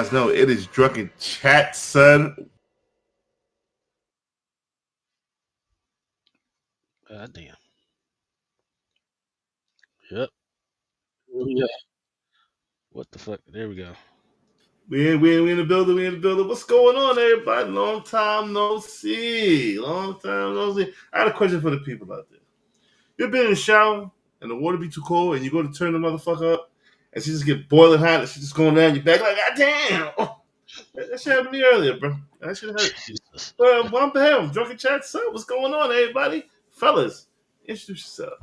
guys know it is Drunken Chat, son. God damn. Yep. Oh, yeah. What the fuck? There we go. We in the building. We in the building. What's going on, everybody? Long time no see. Long time no see. I had a question for the people out there. You ever been in the shower and the water be too cold and you go to turn the motherfucker up and she just get boiling hot and she just going down your back like, God damn. Oh, that shit happened to me earlier, bro. That shit hurt. Jesus. Well, I'm Bam. Drunken Chat, son. What's going on, everybody? Fellas, introduce yourself.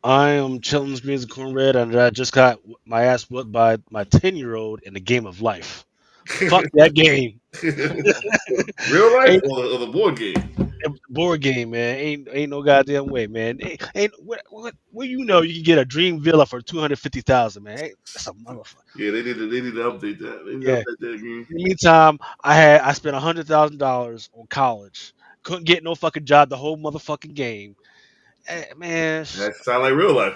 I am Chillins Greens and Cornbread, and I just got my ass whooped by my 10-year-old in the game of life. Fuck that game. Real life Ain't or the board game? a board game, man. Ain't no goddamn way, man. Ain't what you know you can get a dream villa for 250,000, man. That's a motherfucker. Yeah, they need to update that. They need to Yeah. update that game. In the meantime, I spent $100,000 on college. Couldn't get no fucking job the whole motherfucking game. Man, That sound like real life.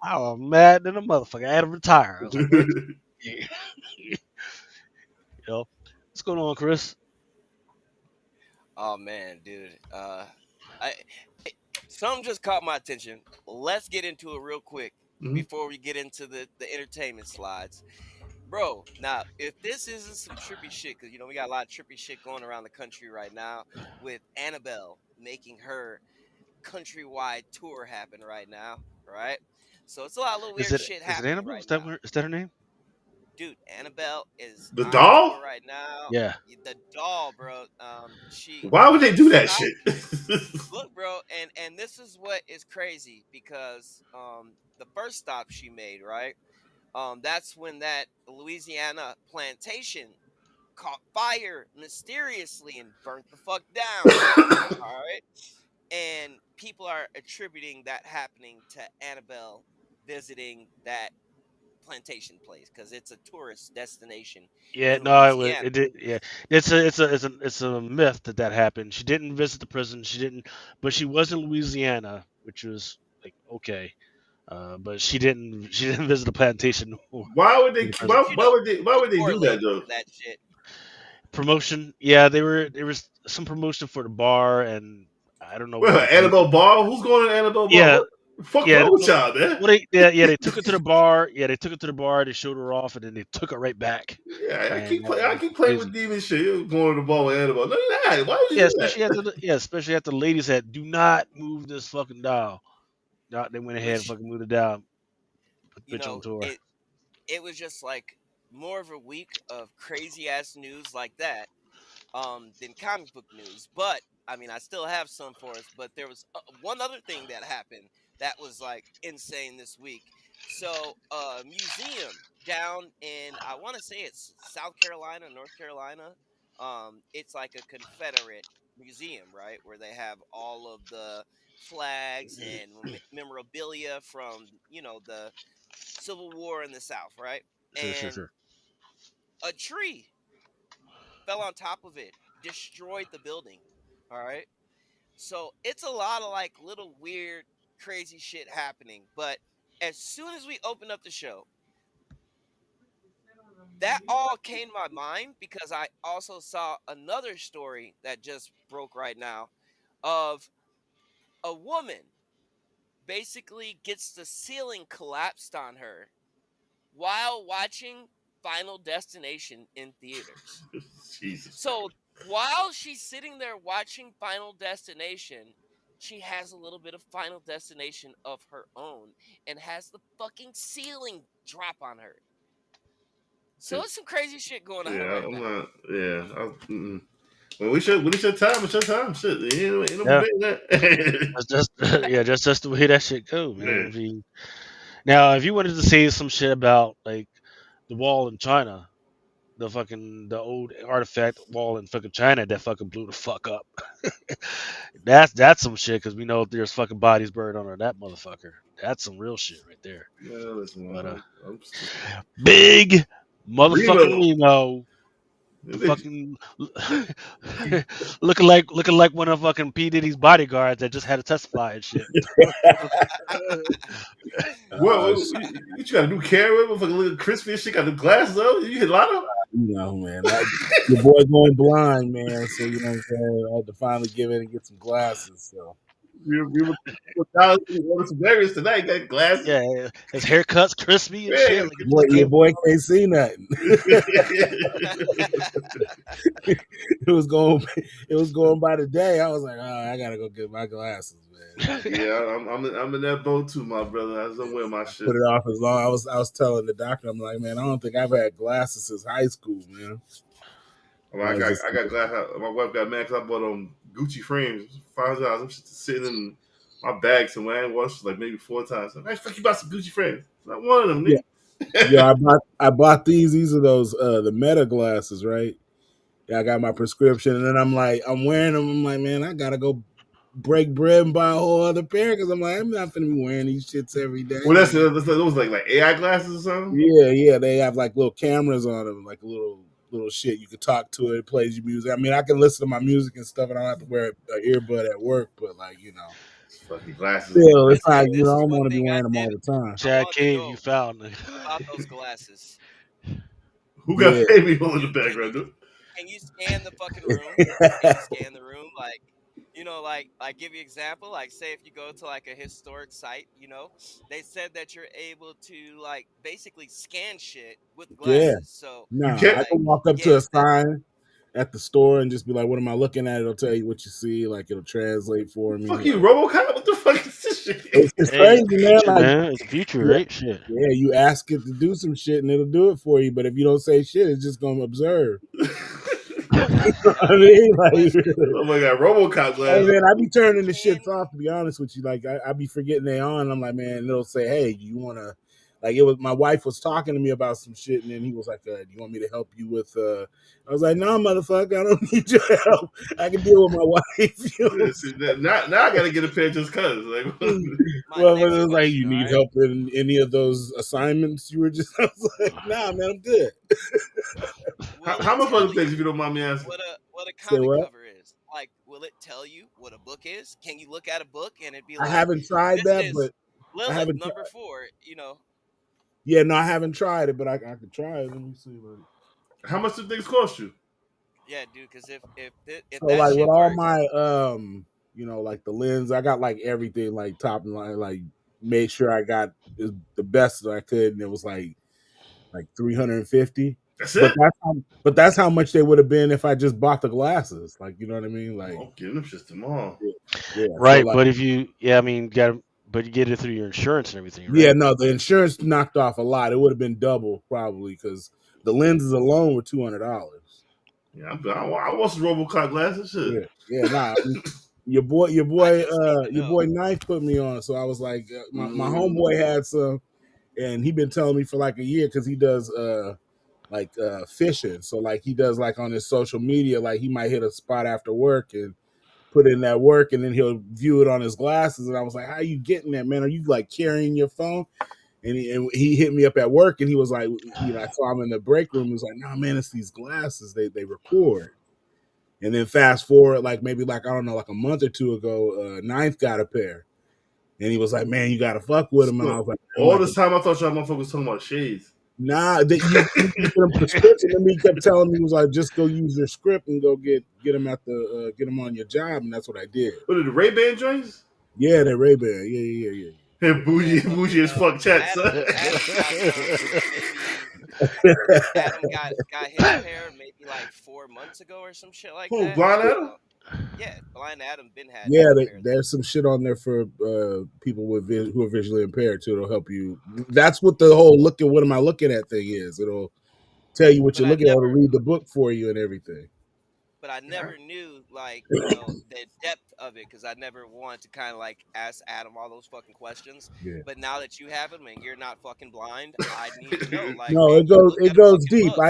I was mad than a motherfucker. I had to retire. I was like, man, you know, what's going on, Chris? Oh man, dude. I Something just caught my attention. Let's get into it real quick Mhm. before we get into the entertainment slides, bro. Now, if this isn't some trippy shit, because we got a lot of trippy shit going around the country right now with Annabelle making her countrywide tour happen right now, right? So it's a lot of little Is weird it shit is it happening Annabelle? right now. Is that her name? Dude, Annabelle is The on tour doll? right now. Yeah. The doll, bro. She Why would they do first that stop. shit? Look, bro, and this is what is crazy because the first stop she made, right? That's when that Louisiana plantation caught fire mysteriously and burnt the fuck down. All right, and people are attributing that happening to Annabelle visiting that plantation place because it's a tourist destination Yeah, in no, Louisiana. it did. Yeah, it's a myth that happened. She didn't visit the prison. She didn't, but she was in Louisiana, which was like okay. But she didn't visit the plantation or why would they? the prison. Why would they do that Correlated though? to that shit. Promotion. Yeah, there was some promotion for the bar, and I don't know what Well, the crazy. Annabelle Ball. Who's going to Annabelle Ball? Yeah, What the fuck yeah. wrong with y'all, man? Well, they took her to the bar. Yeah, they took her to the bar. They showed her off, and then they took her right back. Yeah, I And keep playing. I it was keep playing with crazy. demon shit. You going to the ball with Annabelle? No, you're not. Why would you Yeah, do that? especially after the lady said, "Do not move this fucking doll." No, they went ahead and Which fucking moved it down. Put you bitch on know tour. it was just like more of a week of crazy ass news like that than comic book news. But I mean, I still have some for us. But there was one other thing that happened that was like insane this week. So, a museum down in I want to say it's South Carolina, North Carolina. It's like a Confederate museum, right, where they have all of the flags and memorabilia from the Civil War in the South, right? Sure, sure, And sure. a tree fell on top of it, destroyed the building. All right. So it's a lot of like little weird, crazy shit happening. But as soon as we opened up the show, that all came to my mind because I also saw another story that just broke right now of a woman basically gets the ceiling collapsed on her while watching Final Destination in theaters. Jesus So while she's sitting there watching Final Destination, she has a little bit of Final Destination of her own and has the fucking ceiling drop on her. So Christ. it's some crazy shit going on Yeah, right I'm now. not. Yeah. Mm-mm. When it's your time, it's your time. Shit, ain't no Yeah, debating that. that's just yeah, just the way that shit go, man. Yeah. If you, now, if you wanted to say some shit about like the wall in China, the old artifact wall in fucking China that fucking blew the fuck up. That's some shit because we know there's fucking bodies buried under that motherfucker. That's some real shit right there. Yeah, listen, But man, I'm stupid. big motherfucking Remo. Remo, the fucking looking like one of fucking P Diddy's bodyguards that just had to testify and shit. You got a new camera? Motherfucker looking crispy and shit. Got the glasses on. You hit Lotto? Man, your boy going blind, man. So you know what I'm saying. I had to finally give in and get some glasses. So We ordered some berries tonight. Got glasses. Yeah, his haircut's crispy and shit. Man. Like it just your came. boy can't see nothing. it was going, it was going by the day. I was like, oh, I gotta go get my glasses, man. Yeah, I'm in that boat too, my brother. I just don't wear my shit. Put it off as long. I was telling the doctor, I'm like, man, I don't think I've had glasses since high school, man. I got glass. My wife got mad because I bought Gucci frames, $5. I'm just sitting in my bag somewhere. I ain't washed like maybe 4 times. Like, fuck you bought some Gucci frames. Not one of them, Yeah, nigga. yeah. I bought these. These are those the Meta glasses, right? Yeah, I got my prescription, and then I'm wearing them. I'm like, man, I gotta go break bread and buy a whole other pair because I'm like, I'm not gonna be wearing these shits every day. Well, those like AI glasses or something. Yeah. They have like little cameras on them, like a little shit. You can talk to it. It plays your music. I mean, I can listen to my music and stuff, and I don't have to wear an earbud at work. But like, Fucking glasses. still, it's This not. this I is don't one want to be thing I wearing them did. all the time. I Chad wanted to King, you know found. about those glasses. Who got Yeah. paid me in the Can background, you dude? can you scan the fucking room? Can you scan the room like like give you example, like say if you go to like a historic site, they said that you're able to like basically scan shit with Yeah. glasses. So You Nah, I can't. like can walk up to yeah, a sign at the store and just be like, "What am I looking at?" It'll tell you what you see. Like it'll translate for me. Fuck you, Like RoboCop. What the fuck is this shit? it's Hey, crazy, it's the man. future, Like man. It's the future, yeah, right? Shit. yeah, you ask it to do some shit and it'll do it for you. But if you don't say shit, it's just gonna observe. I mean, like, question. Oh my god, RoboCop hey glasses. man, I be turning the Can shits off to be honest with you. Like I be forgetting they on. I'm like, man, it'll say, hey, you wanna like it was my wife was talking to me about some shit, and then he was like, do you want me to help you with I was like, no, motherfucker, I don't need your help. I can deal with my wife. You know what Yeah, see, now I gotta get a pair just cause. Like, I'm saying? my Well, next it was like, question, you all need right? help in any of those assignments you were just I was like, nah, man, I'm good. Will how it much for tell the things if you you don't mind me asking? what a Say comic what? cover is? Like, will it tell you what a book is? Can you look at a book and it'd be I like, haven't tried this that, is but I Lilith haven't number 4, yeah, no, I haven't tried it, but I could try it. Let me see. Like, How much do things cost you? Yeah, dude, because if so that like with shit all works, my like the lens, I got like everything like top line, like made sure I got the best that I could, and it was like 350. That's But it? that's how much they would have been if I just bought the glasses. Like you know what I mean? Oh, Like I'm giving them shit tomorrow. yeah. So Right, like but if you, yeah, I mean, but you get it through your insurance and everything, yeah, right? no, the insurance knocked off a lot. It would have been double probably because the lenses alone were $200. Yeah, I want some RoboCop glasses. Shit. Yeah, nah. I just need to Your know. boy Knife put me on. So I was like, my Mm. homeboy had some, and he been telling me for like a year because he does fishing. So like he does like on his social media, like he might hit a spot after work and put in that work, and then he'll view it on his glasses. And I was like, how you getting that, man? Are you like carrying your phone? And he hit me up at work, and he was like, I saw him in the break room. He was like, nah, man, it's these glasses. They record. And then fast forward, like maybe like I don't know, like a month or two ago, Ninth got a pair, and he was like, "Man, you gotta fuck with him." And I So was like, "I'm all like, this time I thought y'all motherfuckers was talking about shades. nah, that you can get him prescription." And he kept telling me, he was like, "Just go use your script and go get him at the get him on your job," and that's what I did. What are the Ray-Ban joints? Yeah, that Ray Ban, Hey, Yeah, bougie as fuck chat, son. Adam got some maybe Adam got his pair maybe like 4 months ago or some shit like Who, that. Blind Adam? Yeah, Blind Adam been had yeah. a pair of them. There's some shit on there for people with who are visually impaired too. It'll help you. That's what the whole look at what am I looking at thing is. It'll tell you what But you're I looking at. It'll never read the book for you and everything. but I never knew like the depth of it because I never wanted to kind of like ask Adam all those fucking questions. Yeah. But now that you have them and you're not fucking blind, I need to know like, No, hey, can you look it at a goes fucking deep. book?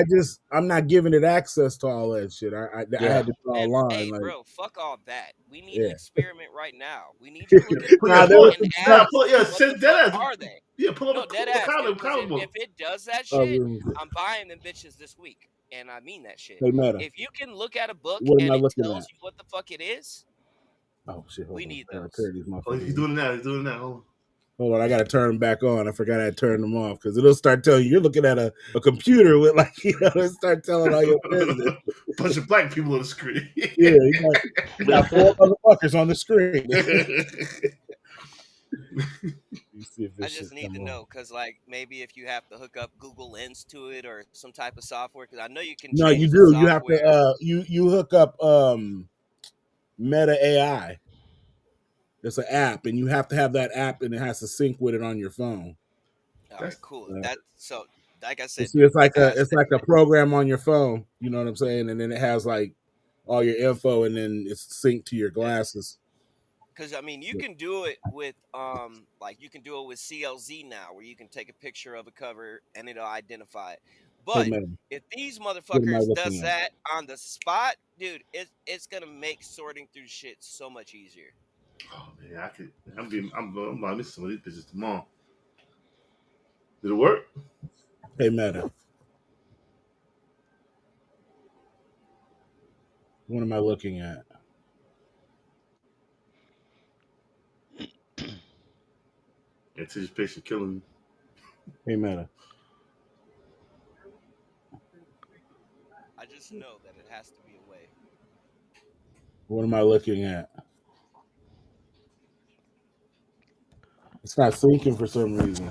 I'm not giving it access to all that shit. I Yeah. had to draw a Man, line. hey, Like, bro, fuck all that. We need an yeah. experiment right now. We need you to look at a Yeah, Nah, book there pull was it. and some stuff. Nah, ask pull it. Yeah, what the send fuck that ass. are they? Yeah, pull up No, a dead ass. Because comic if book. it does that Oh, shit, I'm buying them bitches this week, and I mean that shit. hey, Meta, If you can look at a book what am and I it looking tells at? you what the fuck it is, Oh shit, hold we on. need I gotta pair those. these Oh, he's motherfuckers. doing it now. He's doing it now. Hold on. Hold on, I gotta turn them back on. I forgot I turned them off because it'll start telling you you're looking at a computer with like it'll start telling all your business. Bunch of black people on the screen. Yeah, you got four motherfuckers on the screen. You see if I this shit just need come to on. know because, like, maybe if you have to hook up Google Lens to it or some type of software, because I know you can No, you change the do. You have to. software. You hook up Meta AI. It's an app, and you have to have that app, and it has to sync with it on your phone. All right, That's cool. Uh, That so, like I you said, see, dude, it's like a program on your phone. You know what I'm saying? And then it has like all your info, and then it's synced to your glasses. because I mean, you can do it with like you can do it with CLZ now, where you can take a picture of a cover and it'll identify it. Hey But man, if these what am I motherfuckers does looking at? that on the spot, dude, it's gonna make sorting through shit so much easier. oh man, I could. I'm like missing some of these pictures tomorrow. Did it work? Hey Meta, what am I looking at? Anticipation killing me. Hey Meta, I just know that it has to be a way. what am I looking at? It's not syncing for some reason.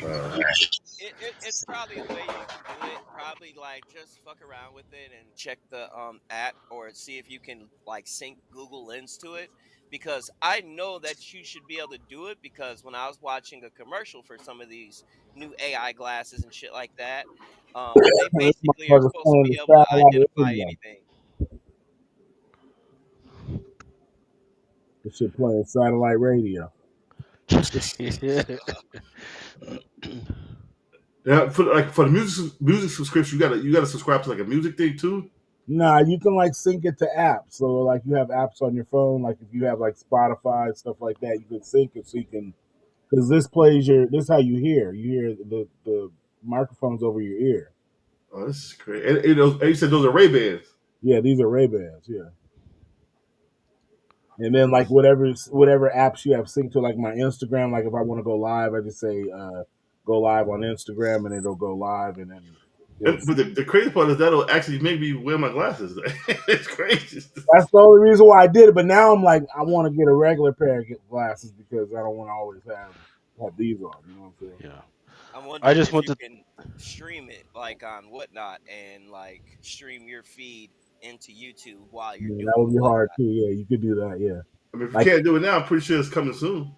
Uh, It's probably a way you can do it. Probably like just fuck around with it and check the app or see if you can like sync Google Lens to it. Because I know that you should be able to do it because when I was watching a commercial for some of these new AI glasses and shit like that, they This basically are motherfucker's supposed to playing be the able to satellite identify radio. anything. This shit playing satellite radio. yeah, for the music subscription, you gotta subscribe to like a music thing too. Nah, you can like sync it to apps. So like you have apps on your phone, like if you have like Spotify stuff like that, you can sync it so you can because this plays your this is how you hear. You hear the microphones over your ear. Oh, this is great. And you said those are Ray Bans. Yeah, these are Ray Bans. Yeah, and then Oh, like this, whatever apps you have synced to, like my Instagram. Like if I want to go live, I just say go live on Instagram, and it'll go live, and then it'll. but the crazy part is that'll actually make me wear my glasses. It's crazy. That's the only reason why I did it. But now I'm like, I want to get a regular pair of glasses because I don't want to always have these on. You know what I'm saying? Yeah. I'm I wondering just if want you to. can stream it like on Whatnot and like stream your feed into YouTube while you're Yeah, that doing would be hard Whatnot. too. Yeah, you could do that. Yeah, I mean, if you like can't do it now, I'm pretty sure it's coming soon.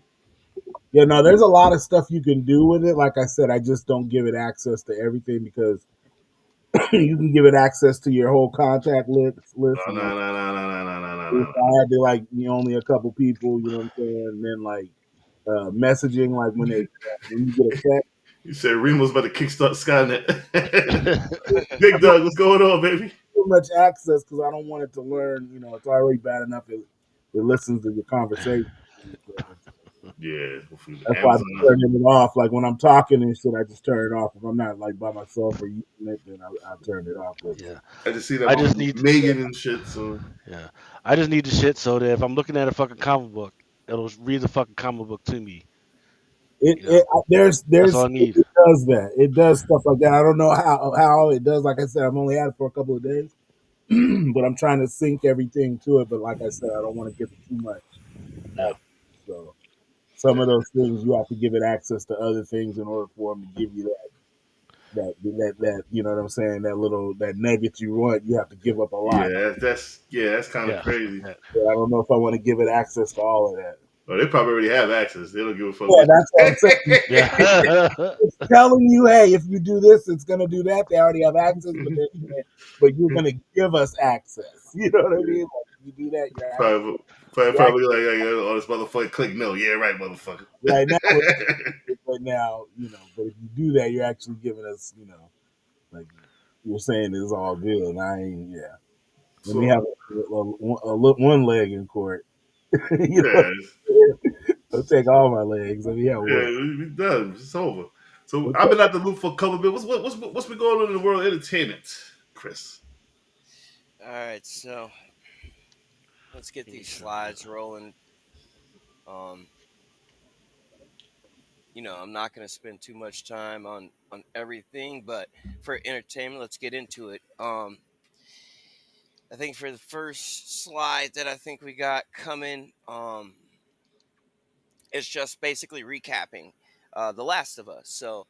yeah, no, there's a lot of stuff you can do with it. Like I said, I just don't give it access to everything because you can give it access to your whole contact list No, and no, like no, no, no, no, no, no, no, if no. I had to like only a couple people, you know what I'm saying, and then like messaging like when you get a text. You said Remo's about to kickstart Skynet. Big Doug, what's going on, baby? Too much access because I don't want it to learn. You know, it's already bad enough it listens to your conversation. So Yeah, hopefully that's why I be Amazon. turning it off. Like when I'm talking and shit, I just turn it off. If I'm not like by myself or using it, then I'll turn it off. But Yeah. I just see that I about just need. Megan and shit. So Yeah. I just need the shit so that if I'm looking at a fucking comic book, it'll read the fucking comic book to me. You know. That's all I need. it does that. It does stuff like that. I don't know how it does. Like I said, I've only had it for a couple of days, but I'm trying to sync everything to it. But like I said, I don't want to give it too much. Yeah. So some yeah, of those things you have to give it access to other things in order for them to give you that you know what I'm saying, that little that nugget you want. You have to give up a lot. that's kind of Yeah. crazy. Yeah. So I don't know if I want to give it access to all of that. Oh, they probably already have access. They don't give a fuck Yeah, what. that's what I'm saying. Yeah. It's telling you, hey, if you do this, it's gonna do that. They already have access, but you're gonna give us access. You know what I mean? Like, if you do that, probably, you're probably like, oh, this motherfucker click no. Yeah, right, motherfucker. right now. But now, you know, but if you do that, you're actually giving us, you know, like you're saying it's all good. And I ain't, yeah. Let me So have one leg in court. You know, yeah, don't take all my legs. Let me have yeah, one. we done. It's over. So Okay. I've been out the loop for a couple of bit. What's been going on in the world of entertainment, Chris? All right, so let's get these Entertainment. slides rolling. Um, I'm not going to spend too much time on everything, but for entertainment, let's get into it. I think for the first slide that I think we got coming, it's just basically recapping The Last of Us. So,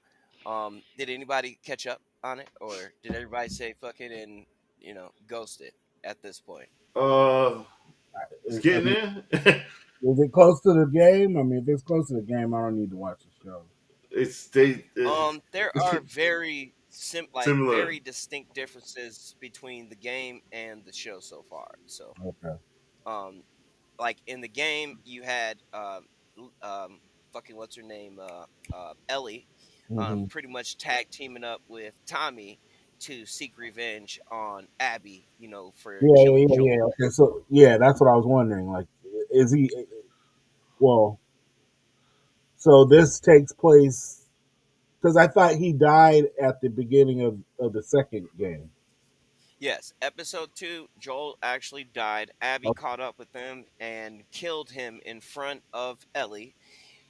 did anybody catch up on it, or did everybody say fuck it and ghost it at this point? Uh, it's I getting mean, there. is it close to the game? I mean, if it's close to the game, I don't need to watch the show. it's they There it's are similar. very distinct differences between the game and the show so far. So, Okay. um, like in the game, you had fucking what's her name, Ellie, Hmm. pretty much tag teaming up with Tommy to seek revenge on Abby, for Yeah, yeah, killing yeah, yeah. Joel. Okay, so yeah, that's what I was wondering. Like, is he? Well, so this takes place because I thought he died at the beginning of the second game. Yes, episode 2, Joel actually died. Abby Okay, caught up with him and killed him in front of Ellie.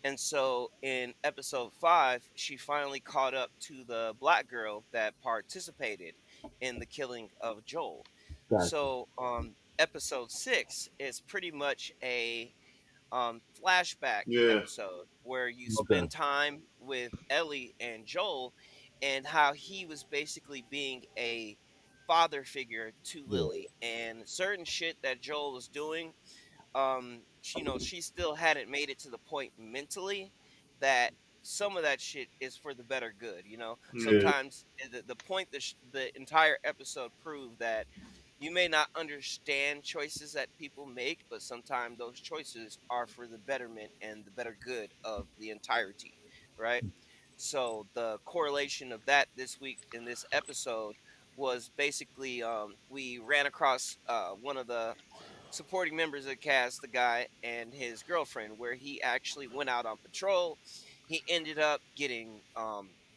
And so in episode 5, she finally caught up to the black girl that participated in the killing of Joel. gotcha. So episode 6 is pretty much a flashback Yeah, episode where you Okay, spend time with Ellie and Joel and how he was basically being a father figure to yeah, Lily, and certain shit that Joel was doing, she still hadn't made it to the point mentally that some of that shit is for the better good. yeah, Sometimes the point the entire episode proved that you may not understand choices that people make, but sometimes those choices are for the betterment and the better good of the entirety, right? So the correlation of that this week in this episode was basically, we ran across one of the supporting members of the cast, the guy and his girlfriend, where he actually went out on patrol. He ended up getting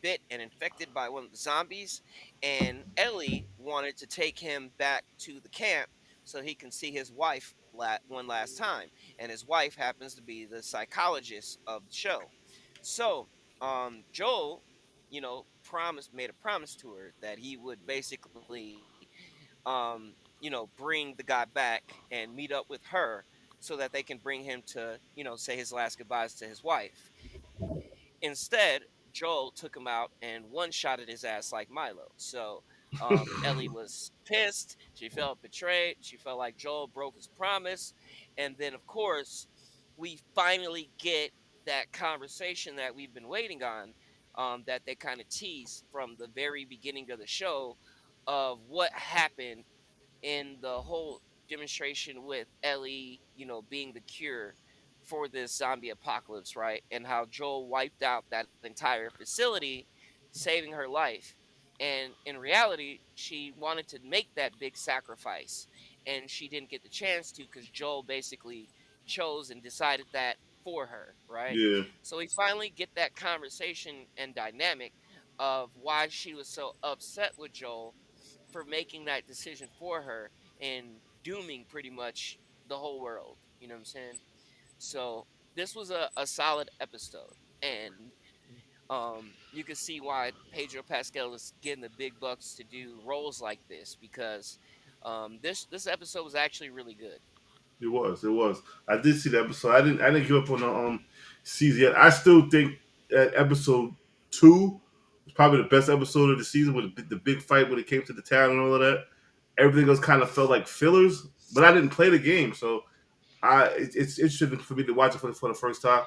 bit and infected by one of the zombies, and Ellie wanted to take him back to the camp so he can see his wife one last time. And his wife happens to be the psychologist of the show. So, Joel, made a promise to her that he would basically bring the guy back and meet up with her so that they can bring him to, say his last goodbyes to his wife. Instead, Joel took him out and one shot at his ass like Milo. So Ellie was pissed. She felt betrayed. She felt like Joel broke his promise. And then, of course, we finally get that conversation that we've been waiting on, that they kind of teased from the very beginning of the show, of what happened in the whole demonstration with Ellie, being the cure for this zombie apocalypse, right? And how Joel wiped out that entire facility, saving her life. And in reality, she wanted to make that big sacrifice, and she didn't get the chance to because Joel basically chose and decided that for her, right? yeah, So we finally get that conversation and dynamic of why she was so upset with Joel for making that decision for her and dooming pretty much the whole world. You know what I'm saying? So this was a solid episode. And you can see why Pedro Pascal is getting the big bucks to do roles like this, because this episode was actually really good. it was. It was. I did see the episode. I didn't give up on the season yet. I still think that episode 2 was probably the best episode of the season with the big fight when it came to the town and all of that. Everything else kind of felt like fillers, but I didn't play the game, so it's interesting for me to watch it for the first time.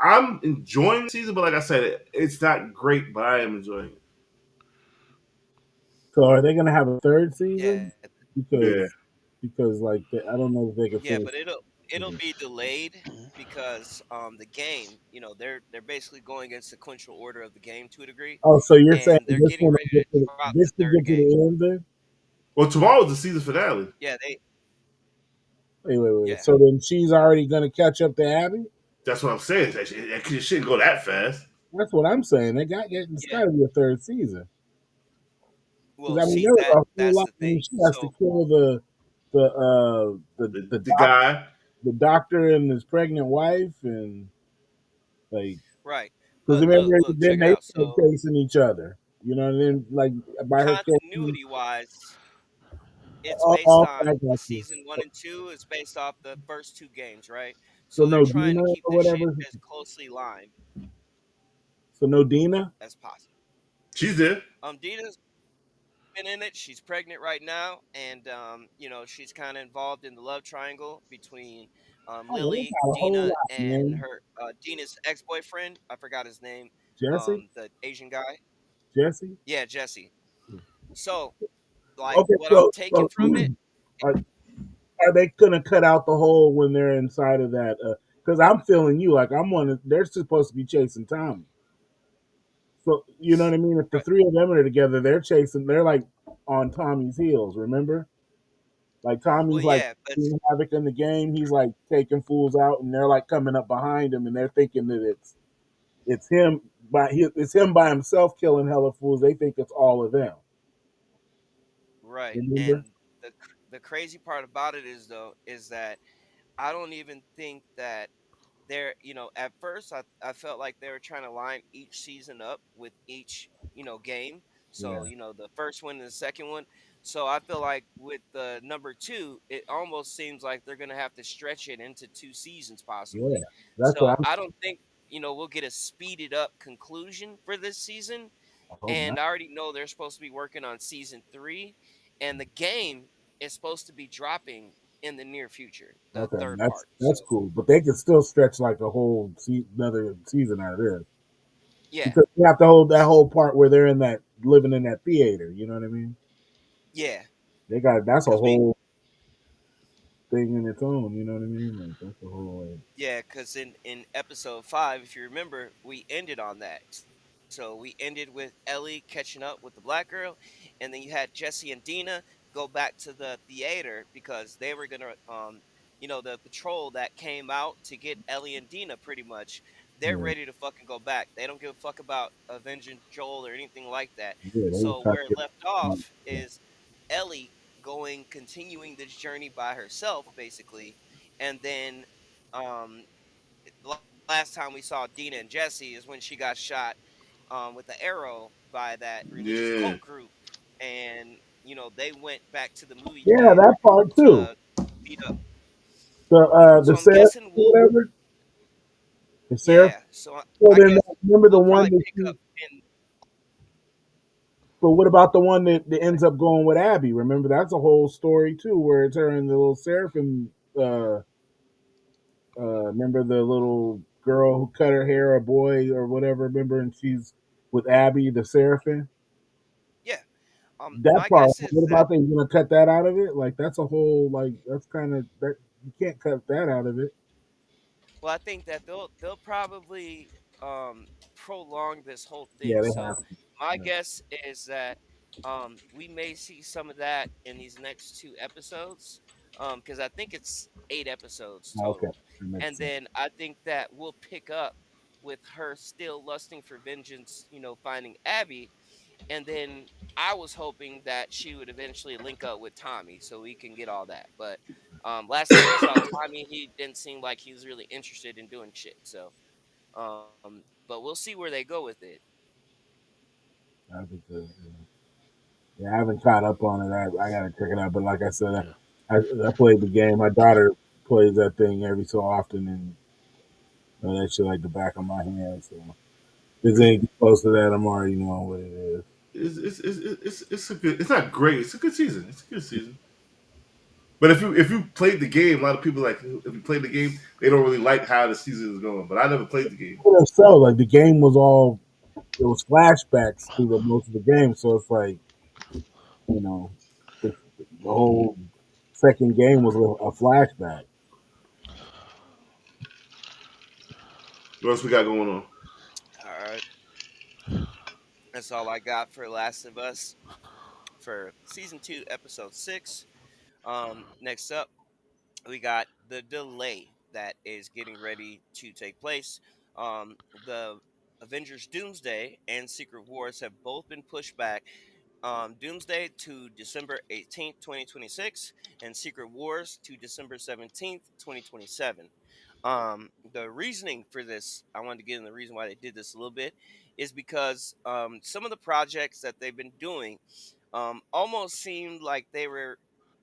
I'm enjoying the season, but like I said, it's not great, but I am enjoying it. so are they gonna have a third Yeah, season? Yeah, Because like I don't know if they can yeah, finish. but it'll be delayed because the game, they're basically going in sequential order of the game to a degree, Oh, so you're saying and they're this getting one ready will get to to drop this the to third get to game. the end then? well, tomorrow's the season finale. Yeah, they Wait, wait, wait. yeah. So then she's already gonna catch up to Abby? That's what I'm saying. It shouldn't go that fast. That's what I'm saying. It's Yeah. got to be a third season. Well, Because I mean, see, there was a whole that's lot. the I mean, thing. she has to So, kill the The guy, the doctor and his pregnant wife, and like right. Because But remember, look, then check it they out. started So chasing each other. You know, and then like by her chasing. continuity wise, it's Oh, based I on got you. season one and two. It's based off the first two games, right? So So they're no trying Dina to keep or this shit whatever. as closely lined So no Dina. as possible. She's there. Dina's been in it. She's pregnant right now, and she's kind of involved in the love triangle between Oh, they Lily, got a whole Dina, lot, and man. her Dina's ex-boyfriend. I forgot his name. Jesse, The Asian guy. Jesse. Yeah, Jesse. So, like, Okay, what I'm taking so from it, are, are they gonna cut out the hole when they're inside of that? Because I'm feeling you. Like I'm one. They're supposed to be chasing Tommy. So you know what I mean. If the right? three of them are together, they're chasing. They're like on Tommy's heels. Remember, like Well, Tommy's like yeah, but doing havoc in the game. He's like taking fools out, and they're like coming up behind him, and they're thinking that it's him it's him by himself killing hella fools. They think it's all of them. right. Remember? And the crazy part about it is though is that I don't even think that at first I felt like they were trying to line each season up with each, game. So, Yeah, the first one and the second one. So I feel like with the number two, it almost seems like they're gonna have to stretch it into two seasons yeah. possibly. That's what So I'm. I don't think, we'll get a speeded up conclusion for this season. I hope not. And I already know they're supposed to be working on season three, and the game is supposed to be dropping in the near future, the Okay, third that's part. that's So cool. But they could still stretch like a whole another season out of this yeah, because you have to hold that whole part where they're in that living in that theater. You know what I mean? yeah, They got that's a because we whole thing in its own. You know what I mean? Like that's a whole. Like, Yeah, because in episode five, if you remember, we ended on that. So we ended with Ellie catching up with the black girl, and then you had Jesse and Dina go back to the theater because they were gonna, the patrol that came out to get Ellie and Dina. Pretty much, they're yeah, ready to fucking go back. They don't give a fuck about avenging Joel or anything like that. yeah. They were So trying where to it left get. off is Ellie continuing this journey by herself, basically, and then um last time we saw Dina and Jesse is when she got shot with the arrow by that religious Yeah. cult group, and they went back to the movie Yeah, theater that part too. to meet up. The So I'm seraph guessing or we'll, whatever. The seraph. yeah. So I, So I then, guess remember the we'll one probably that pick she. up in. But what about the one that ends up going with Abby? Remember that's a whole story too, where it's her and the little seraphim. Remember the little girl who cut her hair, a boy or whatever. Remember, and she's with Abby, the seraphim. Yeah. That My part. guess is What that. about that? You gonna cut that out of it? Like that's a whole like that's kind of that you can't cut that out of it. Well, I think that they'll probably prolong this whole Yeah, thing. they So have to. my Yeah. guess is that we may see some of that in these next two episodes, because I think it's 8 episodes Okay, total, that makes and sense. then I think that we'll pick up with her still lusting for vengeance, finding Abby, and then I was hoping that she would eventually link up with Tommy so we can get all that. But last time we saw Tommy, he didn't seem like he was really interested in doing shit. So, but we'll see where they go with it. That'd be good. Yeah, I haven't caught up on it. I gotta check it out. But like I said, Yeah. I played the game. My daughter plays that thing every so often, and that shit like the back of my hand. So if it's anything close to that, I'm already knowing what it is. It's a good. It's not great. It's a good season. It's a good season. But if you played the game, a lot of people like if you played the game, they don't really like how the season is going. But I never played the game. But if so, like the game was all it was flashbacks through the most of the game, so it's like you know the, the whole second game was a flashback. What else we got going on? All right, that's all I got for Last of Us for season two, episode six. Next up, we got the delay that is getting ready to take place. The Avengers Doomsday and Secret Wars have both been pushed back. Doomsday to December 18th, 2026, and Secret Wars to December 17th, 2027. The reasoning for this, I wanted to get in the reason why they did this a little bit, is because some of the projects that they've been doing almost seemed like they were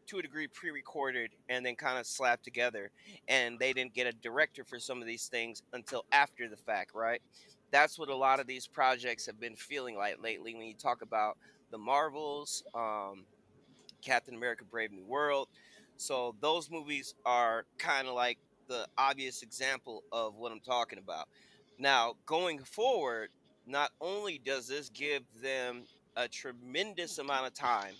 to a degree pre-recorded and then kind of slapped together, and they didn't get a director for some of these things until after the fact, right? That's what a lot of these projects have been feeling like lately. When you talk about the Marvels, Captain America Brave New World. So those movies are kind of like the obvious example of what I'm talking about. Now, going forward, not only does this give them a tremendous amount of time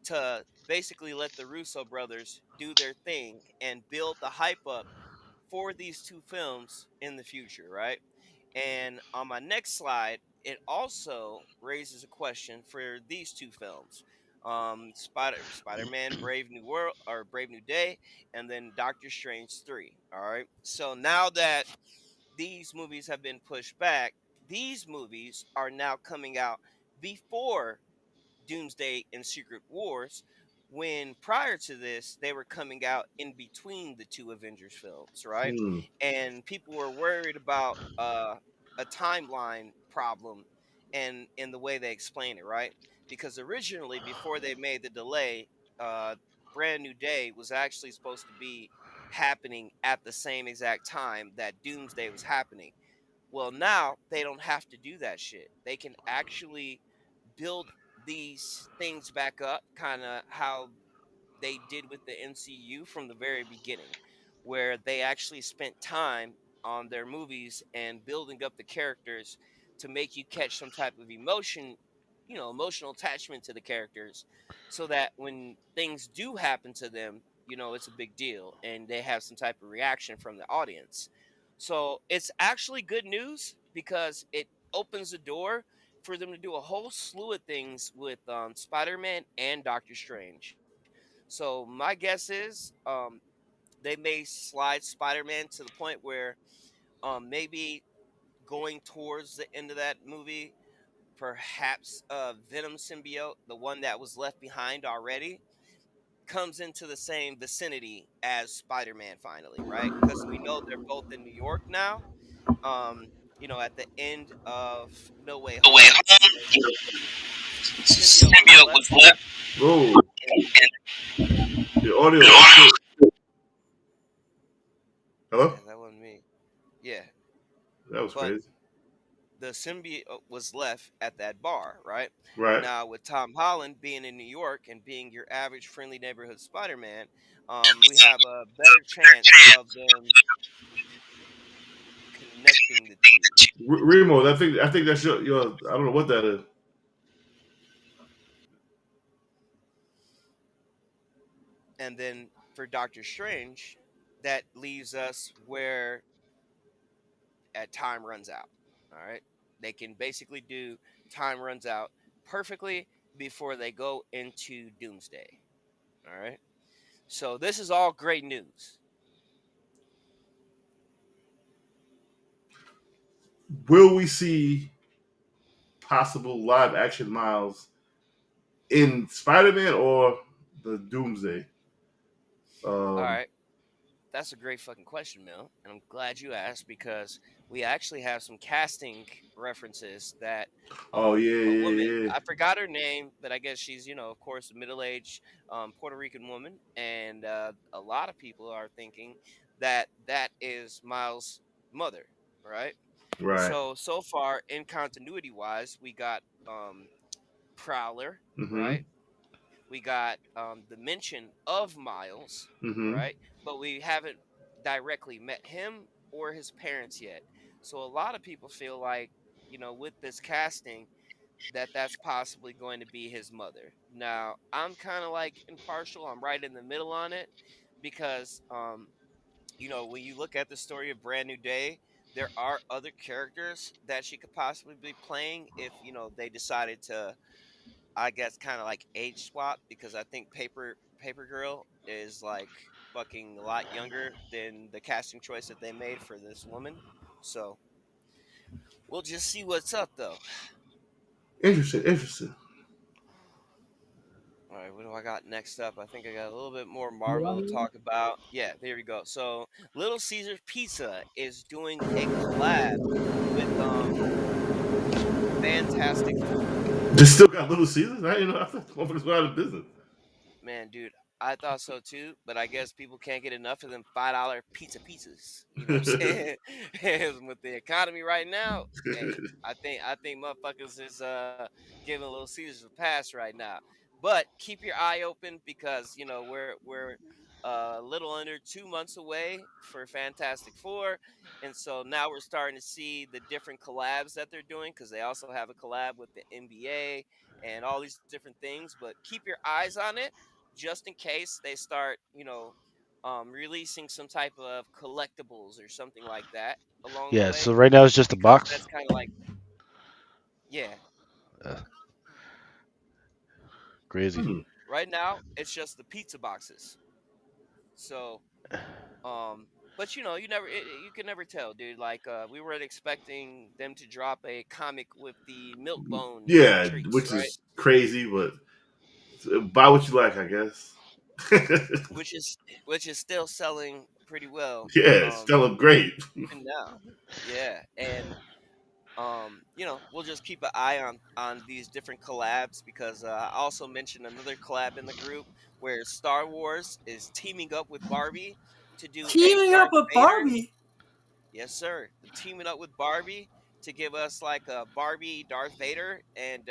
to basically let the Russo brothers do their thing and build the hype up for these two films in the future, right? And on my next slide, it also raises a question for these two films. Spider-Man Brave New World or Brave New Day, and then Doctor Strange 3. All right. So now that these movies have been pushed back, these movies are now coming out before Doomsday and Secret Wars, when prior to this they were coming out in between the two Avengers films, right? Hmm. And people were worried about a timeline problem and in the way they explain it, right? Because originally, before they made the delay, uh, Brand New Day was actually supposed to be happening at the same exact time that Doomsday was happening. Well, now they don't have to do that shit. They can actually build these things back up, kind of how they did with the MCU from the very beginning, where they actually spent time on their movies and building up the characters to make you catch some type of emotion, emotional attachment to the characters, so that when things do happen to them, it's a big deal and they have some type of reaction from the audience. So it's actually good news because it opens the door for them to do a whole slew of things with Spider-Man and Doctor Strange. So my guess is they may slide Spider-Man to the point where maybe going towards the end of that movie, perhaps Venom symbiote, the one that was left behind already, comes into the same vicinity as Spider-Man finally, right? Because we know they're both in New York now. Um, at the end of No Way The way Home, home, symbiote was symbiote left was left. Whoa, in the audio is shit. Hello? yeah, that wasn't me. Yeah, That was but crazy. the symbiote was left at that bar, right? Right. Now, with Tom Holland being in New York and being your average friendly neighborhood Spider Man, we have a better chance of them connecting the two. Remo, I think that's your I don't know what that is. And then for Doctor Strange, that leaves us where at time runs out. All right. They can basically do time runs out perfectly before they go into Doomsday. All right. So this is all great news. Will we see possible live action Miles in Spider Man or the Doomsday? All Um. right. That's a great fucking question, Mel. And I'm glad you asked because we actually have some casting references that Oh yeah, a woman, yeah, yeah. I forgot her name, but I guess she's, of course, a middle aged Puerto Rican woman. And a lot of people are thinking that that is Miles' mother, right? Right. So far, in continuity wise, we got Prowler, Mm-hmm. right? We got the mention of Miles, Mm-hmm. right? But we haven't directly met him or his parents yet. So a lot of people feel like, with this casting, that that's possibly going to be his mother. Now, I'm kind of like impartial. I'm right in the middle on it because, when you look at the story of Brand New Day, there are other characters that she could possibly be playing if, they decided to, I guess, kind of like age swap, because I think Paper Girl is like fucking a lot younger than the casting choice that they made for this woman. So we'll just see what's up, though. Interesting. Interesting. All right, what do I got next up? I think I got a little bit more You Marvel want to me? talk about. Yeah, there we go. So, Little Caesars Pizza is doing a collab with Fantastic Four. They still got Little Caesars. I didn't know. I thought the motherfuckers went out of business. Man, dude, I thought so too, but I guess people can't get enough of them $5 pizza pizzas. You know what I'm saying? And with the economy right now, hey, I think motherfuckers is giving Little Caesars a pass right now. But keep your eye open because we're a little under 2 months away for Fantastic Four, and so now we're starting to see the different collabs that they're doing because they also have a collab with the NBA and all these different things. But keep your eyes on it just in case they start, releasing some type of collectibles or something like that along the Yeah. So way, right now it's just a because box. that's kind of like, yeah, Uh, Crazy. Hmm. right now it's just the pizza boxes. So, but you can never tell, dude. Like, we weren't expecting them to drop a comic with the milk bone Yeah, treats, which right? is crazy, but buy what you like, I guess. Which is which is still selling pretty well, Yeah, it's still great. even now. Yeah, and we'll just keep an eye on these different collabs because I also mentioned another collab in the group where Star Wars is teaming up with Barbie to do a Teaming up Darth with Vader. Barbie. Yes, sir. Teaming up with Barbie to give us like a Barbie Darth Vader. And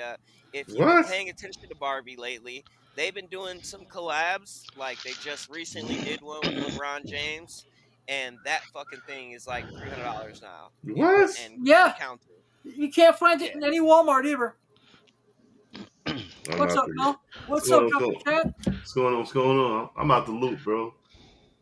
if you've been What? paying attention to Barbie lately, they've been doing some collabs. Like they just recently did one with LeBron James, and that fucking thing is like $300 now. What? And Yeah, counting. you can't find it Yeah. in any Walmart either. I'm What's out up, there. Mel? What's What's going up, on? What's Dr. going on? Chat? What's going on? What's going on? I'm out the loop, bro.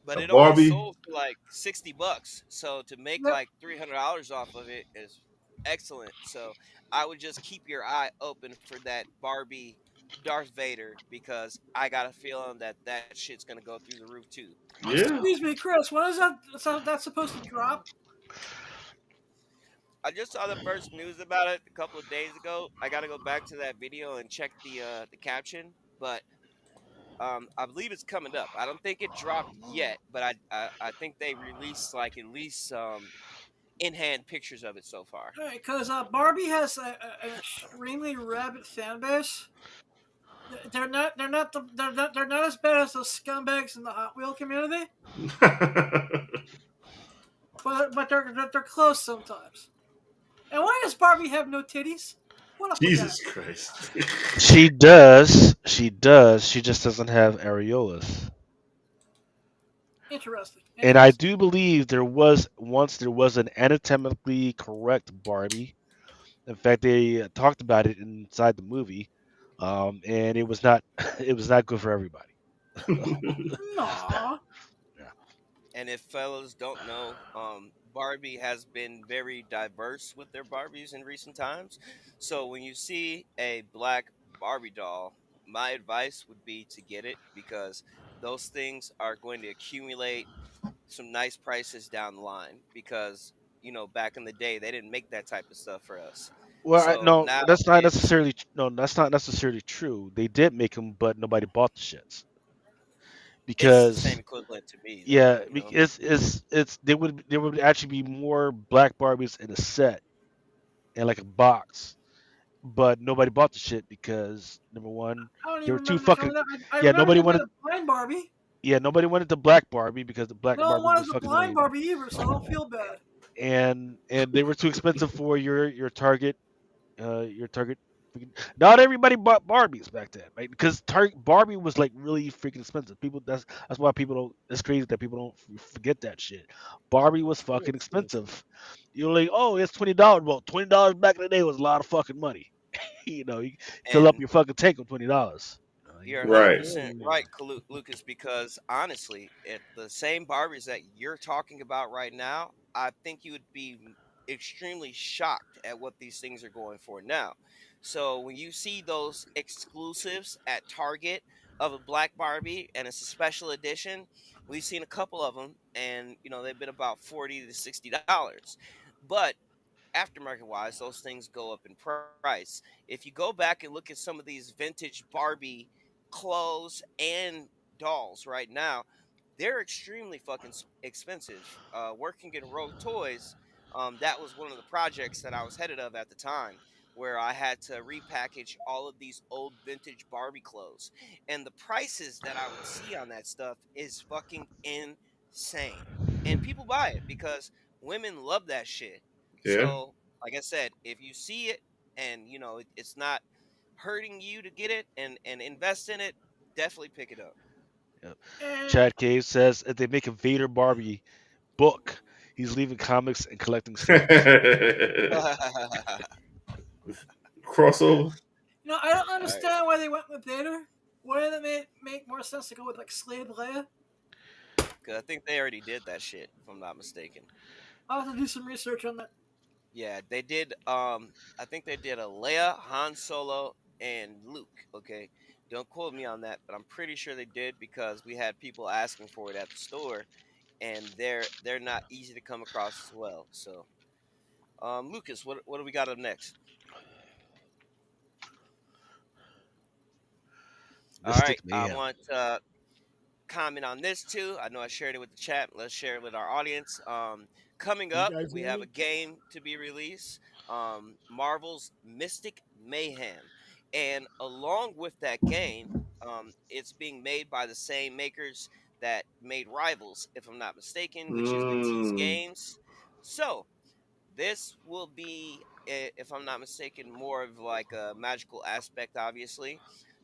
But A it only Barbie? sold for like $60. So to make Yep. like $300 off of it is excellent. So I would just keep your eye open for that Barbie Darth Vader because I got a feeling that that shit's gonna go through the roof too. Yeah. Excuse me, Chris. When is that's supposed to drop? I just saw the first news about it a couple of days ago. I got to go back to that video and check the caption, but I believe it's coming up. I don't think it dropped yet, but I think they released like at least in hand pictures of it so far. All right, because Barbie has an extremely rabid fan base. They're not as bad as those scumbags in the Hot Wheel community, but they're close sometimes. And why does Barbie have no titties? What up with that? Jesus Christ. She does. She does. She just doesn't have areolas. Interesting. And I Interesting. do believe there was an anatomically correct Barbie. In fact, they talked about it inside the movie, and it was not it was not good for everybody. Aww. Yeah. And if fellas don't know, Barbie has been very diverse with their Barbies in recent times. So when you see a black Barbie doll, my advice would be to get it because those things are going to accumulate some nice prices down the line because back in the day they didn't make that type of stuff for us. Well, So no, now that's not it's necessarily no, that's not necessarily true. They did make them, but nobody bought the shits it's the because same equivalent to me though, yeah, it's there would actually be more black Barbies in a set and like a box, but nobody bought the shit because number one, I don't they even were too remember the fucking color. I yeah. remember Nobody they made wanted a blind Barbie. nobody wanted the black Barbie because the black No one Barbie wanted was the fucking blind lame, Barbie either, so I don't feel bad. and they were too expensive for your target your target. Not everybody bought Barbies back then, right? Because Barbie was like really freaking expensive. People that's why people don't. It's crazy that people don't forget that shit. Barbie was Very fucking expensive. expensive. You're like, oh, it's $20. Well, $20 back in the day was a lot of fucking money. You fill up and your fucking tank with $20. you're Right. 100% right, Lucas, because honestly, at the same Barbies that you're talking about right now, I think you would be extremely shocked at what these things are going for now. So when you see those exclusives at Target of a black Barbie and it's a special edition, we've seen a couple of them, and they've been about $40 to $60. But aftermarket wise, those things go up in price. If you go back and look at some of these vintage Barbie clothes and dolls right now, they're extremely fucking expensive. Working in Rogue Toys, that was one of the projects that I was headed of at the time, where I had to repackage all of these old vintage Barbie clothes, and the prices that I would see on that stuff is fucking insane. And people buy it because women love that shit. Yeah. So, like I said, if you see it and it's not hurting you to get it and invest in it, definitely pick it up. Yep. And Chad Cave says if they make a Vader Barbie book, he's leaving comics and collecting stamps. Crossover. I don't All right, understand why they went with Vader. Wouldn't it make more sense to go with like Slave Leia? because I think they already did that shit, if I'm not mistaken. I'll have to do some research on that. Yeah, they did. I think they did a Leia, Han Solo, and Luke. Okay, don't quote me on that, but I'm pretty sure they did because we had people asking for it at the store, and they're not easy to come across as well. So, Lucas, what do we got up next? All right, Mystic I Mayhem. want to comment on this too. I know I shared it with the chat. Let's share it with our audience. Coming Can you up, guys we hear have a me? game to be released. Marvel's Mystic Mayhem, and along with that game, it's being made by the same makers that made Rivals, if I'm not mistaken, which is Matisse Mm. Games. So this will be, if I'm not mistaken, more of like a magical aspect, obviously,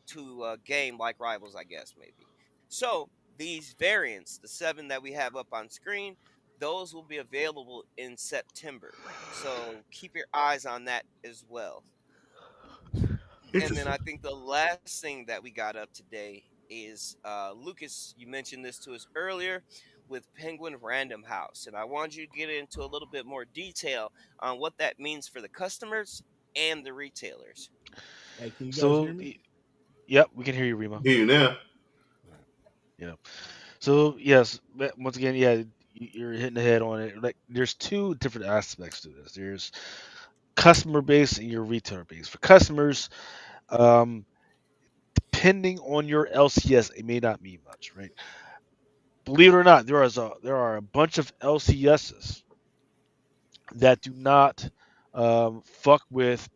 to a game like Rivals, I guess, maybe. So these variants, the 7 that we have up on screen, those will be available in September. So keep your eyes on that as well. And then Interesting. I think the last thing that we got up today is Lucas. You mentioned this to us earlier with Penguin Random House, and I want you to get into a little bit more detail on what that means for the customers and the retailers. Hey, can you guys So, hear me? yep, we can hear you, Remo. Hear you now. All right. Yeah. So yes, once again, yeah, you're hitting the head on it. Like, there's two different aspects to this. There's customer base and your retailer base. For customers, um, depending on your LCS, it may not mean much, right? Believe it or not, there are a bunch of LCSs that do not fuck with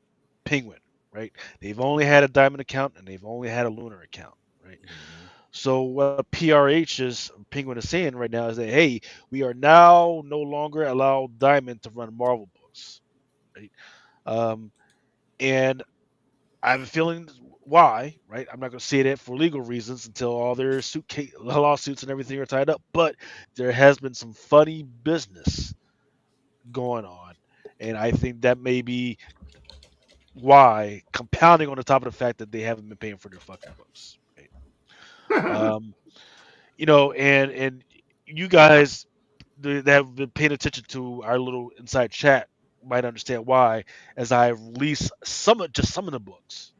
Penguin, right? They've only had a diamond account and they've only had a lunar account, right? Mm-hmm. So what PRH is Penguin is saying right now is that, hey, we are now no longer allow Diamond to run Marvel books, right? Um, and I have a feeling why, right? I'm not going to say that for legal reasons until all their lawsuits and everything are tied up. But there has been some funny business going on, and I think that may be why, compounding on the top of the fact that they haven't been paying for their fucking books, right? Um, and you guys that have been paying attention to our little inside chat might understand why, as I release some of the books,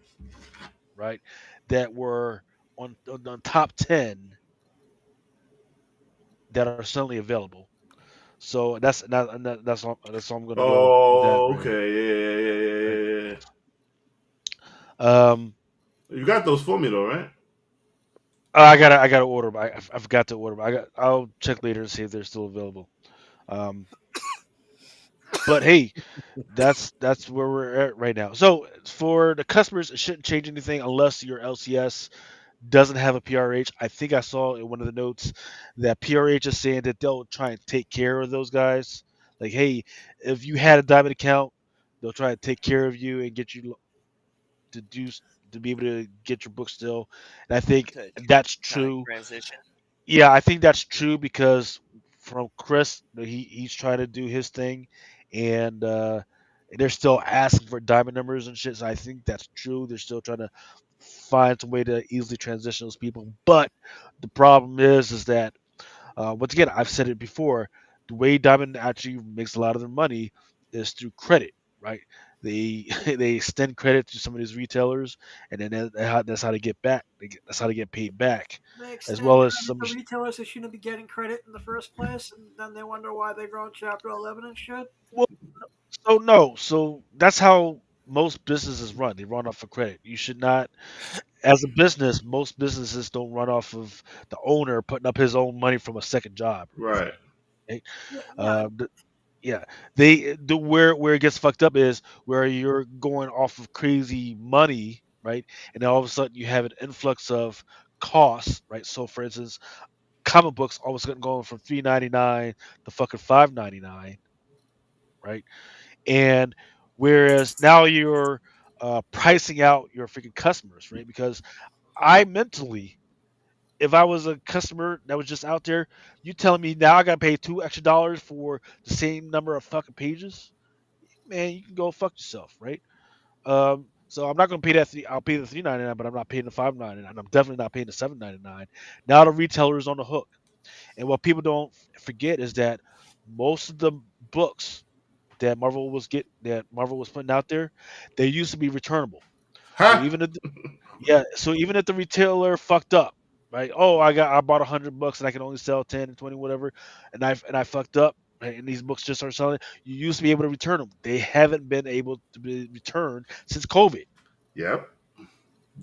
right, that were on top 10 that are suddenly available. So that's all I'm gonna go with that Oh, right okay. here. Yeah, yeah, yeah, Right. yeah, yeah, yeah. Um, You got those for me though, right? I gotta order them. I forgot to order them. I'll check later to see if they're still available. Um, but hey, that's where we're at right now. So for the customers, it shouldn't change anything unless your LCS doesn't have a PRH. I think I saw in one of the notes that PRH is saying that they'll try and take care of those guys. Like, hey, if you had a diamond account, they'll try and take care of you and get you to do to be able to get your book still. And I think To that's kind of true. transition. Yeah, I think that's true because from Chris, he's trying to do his thing, and they're still asking for diamond numbers and shit. So I think that's true. They're still trying to find some way to easily transition those people. But the problem is that once again, I've said it before. The way Diamond actually makes a lot of their money is through credit, right? They they extend credit to some of these retailers, and then that's how they get back. That's how they get paid back, They as extend well as credit some. to retailers who shouldn't be getting credit in the first place, and then they wonder why they grow in Chapter 11 and shit. Well, so no, so that's how most businesses run. They run off of credit. You should not. as a business, most businesses don't run off of the owner putting up his own money from a second job or anything. Right. Right? Yeah, yeah. Uh, th- yeah, they the where it gets fucked up is where you're going off of crazy money, right? And then all of a sudden you have an influx of costs, right? So, for instance, comic books all of a sudden going from 3.99 to fucking 5.99, right? And whereas now you're pricing out your freaking customers, right? Because I mentally, if I was a customer that was just out there, you telling me now I gotta pay $2 extra for the same number of fucking pages, man, you can go fuck yourself, right? So I'm not gonna pay that. I'll pay the 3.99, but I'm not paying the 5.99. I'm definitely not paying the 7.99. Now the retailer is on the hook, and what people don't forget is that most of the books that Marvel was putting out there, they used to be returnable. So Huh? even if the retailer fucked up, right? Oh, I bought $100 and I can only sell 10 and 20 whatever, and I fucked up. Right? And these books just are selling. You used to be able to return them. They haven't been able to be returned since COVID. Yep. Right?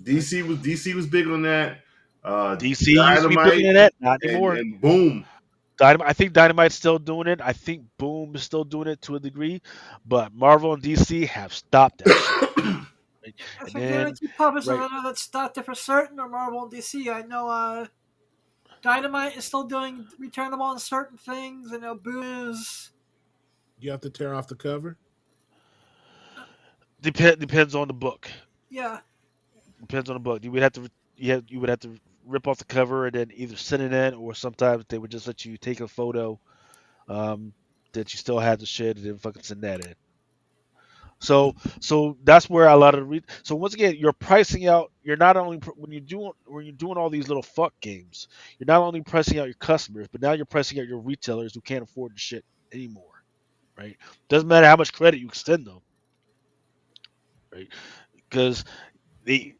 DC was big on that. DC used to be bigger Dynamite than that. Not and anymore. and boom. Dynamite, I think Dynamite's still doing it. I think Boom is still doing it to a degree, but Marvel and DC have stopped that shit. Right? I And think the only then, two publishers right, I know that stopped it for certain are Marvel and DC. I know Dynamite is still doing returnable on certain things. I know Boom is. You have to tear off the cover. depends on the book. Yeah, Depends on the book. You would have to rip off the cover and then either send it in, or sometimes they would just let you take a photo um, that you still had the shit and then fucking send that in. So that's where a lot of so once again you're pricing out. You're not only when you're doing all these little fuck games, you're not only pricing out your customers, but now you're pricing out your retailers who can't afford the shit anymore. Right? Doesn't matter how much credit you extend them. Right? Because they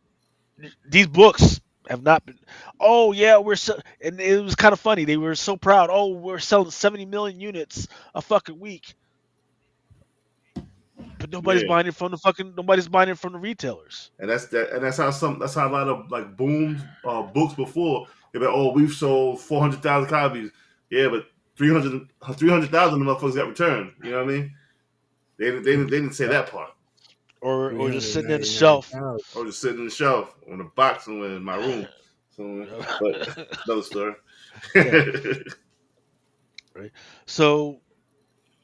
these books have not been. Oh yeah, and it was kind of funny. They were so proud. Oh, we're selling 70 million units a fucking week, but Yeah. nobody's buying it from the retailers. And that's how a lot of like booms books before they're like, oh, we've sold 400,000 copies. Yeah, but 300,000 of the motherfuckers got returned. You know what I mean? They didn't say Yep. that part. Or just sitting in the $399. shelf. Or just sitting on the shelf on a box somewhere in my room. So, but another story. Yeah, right. So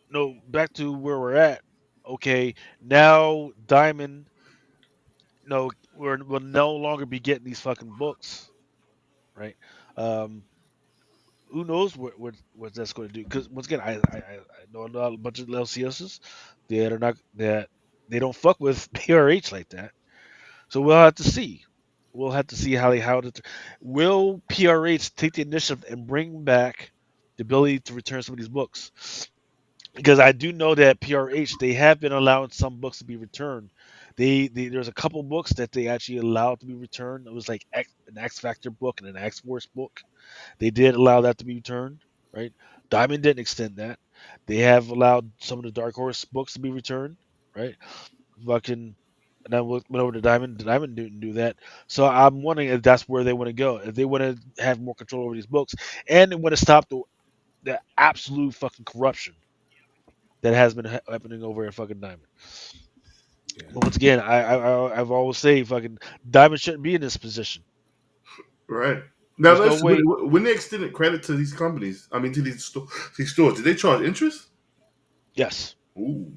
no, back to where we're at. Okay, now Diamond, no, we'll no longer be getting these fucking books, right? Um, who knows what that's going to do? Because once again, I know a bunch of LCSs that are not that they don't fuck with PRH like that. So we'll have to see. We'll have to see will PRH take the initiative and bring back the ability to return some of these books. Because I do know that PRH they have been allowing some books to be returned. There's a couple books that they actually allowed to be returned. It was like an X Factor book and an X Force book. They did allow that to be returned, right? Diamond didn't extend that. They have allowed some of the Dark Horse books to be returned, right? Fucking, and I went over to Diamond. Diamond didn't do that. So I'm wondering if that's where they want to go. If they want to have more control over these books, and they want to stop the absolute fucking corruption that has been happening over at fucking Diamond. Yeah. But once again, I've always say fucking Diamond shouldn't be in this position. Right. Now, There's no listen, way. when they extended credit to these companies, I mean, to these stores, did they charge interest? Yes. Ooh.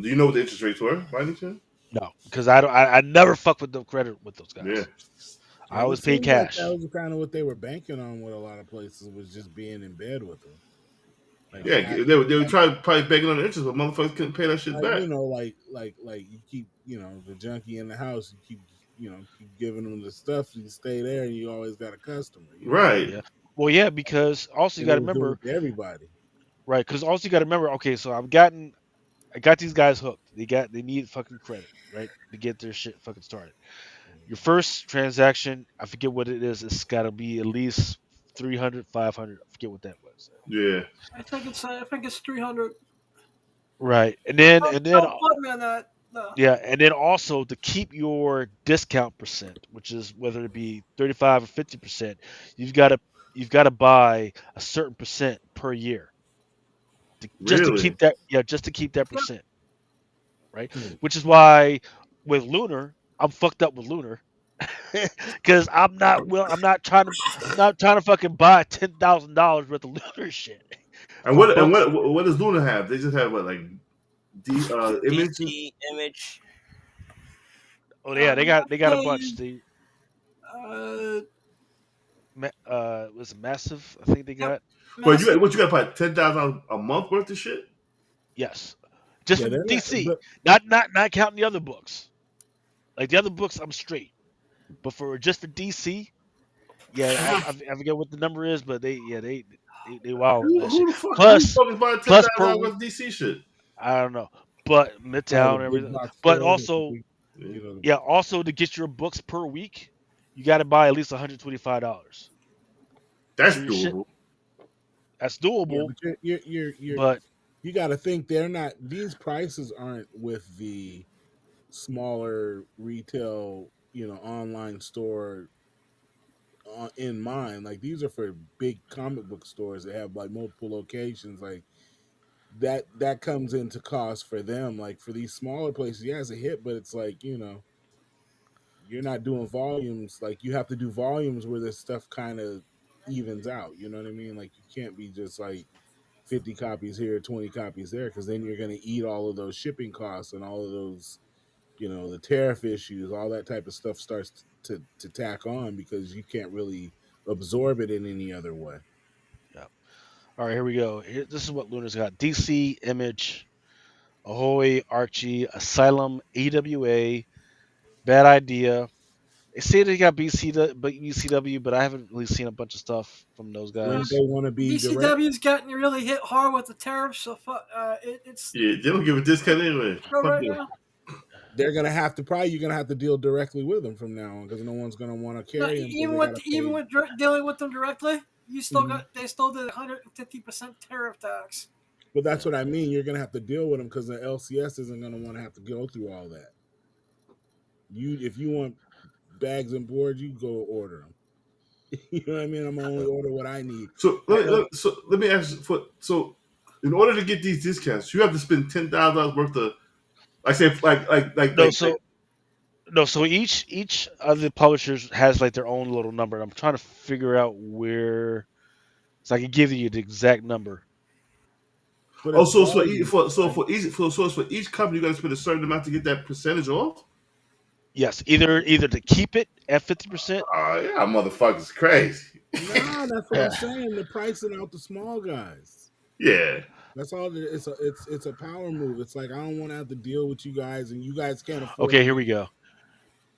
Do you know what the interest rates were by any chance? No, because I don't. I never fuck with the credit with those Yeah. guys. I And it always pay seems like that cash. was kind of what they were banking on with a lot of places was just being in bed with them. Like Yeah, have they were trying probably begging on the interest, but motherfuckers couldn't pay that shit like back. you know, like you keep the junkie in the house, you keep giving them the stuff, you stay there, and you always got a customer. Right. Yeah. Well, yeah, because also you And got it to was doing remember, it to everybody. right? Because also you got to remember. Okay, so I got these guys hooked. They need fucking credit, right, to get their shit fucking started. Your first transaction, I forget what it is. It's got to be at least 300, 500. I forget what that was. Yeah. I think it's 300. Right, Don't quote me on that. No. Yeah, and then also to keep your discount percent, which is whether it be 35 or 50%, you've got to you've got to buy a certain percent per year just to Really? keep that, yeah, just to keep that Yep. percent, right? Hmm. Which is why with Lunar, I'm fucked up with Lunar because I'm not trying to fucking buy $10,000 worth of Lunar shit And for what and books. what does Luna have? They just have what like images. DC image. Oh yeah, they got a bunch. Pay, They uh, was it massive? I think they yep, got. But massive. you got to buy 10,000 a month worth of shit. Yes, just Yeah, for they're not. DC, But not counting the other books. Like the other books, I'm straight. But for just for DC, yeah, I forget what the number is, but they wild on that shit. Who the Plus, fuck is buying ten plus thousand per dollars worth week, of DC shit? I don't know, but probably Midtown the and big everything. box But stores, also, Yeah. yeah, also to get your books per week, you got to buy at least $125. That's So your shit, doable. that's yeah. doable, But you're but you got to think they're not. These prices aren't with the smaller retail, online store in mind. Like these are for big comic book stores that have like multiple locations. Like that comes into cost for them. Like for these smaller places, yeah, it's a hit, but it's like you're not doing volumes. Like you have to do volumes where this stuff kind of evens out. You know what I mean? Like you can't be just like 50 copies here, 20 copies there, because then you're going to eat all of those shipping costs and all of those, the tariff issues, all that type of stuff starts to tack on because you can't really absorb it in any other way. yeah. All right, here we go. This is what Luna's got: DC, Image, Ahoy, Archie, Asylum, AWA, Bad Idea. They say they got BCW, but I haven't really seen a bunch of stuff from those Uh, Wouldn't guys. they want to be direct? BCW's getting really hit hard with the tariffs, so it's Yeah, they don't give a discount anyway. go Fuck right them. now. They're gonna have to probably you're gonna have to deal directly with them from now on because no one's gonna want to No, carry them because they gotta pay. dealing with them directly, you still Mhm. got they still did 150% tariff tax. But that's Yeah. what I mean. You're gonna have to deal with them because the LCS isn't gonna want to have to go through all that. If you want bags and boards, you go order them. You know what I mean? I'm gonna only order what I need. So I know. let me ask you so in order to get these discounts, you have to spend $10,000 worth of like say No, like so no, so each of the publishers has like their own little number. I'm trying to figure out where, so I can give you the exact number. But oh it's so volume, right? so it's for each company you got to spend a certain amount to get that percentage off. Yes, either to keep it at 50%. Oh yeah, motherfuckers crazy. Nah, that's what I'm saying. They're pricing out the small guys. Yeah. That's all. It's a power move. It's like I don't want to have to deal with you guys, and you guys can't afford Okay, me. here we go.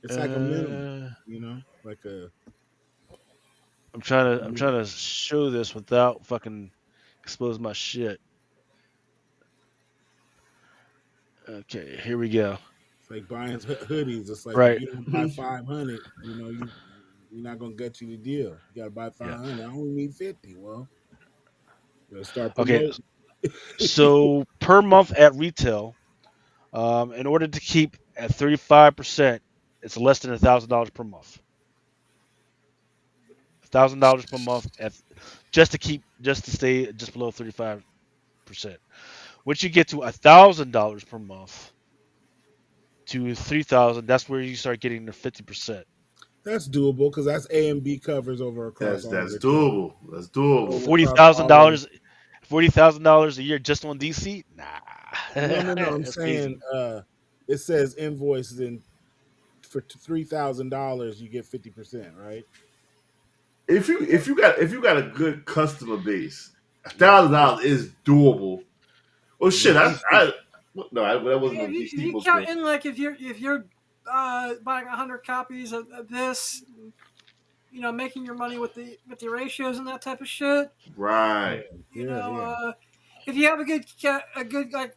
It's like a minimum, Uh, like a. I'm trying to show this without fucking exposing my shit. Okay, here we go. It's like buying hoodies. It's like if Right. you don't buy Mhm. 500, you're not gonna get you the deal. You gotta buy Yeah. 500. I only need 50. Well, you gotta start Okay. promoting. So per month at retail, in order to keep at 35%, it's less than $1,000 per month. $1,000 per month at just to stay just below 35%. Once you get to $1,000 per month to 3,000, that's where you start getting the 50%. That's doable because that's A and B covers over across all of That's their channels. doable. That's doable. Over Forty across thousand all of. dollars, $40,000 a year just on DC? Nah, No. I'm that's saying crazy. it says invoices in for $3,000 you get 50%, right? If you got a good customer base, a Yeah, thousand dollars is doable. Well, shit, with DC. that wasn't no If DC you book count thing. in like if you're buying 100 copies of this, making your money with the ratios and that type of shit. Yeah, Right. You yeah, know, yeah. if you have a good like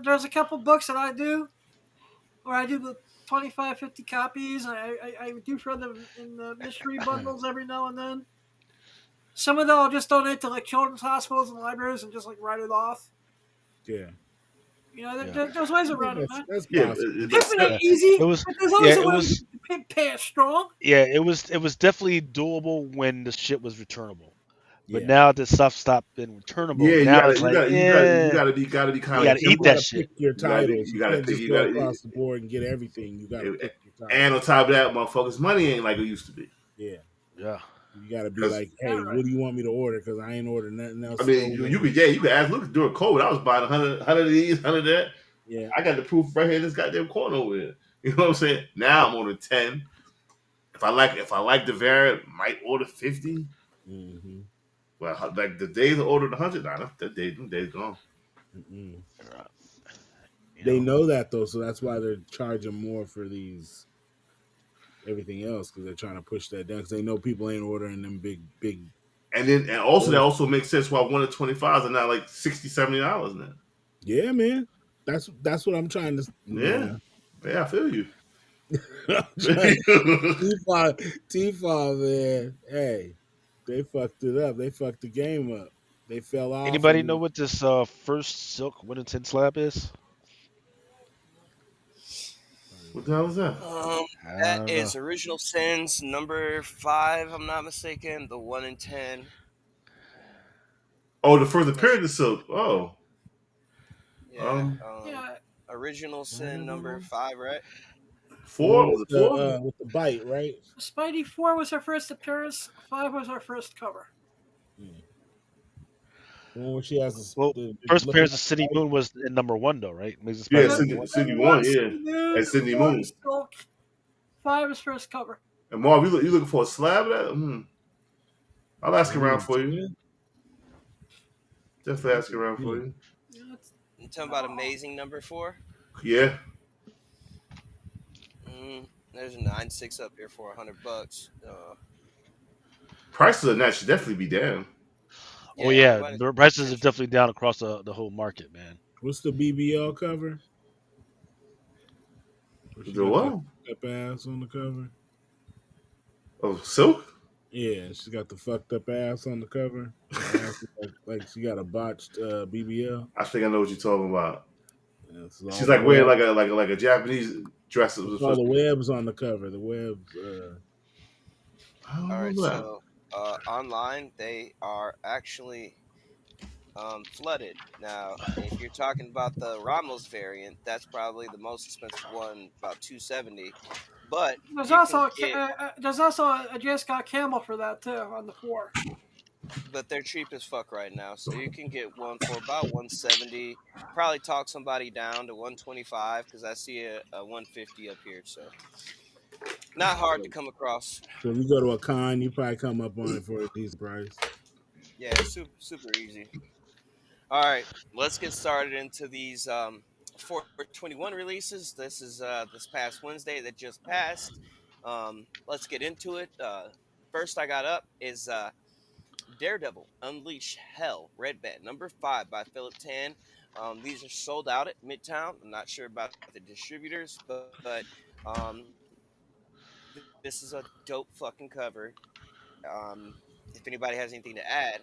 there's a couple books that I do where I do the 25, 50 copies. And I do throw them in the mystery bundles every now and then. Some of them I'll just donate to like children's hospitals and libraries and just like write it off. Yeah. You know, Yeah, there's ways Yeah, around it, man. that's Yeah, possible. but Pimping ain't yeah. easy, It was, but there's yeah, always a it way was, to pay it strong. yeah, it was definitely doable when the shit was returnable. But Yeah. now that stuff stopped being returnable, yeah, now it's like, yeah, gotta be you kind Yeah, of got to because eat you careful. that gotta shit. pick your titles. You You gotta can't pick. just You go gotta. across the board and get everything. You gotta pick your And on titles. top of that, motherfuckers, money ain't like it used to be. Yeah. Yeah, You gotta be Because like, Yeah, hey, right. what do you want me to order? Because I ain't ordered nothing I else mean, over you there. could you could ask Lucas during COVID. I was buying 100 of these, 100 of that. Yeah. I got the proof right here in this goddamn corner over here. You know what I'm saying? Now I'm ordering 10. If I like the variant, might order 50. Mm-hmm. Well, like the days I ordered 100, nah, that days gone. Mm-mm. right. You They know, know that though, so that's why they're charging more for these everything else because they're trying to push that down because they know people ain't ordering them big. And also that orders. also makes sense why one of 25s are now like 60 $70 now. Yeah, man. That's what I'm trying to. Yeah. Man, Yeah, I feel you. I'm trying. T5, man. Hey, they fucked it up. They fucked the game up. They fell off anybody know and what this first silk Wellington slab is? What the hell is that? Um, I that don't know. is Original Sins number 5. I'm not mistaken. The 1 in 10. Oh, the first That should, appearance of Silk. Oh. yeah. Um Yeah, Original Sin number 5, right? the one four? Was it four? with the bite, right? Spidey 4 was her first appearance. 5 was her first cover. Hmm. The one where she has Well, the first looking appearance at of the City bite. Moon was in #1 though, right? Amazing Yeah, Spider-Man Civil #1. Cindy War, One, yeah. City And Moon, Cindy 4 Moon. Silk, 5 is first cover. And Marv, you looking for a slab of that? I'll ask I around need for you. to. Definitely ask around for you. Yeah, You talking about oh, Amazing number 4? Yeah. There's a 9.6 up here for $100. Prices on that should definitely be down. Oh Yeah, yeah, everybody's the paying prices are attention. definitely down across the whole market, man. What's the BBL cover? Where she The got that what? fucked up ass on the cover? Oh, Silk? Yeah, she got the fucked up ass on the cover. Her ass is like she got a botched BBL. I think I know what you're talking about. Yeah, it's She's all the like wearing web. like a Japanese dress. It's all the webs on the cover. The webs. I don't All right, remember that. so online they are actually flooded. Now, if you're talking about the Ramos variant, that's probably the most expensive one, about 270. But you can get, there's also a J. Scott Campbell for that too on the 4. but they're cheap as fuck right now. So you can get one for about 170. Probably talk somebody down to 125 because I see a 150 up here. So not hard to come across. So if you go to a con, you probably come up on it for a decent price. Yeah, super easy. All right, let's get started into these 421 releases. This is this past Wednesday that just passed. Let's get into it. First I got up is Daredevil Unleash Hell Red Band number 5 by Philip Tan. These are sold out at Midtown. I'm not sure about the distributors, but this is a dope fucking cover. If anybody has anything to add,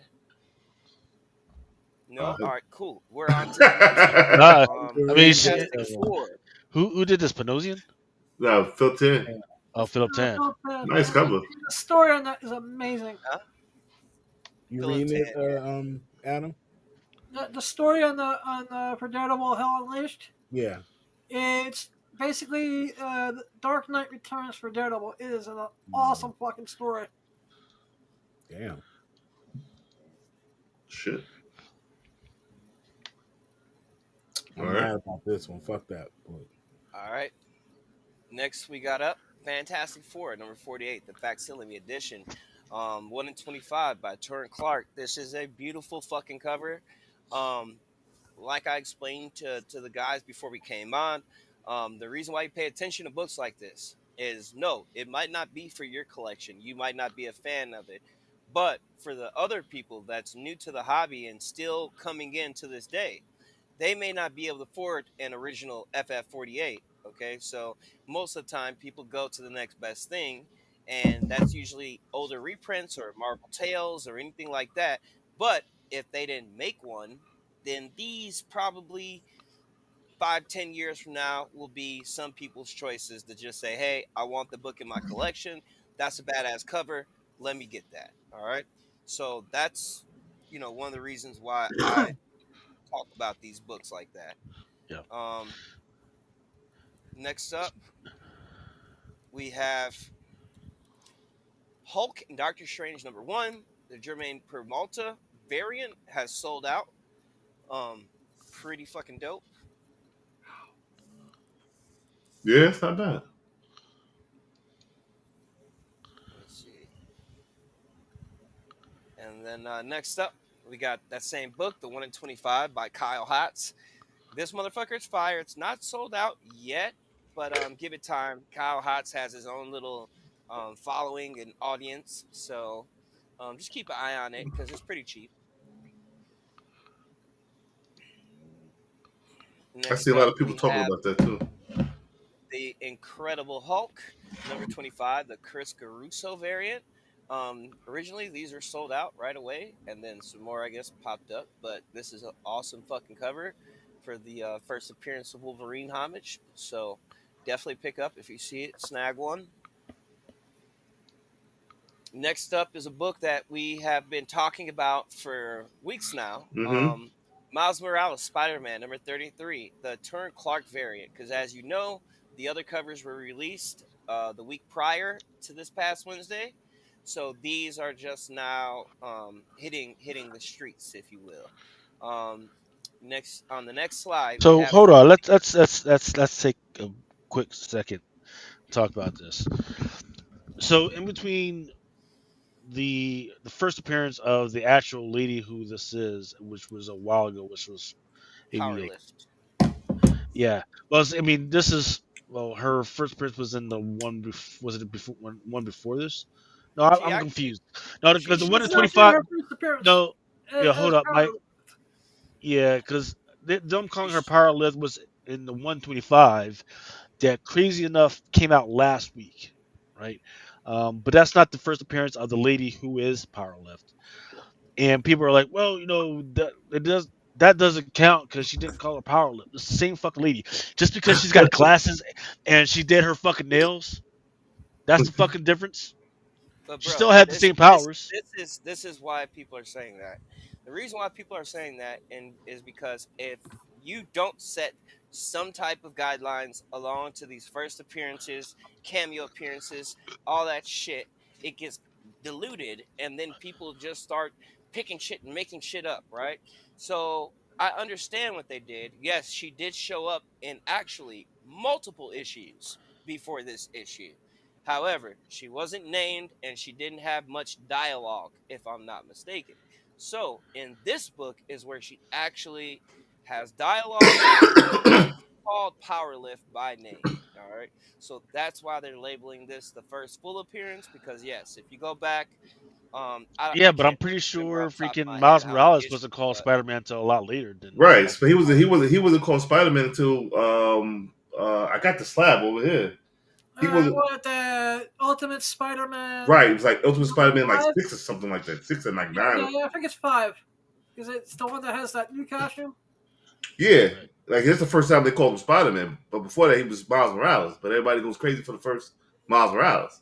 Uh, no. All right, cool. We're on to the next one. Nah, I mean, Read Fantastic that. Four. who did this? Panosian? no, Phil 10. Oh, Philip Tan. Nice cover. The story on that is amazing. Huh? You Philip reading Tan, it, yeah. Adam? The story on the for Daredevil Hell Unleashed. Yeah. It's basically the Dark Knight Returns for Daredevil. It is an Mm, awesome fucking story. damn. Shit. All I'm right. mad about this one. Fuck that. But All right. Next we got up Fantastic Four, number 48, the facsimile edition. 1 in 25 by Turin Clark. This is a beautiful fucking cover. Um, like I explained to the guys before we came on, the reason why you pay attention to books like this is no, it might not be for your collection. You might not be a fan of it. But for the other people that's new to the hobby and still coming in to this day, they may not be able to afford an original FF48. Okay, so most of the time people go to the next best thing, and that's usually older reprints or Marvel Tales or anything like that. But if they didn't make one, then these probably 5, 10 years from now will be some people's choices to just say, hey, I want the book in my collection. That's a badass cover. Let me get that. All right. So that's, one of the reasons why I talk about these books like that. Yeah. Next up, we have Hulk and Doctor Strange #1. The Germain Permalta variant has sold out. Pretty fucking dope. Yeah, it's not bad. Let's see. And then next up, we got that same book, The 1 in 25 by Kyle Hatz. This motherfucker's fire. It's not sold out yet, but give it time. Kyle Hatz has his own little following and audience, so just keep an eye on it because it's pretty cheap. I see Next a lot up, of people we talking have about that too. The Incredible Hulk, #25, the Chris Caruso variant. Originally, these are sold out right away, and then some more, I guess, popped up. But this is an awesome fucking cover for the first appearance of Wolverine homage. So definitely pick up if you see it, snag one. Next up is a book that we have been talking about for weeks now. Mm-hmm. Miles Morales, Spider-Man, #33, the Turn Clark variant. Because as you know, the other covers were released the week prior to this past Wednesday, so these are just now hitting the streets, if you will. Next on the next slide, we So have hold on. Let's take a quick second to talk about this. So in between the first appearance of the actual lady who this is, which was a while ago, which was maybe Power like, Lift. yeah. Well, I mean, this is, well, her first appearance was in the was it before one before this? No, She I'm actually confused. No, she because the she one in This is was actually 25. her first appearance No, yeah, as hold up, Power. Mike. Yeah, because them calling her she, Power Lift was in the 125 that crazy enough came out last week, right? But that's not the first appearance of the lady who is Powerlift. And people are like, well, that doesn't count because she didn't call her Powerlift. It's the same fucking lady. Just because she's got glasses and she did her fucking nails, that's the fucking difference. But She bro, still had the this same this powers. this is why people are saying that. The reason why people are saying that is because if you don't set some type of guidelines along to these first appearances, cameo appearances, all that shit, it gets diluted, and then people just start picking shit and making shit up, right? So I understand what they did. Yes, she did show up in actually multiple issues before this issue. However, she wasn't named and she didn't have much dialogue, if I'm not mistaken. So, in this book is where she actually has dialogue and she's called Powerlift by name. All right. So that's why they're labeling this the first full appearance because yes, if you go back, Yeah, I but I'm can't pretty remember sure off the top of freaking my head Miles how many Morales issues, wasn't called but Spider-Man until a lot later than Right, Miles but Morales. he wasn't called Spider Man until I got the slab over here. He wasn't What the Ultimate Spider-Man right. It was like Ultimate number Spider Man like 5? 6 or something like that, 6 and like Yeah, 9. yeah, yeah. I think it's 5 because it's the one that has that new costume. Yeah, Right. like it's the first time they called him Spider Man, but before that he was Miles Morales. But everybody goes crazy for the first Miles Morales.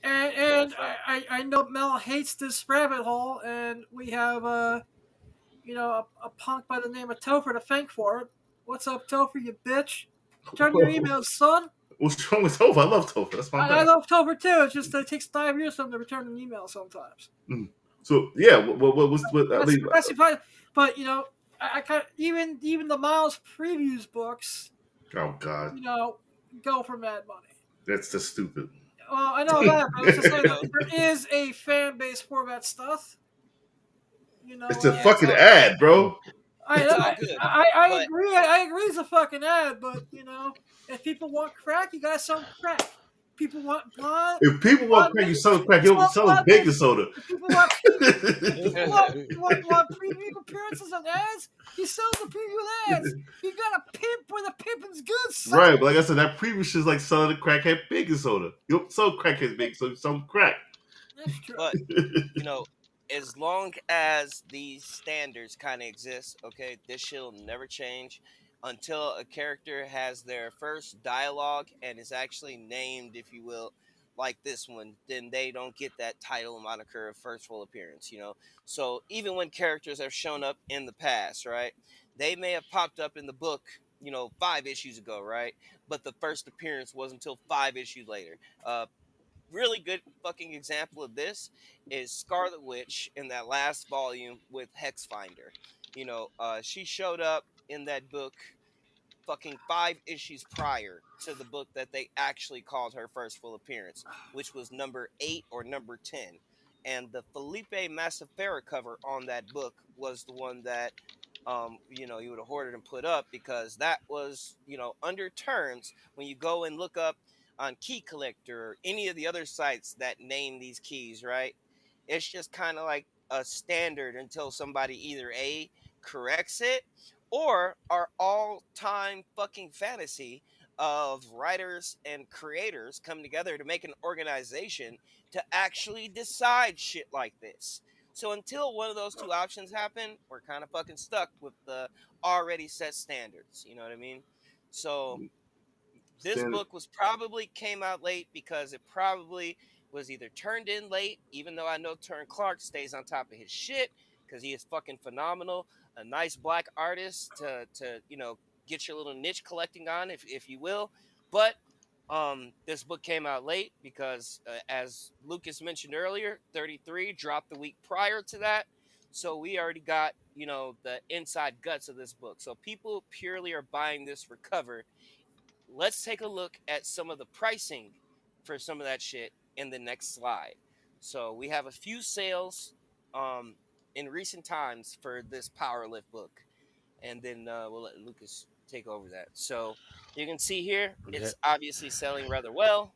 And that's right. I know Mel hates this rabbit hole, and we have a punk by the name of Topher to thank for it. What's up, Topher, you bitch? Return your emails, son. What's wrong with Topher? I love Topher. That's my I guy. love Topher too. It's just that it takes 5 years for them to return an email sometimes. Mm. So yeah, what I That's mean, that's fine. But I kind of, even the Miles previews books, oh god, go for mad money. that's just stupid. Well, I know that, but I was just saying You know, there is a fan base for that stuff. You It's know, a yeah, fucking ad, bro. I, it's all I good. I But agree. I agree. It's a fucking ad, but if people want crack, you gotta sell crack. People want If people want crack, you sell them crack. You don't sell them baking soda. If people want if people want preview appearances on ads, you sell the preview ads. You gotta pimp where the pimping's good, son. Right, but like I said, that previous shit is like selling a crackhead baking soda. You don't sell crackheads baking soda, you sell them crack. That's true. but you know, as long as these standards kind of exist, okay, this shit'll never change. until a character has their first dialogue and is actually named, if you will, like this one, then they don't get that title moniker of first full appearance, you know. So even when characters have shown up in the past, right, they may have popped up in the book, you know, 5 issues ago, right, but the first appearance was until 5 issues later. Really good fucking example of this is Scarlet Witch in that last volume with Hexfinder. You know, she showed up in that book fucking 5 issues prior to the book that they actually called her first full appearance, which was number 8 or number 10. And the Felipe Massafera cover on that book was the one that, you know, you would have hoarded and put up because that was, you know, under terms when you go and look up on Key Collector or any of the other sites that name these keys, right? It's just kind of like a standard until somebody either A corrects it or our all-time fucking fantasy of writers and creators come together to make an organization to actually decide shit like this. So until one of those two options happen, we're kind of fucking stuck with the already set standards. You know what I mean? So this Standard. book was probably came out late because it probably was either turned in late, even though I know Turn Clark stays on top of his shit because he is fucking phenomenal. A nice black artist to you know get your little niche collecting on, if you will. But this book came out late because, as Lucas mentioned earlier, 33 dropped the week prior to that. So we already got, you know, the inside guts of this book. So people purely are buying this for cover. Let's take a look at some of the pricing for some of that shit in the next slide. So we have a few sales um, in recent times for this Power Lift book, and then we'll let Lucas take over that. So you can see here, Yeah. it's obviously selling rather well.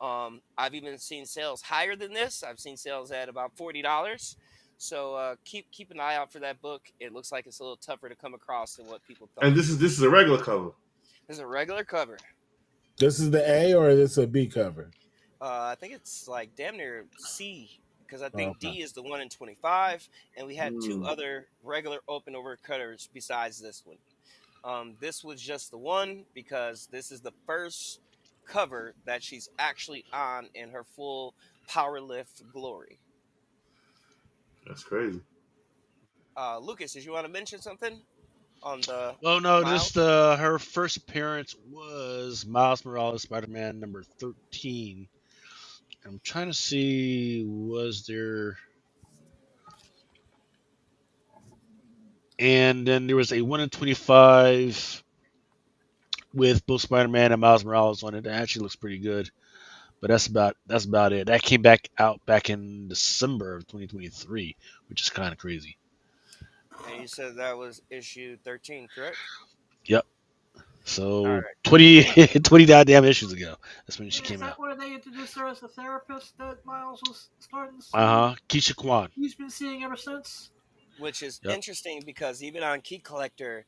I've even seen sales higher than this. I've seen sales at about $40. So keep an eye out for that book. It looks like it's a little tougher to come across than what people And thought. this is a regular cover. There's a regular cover. This is the A or this a B cover? I think it's like damn near C because I think Okay. D is the one in 25, and we had two Mm, other regular open over cutters besides this one. This was just the one because this is the first cover that she's actually on in her full power lift glory. that's crazy. Lucas, did you want to mention something on the Well, no, just Miles? her first appearance was Miles Morales, Spider-Man number 13. I'm trying to see was there, and then there was a 1 in 25 with both Spider-Man and Miles Morales on it. That actually looks pretty good. But that's about it. That came back out back in December of 2023, which is kind of crazy. And you said that was issue 13, correct? Yep. All So right. 20, 20 goddamn issues ago. That's when she Is came that out. where they introduced her as the therapist that Miles was starting to see? Uh huh. Keisha Kwan. He's been seeing ever since. Which is Yep. interesting because even on Key Collector,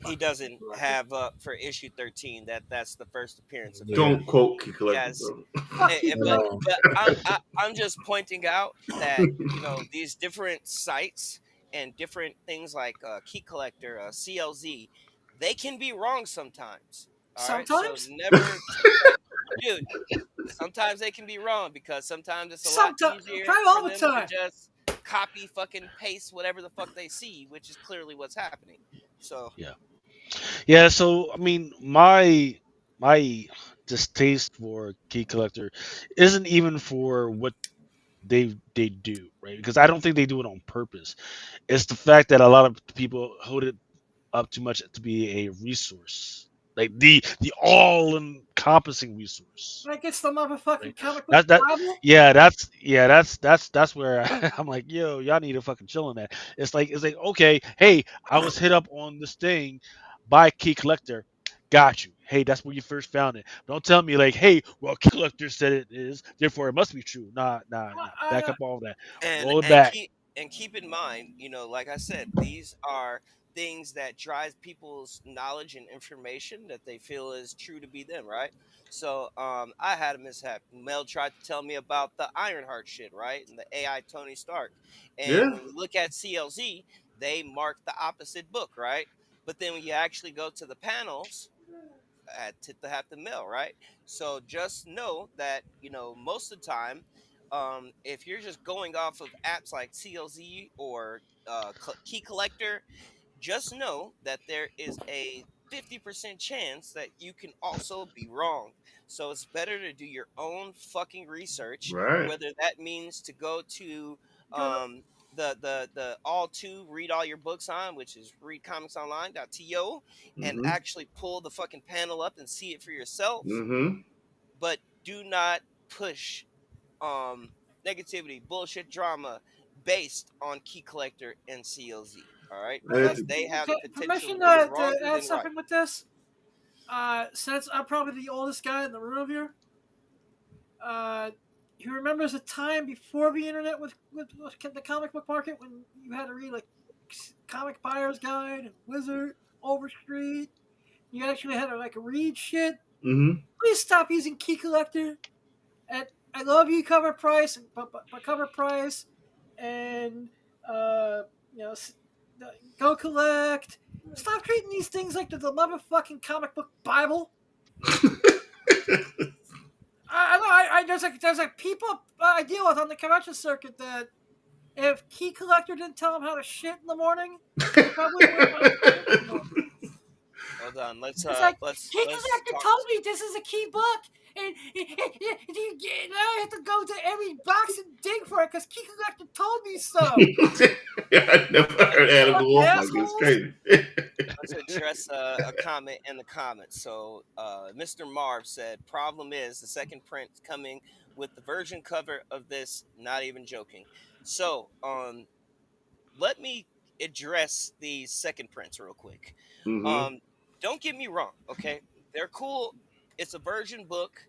he doesn't Collector. have for issue 13 that's the first appearance of her. Yeah. Don't quote Key Collector, Yes, brother. Fuck you, but collector. No. I'm just pointing out that you know these different sites and different things like Key Collector, CLZ, they can be wrong sometimes. All right, so Sometimes. never take that, dude. Sometimes they can be wrong because sometimes it's a lot Sometimes. easier Probably for all the them to time. just copy fucking paste whatever the fuck they see, which is clearly what's happening. So Yeah. Yeah. So I mean, my distaste for Key Collector isn't even for what they do, right? Because I don't think they do it on purpose. It's the fact that a lot of people hold it up too much to be a resource, like the all encompassing resource, That gets the motherfucking right? comic book That Bible. that's where I'm like, yo, y'all need to fucking chill on that. It's like okay, hey, I was hit up on this thing by Key Collector. Got you. Hey, that's where you first found it. Don't tell me like, hey, well, Key Collector said it is, therefore it must be true. Nah. Back I up all that. and Roll it and back. keep and keep in mind, you know, like I said, these are things that drive people's knowledge and information that they feel is true to be them, right? So I had a mishap. Mel tried to tell me about the Ironheart shit, right? And the AI Tony Stark. And Yeah. when we look at CLZ, they mark the opposite book, right? But then when you actually go to the panels, tit to have the mill, right? So just know that most of the time, if you're just going off of apps like CLZ or Key Collector, just know that there is a 50% chance that you can also be wrong. So it's better to do your own fucking research, Right. whether that means to go to Go to the all to read all your books on, which is readcomicsonline.to, and Mm-hmm. actually pull the fucking panel up and see it for yourself. Mm-hmm. But do not push um negativity, bullshit, drama based on Key Collector and CLZ. All right, because they have the potential permission to be to wronger add than right. something with this. Since I'm probably the oldest guy in the room here, uh, he remembers a time before the internet with the comic book market when you had to read like Comic Buyer's Guide and Wizard, Overstreet. You actually had to like read shit. Mm-hmm. Please stop using Key Collector. And I love you, Cover Price, but Cover Price, and uh, you know, Go Collect. Stop treating these things like the motherfucking comic book Bible. I know. There's like people I deal with on the convention circuit that if Key Collector didn't tell them how to shit in the morning, they probably wouldn't buy comics anymore. Hold on, It's like Key let's Collector talk. told me this is a key book, and now I have to go to every box and dig for it because Key Collector told me so. I never heard Adam Fuck go off like this. assholes. Crazy. Let's address a comment in the comments. So, Mr. Marv said, "Problem is the second print coming with the version cover of this. Not even joking." So, let me address these second prints real quick. Mm-hmm. Um, don't get me wrong, okay? They're cool. It's a version book,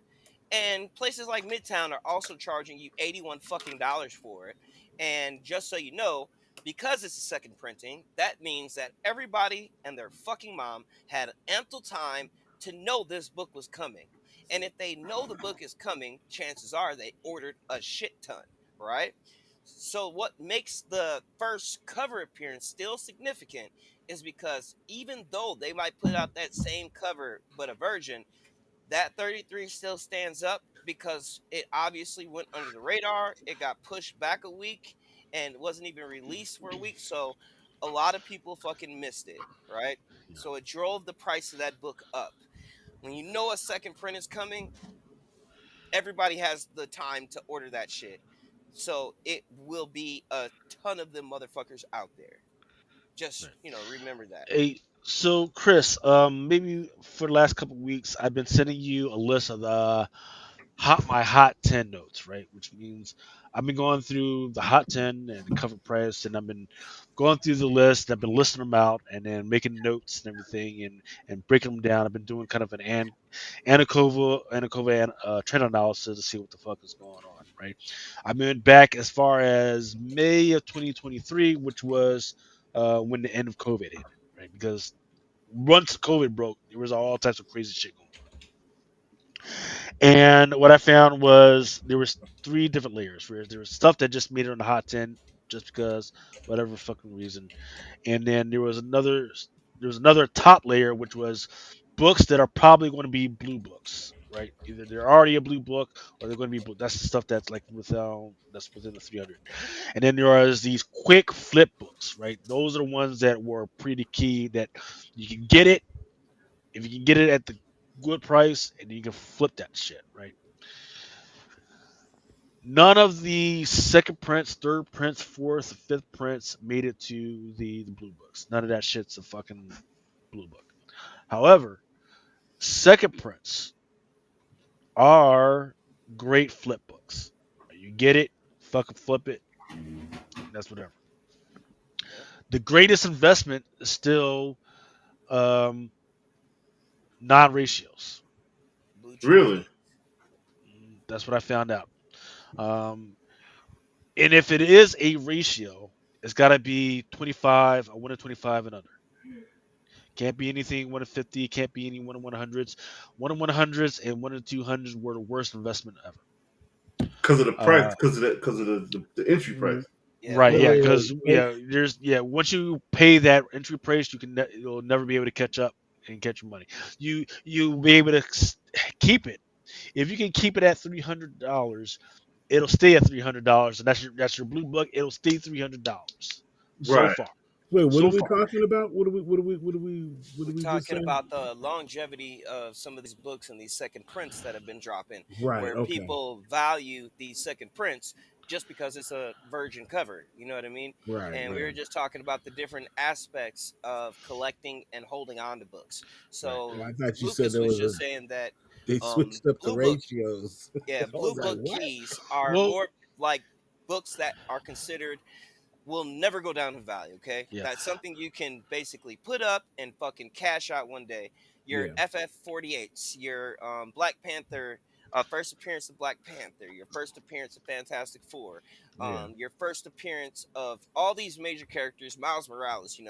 and places like Midtown are also charging you 81 fucking dollars for it. And just so you know, because it's a second printing, that means that everybody and their fucking mom had ample time to know this book was coming. And if they know the book is coming, chances are they ordered a shit ton, right? So what makes the first cover appearance still significant is because even though they might put out that same cover but a version, that 33 still stands up because it obviously went under the radar. It got pushed back a week and wasn't even released for a week. So a lot of people fucking missed it, right? Yeah, So it drove the price of that book up. When you know a second print is coming, everybody has the time to order that shit. So it will be a ton of them motherfuckers out there. Just, right. remember that. Hey, so Chris, maybe for the last couple weeks, I've been sending you a list of the hot 10 notes, right? Which means I've been going through the hot 10 and the cover price, and I've been going through the list. I've been listing them out and then making notes and everything, and breaking them down. I've been doing kind of an Anakova trend analysis to see what the fuck is going on, right? I've been back as far as May of 2023, which was when the end of COVID hit, right? Because once COVID broke, there was all types of crazy shit going on. And what I found was there was three different layers. Where there was stuff that just made it on the hot 10 just because whatever fucking reason, and then there was another top layer which was books that are probably going to be blue books, right? Either they're already a blue book or they're going to be blue. That's the stuff that's like that's within the 300. And then there are these quick flip books, right? Those are the ones that were pretty key that you can get it if you can get it at the good price and you can flip that shit, right? None of the second prints, third prints, fourth, fifth prints made it to the blue books. None of that shit's a fucking blue book. However, second prints are great flip books. You get it, fucking flip it. That's whatever. Yep. The greatest investment is still um, non-ratios. Blue Chew Really? Kings. That's what I found out. Um, and if it is a ratio, it's got to be 25, a 1 to 25 and under. Can't be anything 1 to 50. Can't be any 1 to 100s. 1 to 100s and 1 to 200s were the worst investment ever. Because of the price, Uh, because of the entry price. mm, Yeah. Right, yeah, Wait. because there's once you pay that entry price, you'll never be able to catch up and catch your money. You'll be able to keep it if you can keep it at $300. It'll stay at $300, and that's your blue book. It'll stay $300 so Right. far, Wait, what are so we far. talking about? What We're did we just talking say? about the longevity of some of these books and these second prints that have been dropping, Right. where Okay. people value these second prints just because it's a virgin cover. You know what I mean? Right. And we were Right. just talking about the different aspects of collecting and holding on to books. Right. And So I thought you said Lucas there was was a. just saying that They switched up the blue book, ratios. yeah, I was blue like, book what? keys are Well, more like books that are considered will never go down in value. Okay, yeah, that's something you can basically put up and fucking cash out one day. Your Yeah. FF48s, your Black Panther, first appearance of Black Panther, your first appearance of Fantastic Four, Yeah. your first appearance of all these major characters, Miles Morales.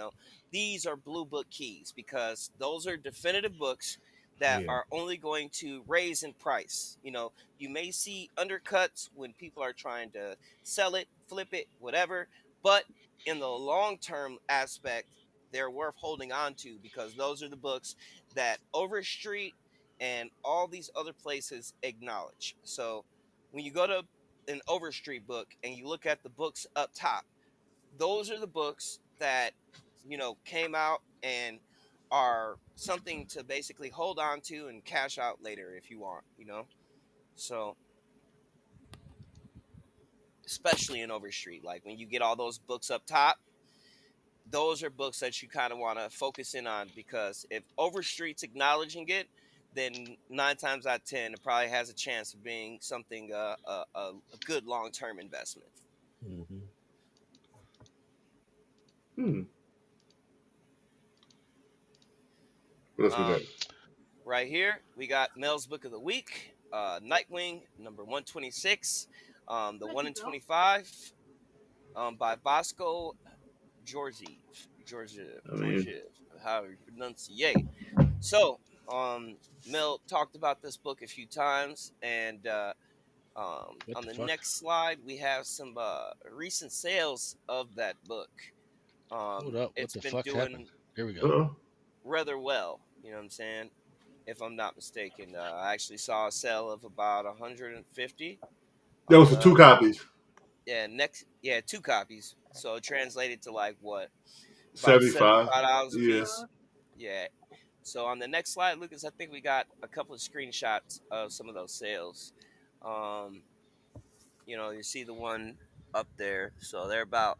These are blue book keys because those are definitive books that Yeah. are only going to raise in price. You may see undercuts when people are trying to sell it, flip it, whatever, but in the long term aspect, they're worth holding on to because those are the books that Overstreet and all these other places acknowledge. So when you go to an Overstreet book and you look at the books up top, those are the books that came out and are something to basically hold on to and cash out later if you want. So especially in Overstreet, like when you get all those books up top, those are books that you kind of want to focus in on because if Overstreet's acknowledging it, then 9 times out of 10, it probably has a chance of being something a good long term investment. Hmm. Hmm. What else we got? Um, right here, we got Mel's Book of the Week, Nightwing number 126, the Thank 1 you, in Bill. 25, by Bosco Georgiev, I mean, Georgiev, however you pronunciate. So, Mel talked about this book a few times, and what on the the fuck? next slide, we have some recent sales of that book. Hold up, what It's the been fuck happened? doing Here we go. uh-oh. rather well. You know what I'm saying? If I'm not mistaken, I actually saw a sale of about 150 That on was for the two copies. two copies. So it translated to like what, about 75. $75 a Yeah. piece. Yeah. So on the next slide, Lucas, I think we got a couple of screenshots of some of those sales. Um, you see the one up there. So they're about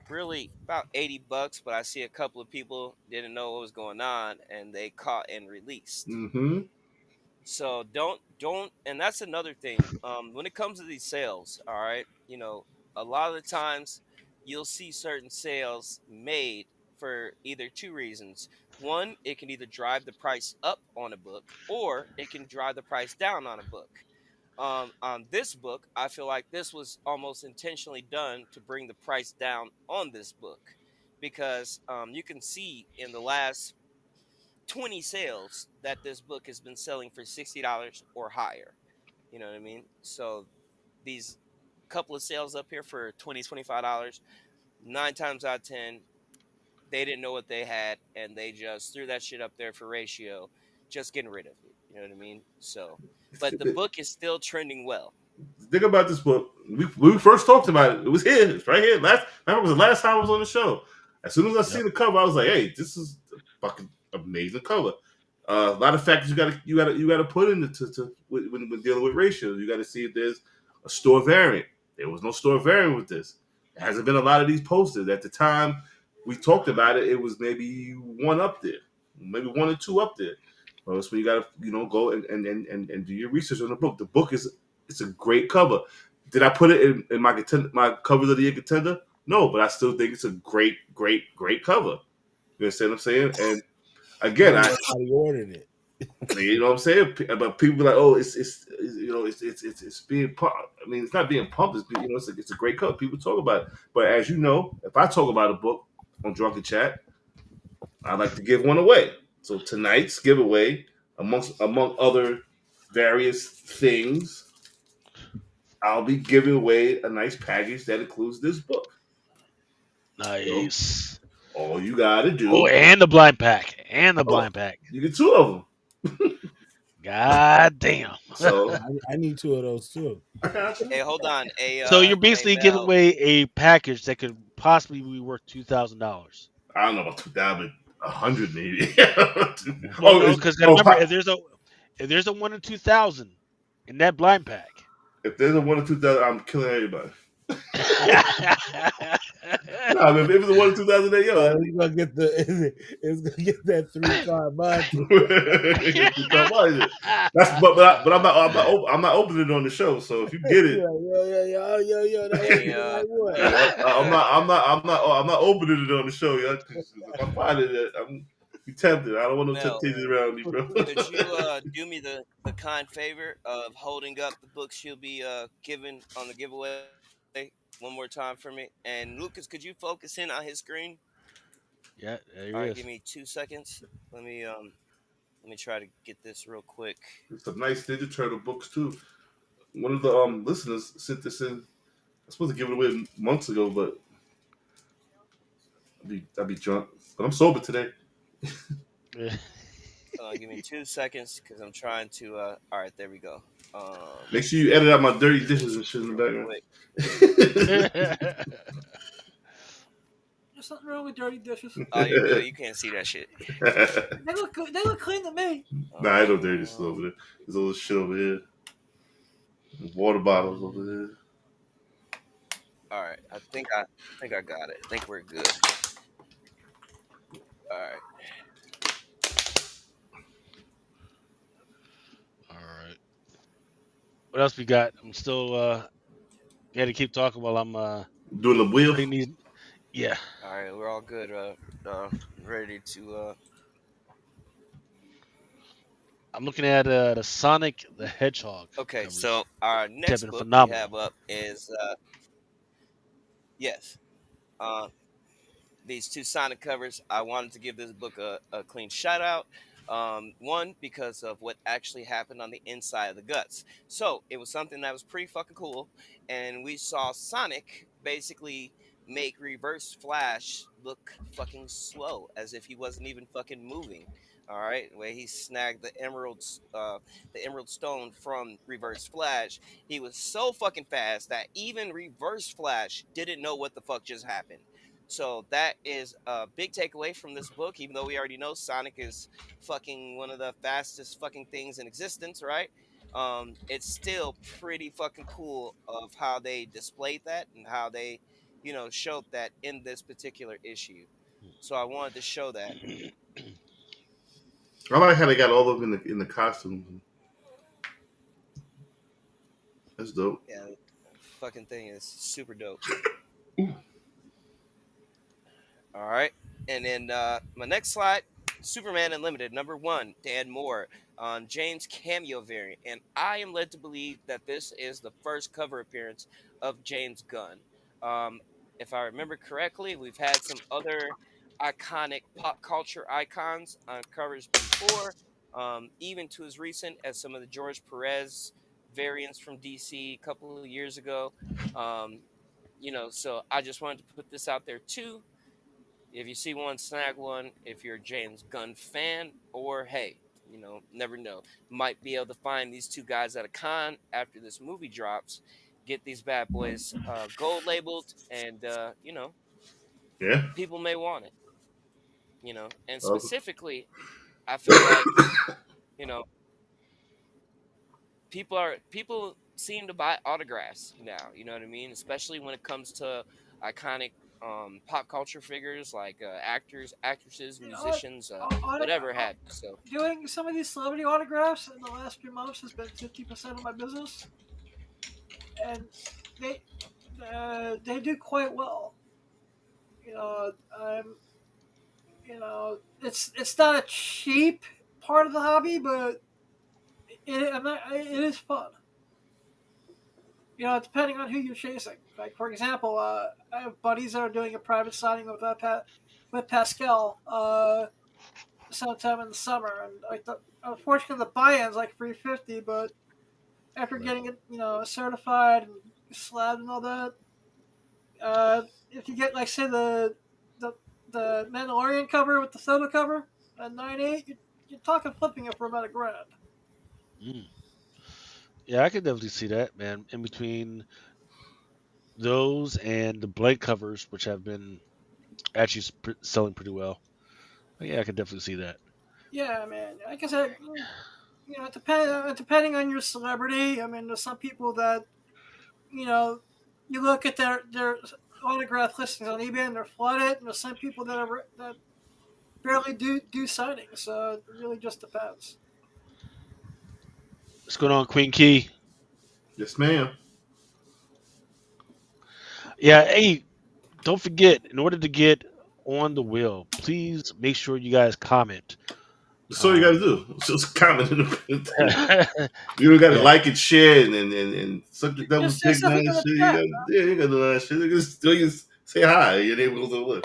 $80, but I see a couple of people didn't know what was going on and they caught and released. Mm-hmm. So don't and that's another thing. When it comes to these sales, all right, a lot of the times you'll see certain sales made for either two reasons. One, it can either drive the price up on a book or it can drive the price down on a book. On this book, I feel like this was almost intentionally done to bring the price down on this book because you can see in the last 20 sales that this book has been selling for $60 or higher. You know what I mean? So these couple of sales up here for $20, $25, 9 times out of 10, they didn't know what they had and they just threw that shit up there for ratio, just getting rid of it. You know what I mean? So, but the book is still trending well. Think about this book. We first talked about it. It was here. It's right here. That was the last time I was on the show. As soon as I see Yep. the cover, I was like, "Hey, this is a fucking amazing cover." A lot of factors you got to put into when dealing with ratios. You got to see if there's a store variant. There was no store variant with this. There hasn't been a lot of these posters at the time we talked about it. It was maybe one up there, maybe one or two up there. Well, that's when you got to go and do your research on the book. The book is it's a great cover. Did I put it in my covers of the year contender? No, but I still think it's a great, great, great cover. You understand what I'm saying? And again, Probably that's how he ordered it. you know what I'm saying? But people are like, oh, it's being pumped. I mean, it's not being pumped. It's a great cover. People talk about it. But as you know, if I talk about a book on Drunken Chat, I like to give one away. So tonight's giveaway, among other various things, I'll be giving away a nice package that includes this book. So Nice. all you gotta Oh, do, and the blind pack. And the oh, blind pack. you get two of them. God damn. So I need two of those too. I got Hey, you. hold on. So you're Hey basically giving Mel. away a package that could possibly be worth $2,000. I don't know about 2,000, 100 maybe. Well, no, It's because oh remember, if there's a 1 in 2,000 in that blind pack. if there's a 1 in 2,000, I'm killing everybody. No, I mean, if it's a 1 in 2,000, then yo, It's gonna get the it's gonna get that 3 card monte. that's but I'm not opening it on the show. So if you get it, Yo, that wasn't Hey, the right one. yeah, I'm not opening it on the show. Yeah, 'cause if I find it, I'm be tempted. I don't want no Mel, temptations around me, bro. could you do me the kind favor of holding up the books you'll be giving on the giveaway one more time for me? And Lucas, could you focus in on his screen? Yeah, there All he right, is. give me 2 seconds. Let me try to get this real quick. Some nice Ninja Turtle books too. One of the listeners sent this in. I was supposed to give it away months ago, but I'd be drunk. But I'm sober today. Give me 2 seconds because I'm trying to. All right, there we go. Make sure you edit out my dirty dishes and shit in Real the quick. There's nothing wrong with dirty dishes. Oh, you're good. background. You can't see that shit. They look good. They look clean to me. Nah, I know dirty dishes Um, over there. There's all this shit over here. Water bottles over there. all right, I think I got it. I think we're good. All right. All right. What else we got? I'm still got to keep talking while I'm Doing the wheel. putting these. Yeah, All right, we're all good. Uh ready to. I'm looking at the Sonic the Hedgehog Okay, so covers. our They've next been book we phenomenal. have up is yes. Uh, these two Sonic covers. I wanted to give this book a clean shout out. One, because of what actually happened on the inside of the guts. So it was something that was pretty fucking cool. And we saw Sonic basically make Reverse Flash look fucking slow, as if he wasn't even fucking moving. All right, where he snagged the Emerald Stone from Reverse Flash. He was so fucking fast that even Reverse Flash didn't know what the fuck just happened. So that is a big takeaway from this book, even though we already know Sonic is fucking one of the fastest fucking things in existence, right? It's still pretty fucking cool of how they displayed that and how they, showed that in this particular issue. So I wanted to show that. I like how they got all of them in the costumes. That's dope. Yeah, fucking thing is super dope. All right. And then my next slide, Superman Unlimited, number one, Dan Moore on James cameo variant. And I am led to believe that this is the first cover appearance of James Gunn. Um, if I remember correctly, we've had some other iconic pop culture icons on covers before, even to as recent as some of the George Perez variants from DC a couple of years ago. Um, so I just wanted to put this out there too. If you see one, snag one. If you're a James Gunn fan, or hey, never know. Might be able to find these two guys at a con after this movie drops. Get these bad boys gold labeled, and Yeah. people may want it. And Uh, specifically, I feel like you know people seem to buy autographs now. You know what I mean? Especially when it comes to iconic pop culture figures like actors, actresses, You know what? musicians, Auto, whatever have you. So doing some of these celebrity autographs in the last few months has been 50% of my business, and they they do quite well. You know, I'm it's not a cheap part of the hobby, but it is fun. Depending on who you're chasing. Like for example, I have buddies that are doing a private signing with Pascal sometime in the summer, and unfortunately the buy-in's like 350, but after Right. getting it certified and slabbed and all that, If you get like say the the Mandalorian cover with the soda cover at 9.8, you're talking flipping it for about $1,000. Mm. Yeah, I could definitely see that, man. In between those and the blade covers, which have been actually selling pretty well. Yeah, I could definitely see that. Yeah, man. Like I said, depending on your celebrity. I mean, there's some people that you know, you look at their autograph listings on eBay and they're flooded, and there's some people that barely do signings. So it really just depends. What's going on, Queen Key? Yes, ma'am. Yeah, hey, don't forget, in order to get on the wheel, please make sure you guys comment. That's all you got to Um, do. Just comment in the. You don't got to yeah, like it, share, and suck the devil's Just say dick and all something that in the shit. chat. Yeah, you got to do all that shit. You just, still just say hi. Your name goes on the wheel.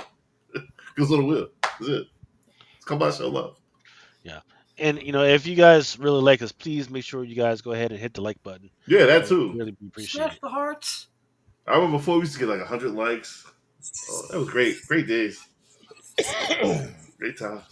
Goes on the wheel. That's it. Come by, show love. yeah. And if you guys really like us, please make sure you guys go ahead and hit the like button. Yeah, that That would too. really be appreciated. Smash the hearts. I remember before we used to get like 100 likes. Oh, that was great. Great days. Great times.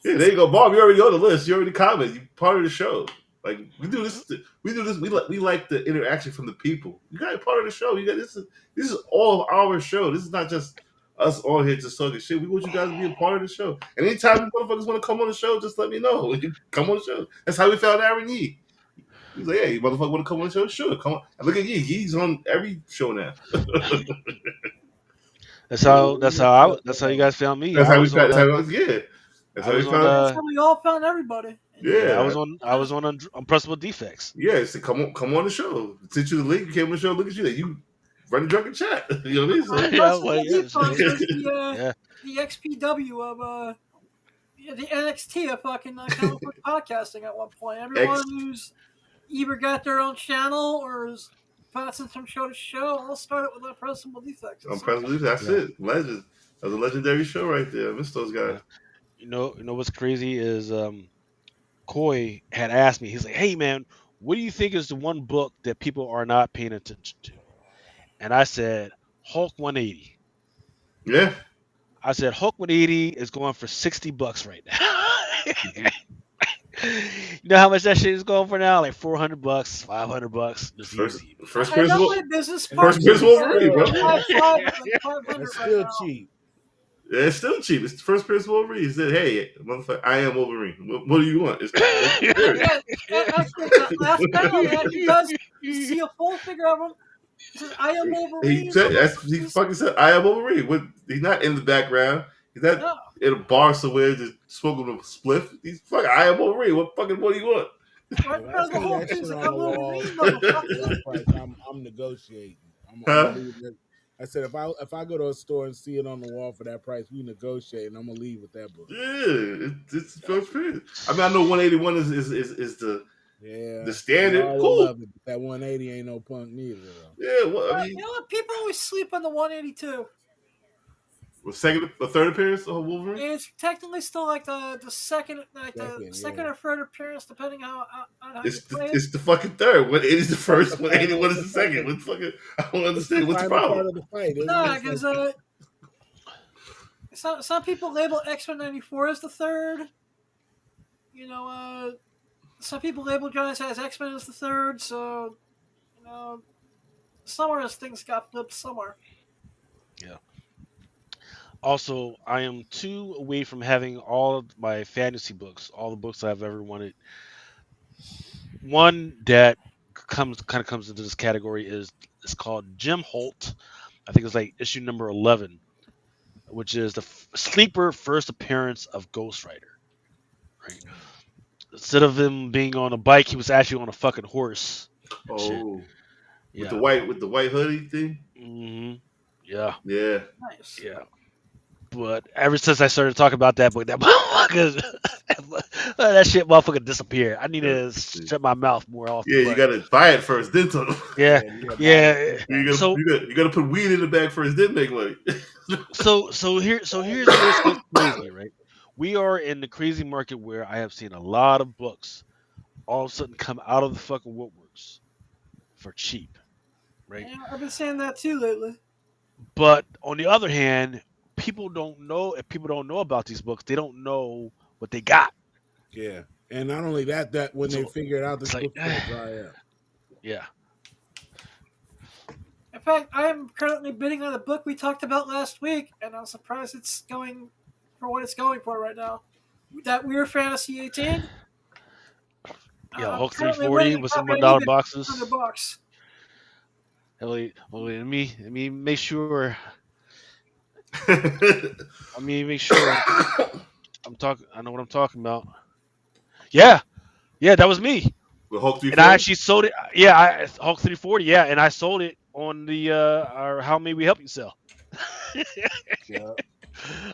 Yeah, there you go, Bob. You already on the list. You already commented. You part of the show. Like we do this. We do this. We like the interaction from the people. You got part of the show. You got this is all of our show. This is not just us all here just talking shit. We want you guys to be a part of the show. And anytime you motherfuckers want to come on the show, just let me know. You come on the show. That's how we found Aaron Yee. He was like, "Hey, you motherfucker want to come on the show? Sure, come on." And look at Yee. He's on every show now. That's how you guys found me. That's how we found. That's how, yeah. That's I how we was on found. That's how we all found everybody. And yeah, I Yeah, was on I was on Unpressable Defects. yeah. So come on the show. Sent you the link. You came on the show. Look at you. You run the drunken chat. You know what I mean? So Yeah, well, Unprecedented yeah, Defense shit. was Yeah. the XPW of the NXT of fucking comic book podcasting at one point. Everyone X who's either got their own channel or is passing from show to show all started with Unprecedented Defects at on some Press point. Release. That's Yeah. it. Legend. That was a legendary show right there. I miss those guys. Yeah. You know what's crazy is Coy had asked me. He's like, "Hey man, what do you think is the one book that people are not paying attention to?" And I said, Hulk 180. Yeah. I said Hulk 180 is going for $60 right now. Mhm. You know how much that shit is going for now? Like $400, $500, just First, easy. first I Prince, know my business And first partner Prince it's said Wolverine, still, bro. like 500 that's right still now. cheap. Yeah, it's still cheap. It's the first Prince Wolverine. He said, "Hey, motherfucker, I am Wolverine. What do you want?" It's there. Yeah, actually, the last panel, man, he does. You see a full figure of him. He says, "I am He Wolverine." said, he fucking said, "I am Wolverine." He's not in the background. He's not No, in a bar somewhere just smoking a spliff. He's fucking, "I am Wolverine." What do you want? right If in I front of the see whole that thing. shit He's like, on "I'm the wall Wolverine, for motherfucker." that price, I'm negotiating. I'm Huh? gonna leave it. I said if I go to a store and see it on the wall for that price, we negotiate, and I'm gonna leave with that book. Yeah, it's first Prince. I mean, I know 181 is the Yeah, standard. y'all will Cool. love it. But that 180 ain't no punk neither though. Yeah, well, I You mean, know what? People always sleep on the 182. a third appearance of Wolverine. It's technically still like the second, like the Second, second yeah. or third appearance, depending on how you It's the, play it. it's the fucking third. 180 is the That's first. the fight. 181 is It's the the second. fucking. What fucking? I don't It's the understand. What's the final part problem? of the fight, isn't it? Nah, It's like because some people label X-Men '94 as the third. You know, some people label Giants as X-Men as the third. So you know, somewhere things got flipped somewhere. Yeah. Also, I am two away from having all of my fantasy books, all the books I've ever wanted. One that comes into this category is it's called Jim Holt. I think it's like issue number 11, which is the sleeper first appearance of Ghost Rider. Right. Instead of him being on a bike, he was actually on a fucking horse and shit. Oh, Yeah. with the white hoodie thing. Hmm. Yeah. Yeah, Nice. Yeah. But ever since I started talking about that book, that motherfucker, that shit motherfucker disappeared. I need to shut my mouth more often. yeah. You But gotta buy it first, then talk. yeah, yeah, you gotta buy it yeah. first. So You gotta put weed in the bag first, then make money. here's where it gets crazy, right? We are in the crazy market where I have seen a lot of books all of a sudden come out of the fucking woodworks for cheap, right? Yeah, I've been saying that too lately. But on the other hand, people don't know if people don't know about these books, they don't know what they got. Yeah, and not only that, that when they So figure it out, it's this like, book's gonna dry up. yeah, In fact, I am currently bidding on a book we talked about last week, and I'm surprised it's going for what it's going for right now. That Weird Fantasy 18. yeah. I'm Hulk currently 340 winning a with some copy on $1 eBay for boxes. $100. Well, let me make sure. Let me make sure I'm talking. I know what I'm talking about. Yeah, yeah, that was me. The Hulk And I 340. actually sold it. Yeah, Hulk 340. Yeah, and I sold it on the our How May We Help You sell. Yeah,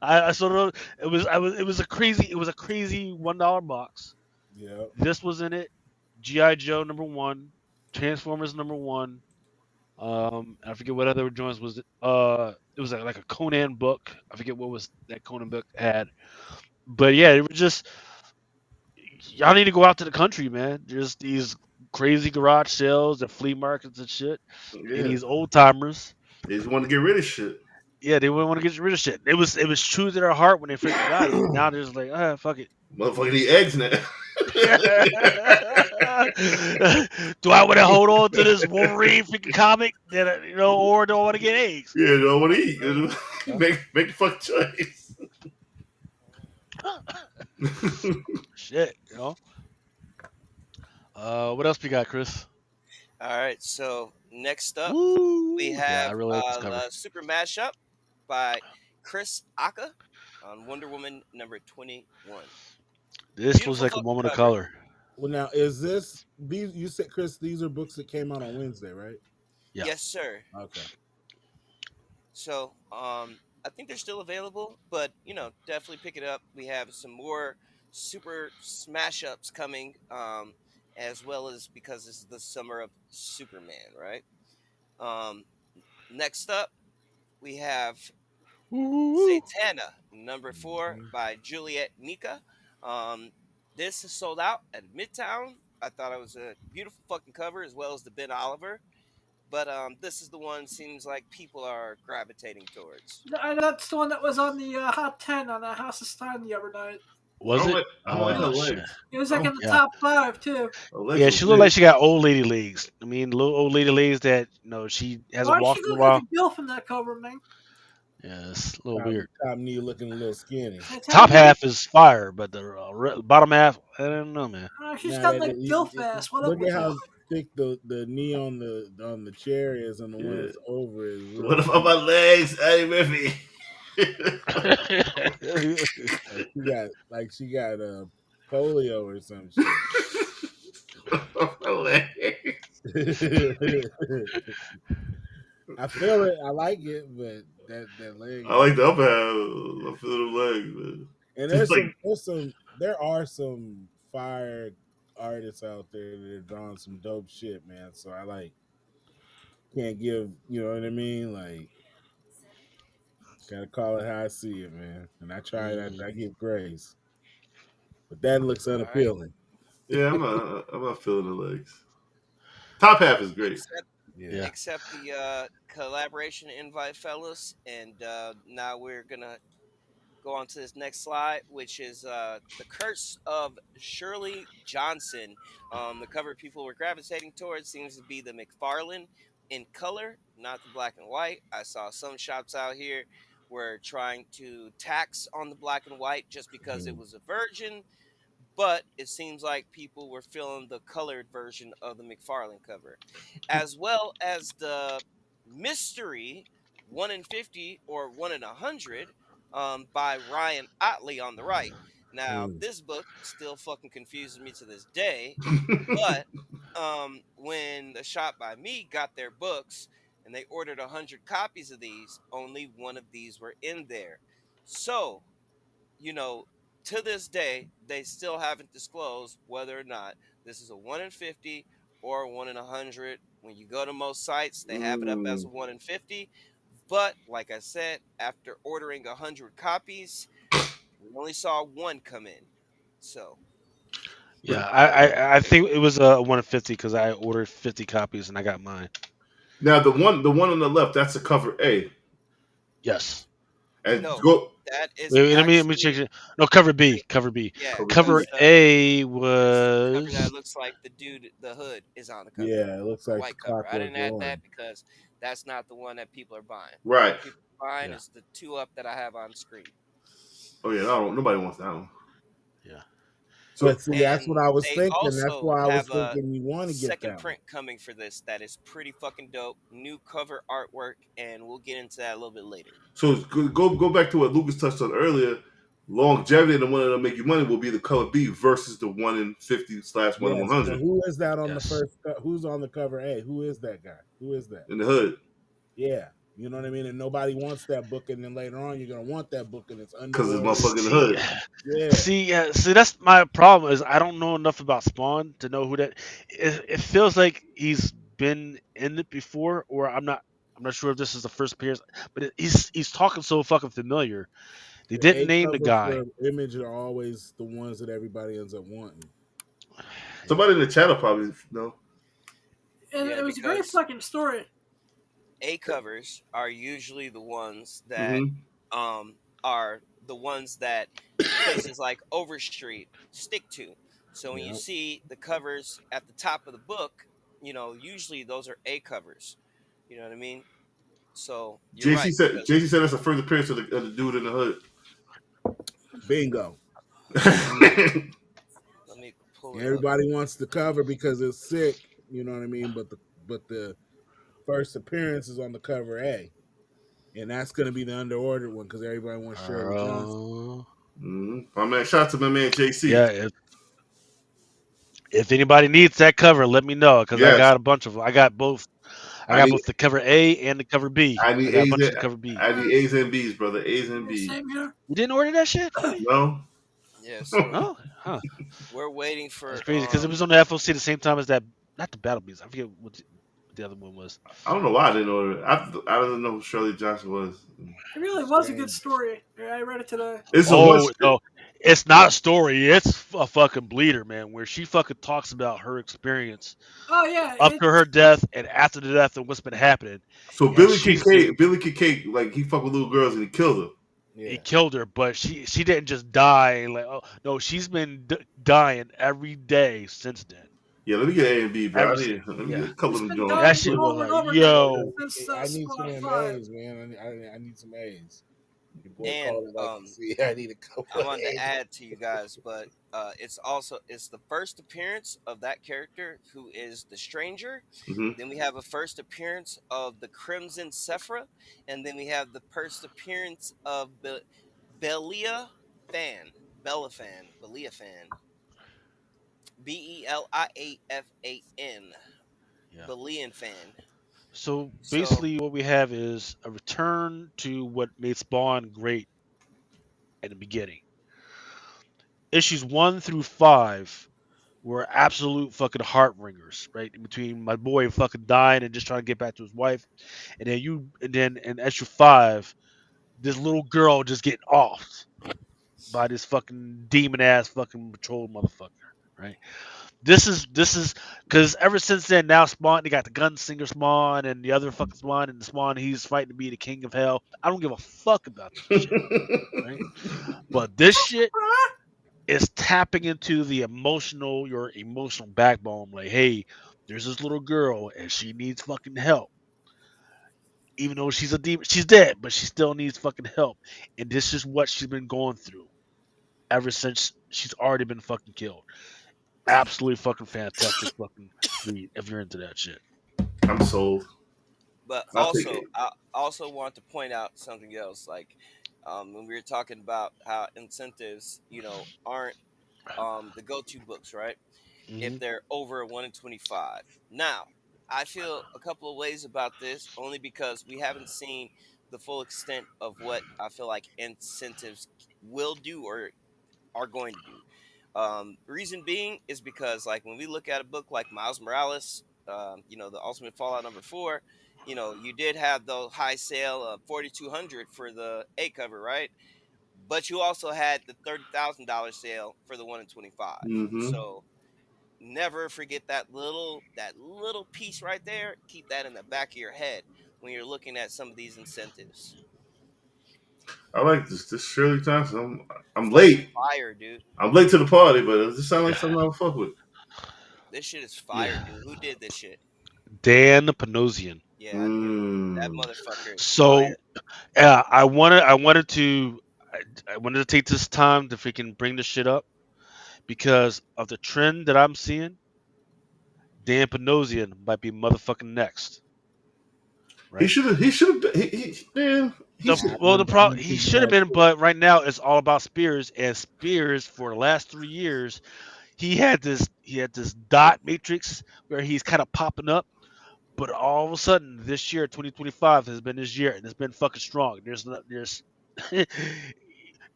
I sold it. It was a crazy $1 box. yeah. This was in it. GI Joe number one, Transformers number one. I forget what other joints was it. It was like a Conan book. I forget what was that Conan book had. But yeah, it was just y'all need to go out to the country, man. There's these crazy garage sales and flea markets and shit. And Yeah, these old timers, they just want to get rid of shit. yeah, they wouldn't want to get rid of shit. It was true to their heart when they first got it. Now they're just like, ah, fuck it. Motherfucker need eggs now. Do I want to hold on to this Wolverine freaking comic that or do I want to get eggs? Yeah, don't want to eat. Yeah. Make the fuck choice. Shit. What else we got, Chris? All right, so next up we Woo! Yeah, I have really like this cover. the Super Mashup by Chris Aka on Wonder Woman number 21. This was Beautiful like a fucking moment of cover. color. Well, now is this these? You said, Chris, these are books that came out on Wednesday, right? Yeah. Yes, sir. Okay. So, I think they're still available, but definitely pick it up. We have some more super smash ups coming, as well as because this is the summer of Superman, right? Um, Next up, we have Woo! Zatanna, number 4 Mhm. by Juliet Nika. Um, this is sold out at Midtown. I thought it was a beautiful fucking cover as well as the Ben Oliver. But this is the one seems like people are gravitating towards. That's the one that was on the Hot 10 on the House of Stein the other night. I Was don't it? like. I don't like her Shit. legs. It was I like in don't. the Yeah. top 5 too. Her legs Yeah, were she looked like big. she got old lady legs. I mean, little old lady legs that she hasn't Why does she walked in a look like while. a gilf in that cover, man? Yeah, it's a little Top, weird. top knee looking a little skinny. Top Zatanna, half is fire, but the bottom half, I don't know, man. she's Now got that like gilf ass. What up look at with that? how thick the knee on the chair is, and the one Yeah. that's over is What real about my thin. legs? Hey, Miffy. Like she got polio or some shit. My legs. I feel it. I like it, but that leg I is. like the upper half. I feel the legs, man. And Just like there are some fire artists out there that are drawing some dope shit, man. So I like can't give, you know what I mean? Like gotta call it how I see it, man. And I try it. Mm. I give grace, but that looks All right. unappealing. yeah, I'm not feeling the legs. Top half is great. Accept Yeah. Yeah. accept the collaboration invite, fellas, and now we're gonna go on to this next slide, which is the Curse of Shirley Johnson. The cover people were gravitating towards seems to be the McFarlane in color, not the black and white. I saw some shops out here were trying to tax on the black and white just because it Mhm. was a virgin, but it seems like people were feeling the colored version of the McFarlane cover, as well as the mystery 1 in 50 or 1 in 100 by Ryan Otley on the right. Now, Mm. this book still fucking confuses me to this day, but when the shop by me got their books and they ordered 100 copies of these, only one of these were in there. So, you know, to this day, they still haven't disclosed whether or not this is a 1 in 50 or a 1 in 100. When you go to most sites, they have it up as a 1 in 50. But like I said, after ordering 100 copies, we only saw one come in. So, Yeah. I think it was a 150 because I ordered 50 copies and I got mine. Now the one on the left, that's the cover A. Yes. And No, go that is Wait, let me check actually it. No, cover B. Cover B. yeah. cover That's Cover B. A the cover that was looks like the dude. The hood is on the cover. Yeah, it looks The like the white cover. I Clockwork didn't add that Orange. because that's not the one that people are buying. The one Right. people are buying yeah, is the two up that I have on screen. Oh yeah, no, nobody wants that one. yeah. So But see, that's what And I was they thinking. That's also why I was have a thinking you want to get second that one. print coming for this that is pretty fucking dope. New cover artwork, and we'll get into that a little bit later. so go back to what Lucas touched on earlier. Longevity and the one that'll make you money will be the color B versus the 1 in 50 slash one in Yes. one So hundred who is that on the Yes. first? Who's on the cover A? Who is that guy? Who is that? in the hood Yeah. You know what I mean? And nobody wants that book, and then later on, you're gonna want that book, and it's because it's underordered. motherfucking in the See, hood. Yeah. see, that's my problem. Is I don't know enough about Spawn to know who that. It feels like he's been in it before, or I'm not sure if this is the first appearance, but he's talking so fucking familiar. They The didn't A name the covers guy. for Image are always the ones that everybody ends up wanting. Yeah. Somebody in the chat will probably know. And Yeah, it was a great because fucking story. A covers are usually the ones that Mm-hmm. are the ones that places like Overstreet stick to. So when you Yeah. see the covers at the top of the book, usually those are A covers. You know what I mean? So you're JC right said because JC said that's the first appearance of the dude in the hood. Bingo. let me pull it up. Everybody wants the cover because it's sick. You know what I mean? But the first appearance is on the cover A, and that's gonna be the underordered one because everybody wants Shirley Johnson. Uh, My man, shout out to my man JC. yeah. If anybody needs that cover, let me know because I Yes, got a bunch of them. I got both. I I got need both the cover A and the cover B. I I need got a A's bunch of and the cover B. I need A's and B's, brother. A's and Yeah, B's. same here. You didn't order that shit? No. Yeah, so Oh, huh. we're waiting That's for crazy because it was on the FOC the same time as that. Not the Battle Beats. I forget what the other one was. I don't know why I didn't order it. I don't know who Shirley Johnson was. It really was a good Strange. story. Yeah, I read it today. It's a one. Oh no, it's not a story. It's a fucking bleeder, man. Where she fucking talks about her experience Oh yeah, up to her death and after the death and what's been happening. So And she's just Billy Kincaid, like he fucked with little girls and he killed her. he Yeah. killed her, but she didn't just die. Like oh no, she's been dying every day since then. Yeah, let me get A and B, bro. Ever I since need let me get yeah, a couple it's of them been joints. that dying shit was over and like over again yo. since I need some of Spawn them 5. A's, man. I need some A's. Your boy and called it like you see. I need a couple I of wanted to A's. add to you guys, but it's the first appearance of that character who is the stranger. Mm-hmm. Then we have a first appearance of the Crimson Sephra, and then we have the first appearance of Belia Fan, Belia Fan, Beliafan, Yeah. Belian Fan. So So basically, what we have is a return to what made Spawn great at the beginning. Issues 1 through 5 were absolute fucking heart wringers, right? Between my boy fucking dying and just trying to get back to his wife, and then in issue 5, this little girl just getting offed by this fucking demon ass fucking patrol motherfucker, right? This is because ever since then now Spawn they got the gunslinger Spawn and the other fucking Spawn and the Spawn he's fighting to be the king of hell. I don't give a fuck about that shit, right? But this shit is tapping into your emotional backbone. Like, hey, there's this little girl and she needs fucking help. Even though she's a demon, she's dead, but she still needs fucking help. And this is what she's been going through ever since she's already been fucking killed. Absolutely fucking fantastic fucking read if you're into that shit. I'm sold. but I'll take it. I also want to point out something else. Like when we were talking about how incentives, aren't the go-to books, right? If Hmm. they're over 1 in 25. Now, I feel a couple of ways about this, only because we haven't seen the full extent of what I feel like incentives will do or are going to do. Reason being is because, like, when we look at a book like Miles Morales, the Ultimate Fallout #4, you did have the high sale of 4,200 for the A cover, right? But you also had the $30,000 sale for the 1 in 25. Mm-hmm. So never forget that little piece right there. Keep that in the back of your head when you're looking at some of these incentives. I like this Shirley Johnson. I'm Fucking late. fire, dude. I'm late to the party, but it just sounds like something I'll fuck with. This shit is fire, Yeah, dude. Who did this shit? Dan Panosian. Yeah, I knew it. That Mm. motherfucker is So fire. yeah, I wanted to take this time to freaking bring this shit up because of the trend that I'm seeing. Dan Panosian might be motherfucking next, He right? should have. He should have. Man. He The should. well, the I'm problem gonna he give you should have that been, too. but right now it's all about Spears. And Spears, for the last 3 years, he had this dot matrix where he's kind of popping up. But all of a sudden, this year, 2025, has been his year, and it's been fucking strong.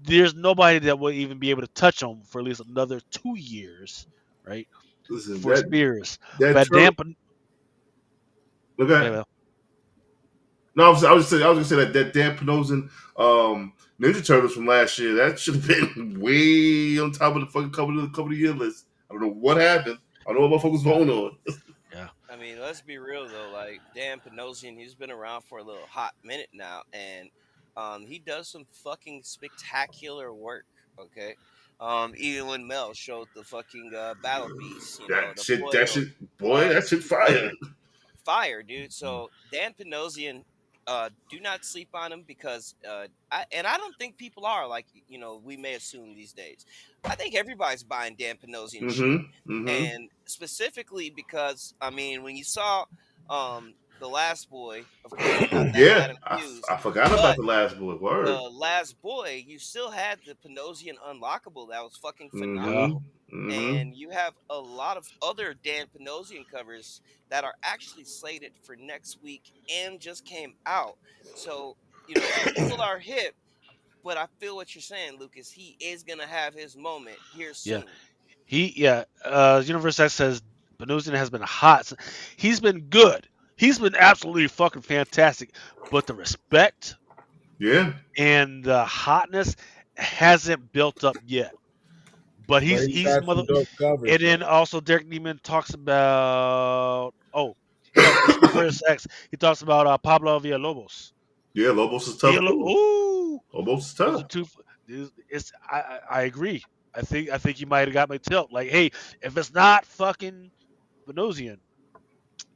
There's nobody that will even be able to touch him for at least another 2 years, right? Listen, For Spears, that but turtle. dampen. Okay. Well, No, I was gonna say that Dan Panosian Ninja Turtles from last year. That should have been way on top of the fucking couple of year list. I don't know what happened. I don't know what motherfuckers yeah, voting on. yeah, I mean, let's be real though. Like Dan Panosian, he's been around for a little hot minute now, and he does some fucking spectacular work. Okay, even when Mel showed the fucking battle beast, That the shit. That foil, shit. Boy, that shit fire. foil fire, dude. So Dan Panosian, do not sleep on him because I don't think people are like we may assume these days. I think everybody's buying Dan Panosian shit, Mm-hmm. Mm-hmm. and specifically because I mean when you saw the Last Boy, of course you got that Yeah, Adam Hughes, I forgot about but the last boy. the Word. Last Boy you still had the Panosian unlockable that was fucking yeah, phenomenal, Mm-hmm. Mm-hmm. and you have a lot of other Dan Panosian covers that are actually slated for next week and just came out. So, people are hip, but I feel what you're saying, Lucas. He is gonna have his moment here yeah. soon. Universe X says Panosian has been hot. He's been good. He's been absolutely fucking fantastic. But the respect Yeah. and the hotness hasn't built up yet. But But he's he's he's had mother. some dope And covers then though. also Derek Neiman talks about it's Universe X. He talks about Pablo Villalobos. Yeah. Lobos is tough too. Ooh, Lobos is those are tough. two. I agree. I think you might have got my tilt. Like, hey, if it's not fucking Venosian,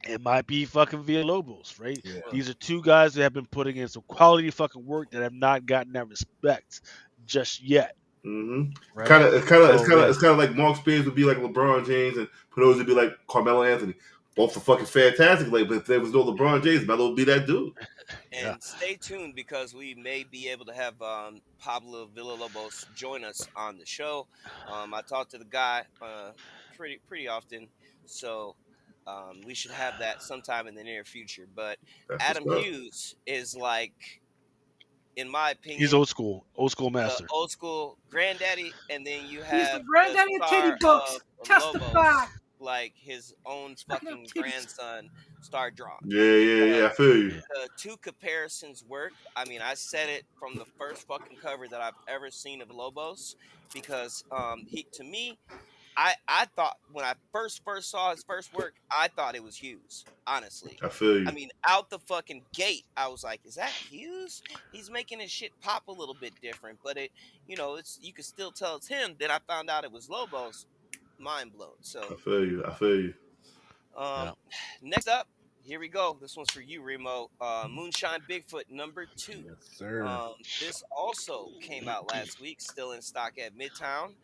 it might be fucking Villalobos, right? Yeah. Well, These are two guys that have been putting in some quality fucking work that have not gotten that respect just yet, Mm-hmm. right? So yeah, It's kind of like Mark Spears would be like LeBron James, and Pelosi would be like Carmelo Anthony. Both are fucking fantastic. Like, but if there was no LeBron James, Melo would be that dude. yeah. and stay tuned because we may be able to have Pablo Villalobos join us on the show. I talk to the guy pretty often, so we should have that sometime in the near future. But That's what's Adam up. Hughes is like, in my He's opinion, old school the master. old school granddaddy, and then you He's the have the granddaddy of titty star books. of Testify. Lobos, like his own Speaking of fucking titties. grandson, Star Drawn. Yeah. I Because feel you. Yeah, the two comparisons work. I mean, I said it from the first fucking cover that I've ever seen of Lobos, because he to me, I thought when I first saw his first work, I thought it was Hughes. Honestly, I feel I you. mean, out the fucking gate, I was like, "Is that Hughes? He's making his shit pop a little bit different." But it's you can still tell it's him. Then I found out it was Lobos. Mind blown. So I feel you. I feel you. um, yeah. next up, here we go. This one's for you, Remo. Moonshine Bigfoot number 2. Yes, sir. This also came out last week, still in stock at Midtown.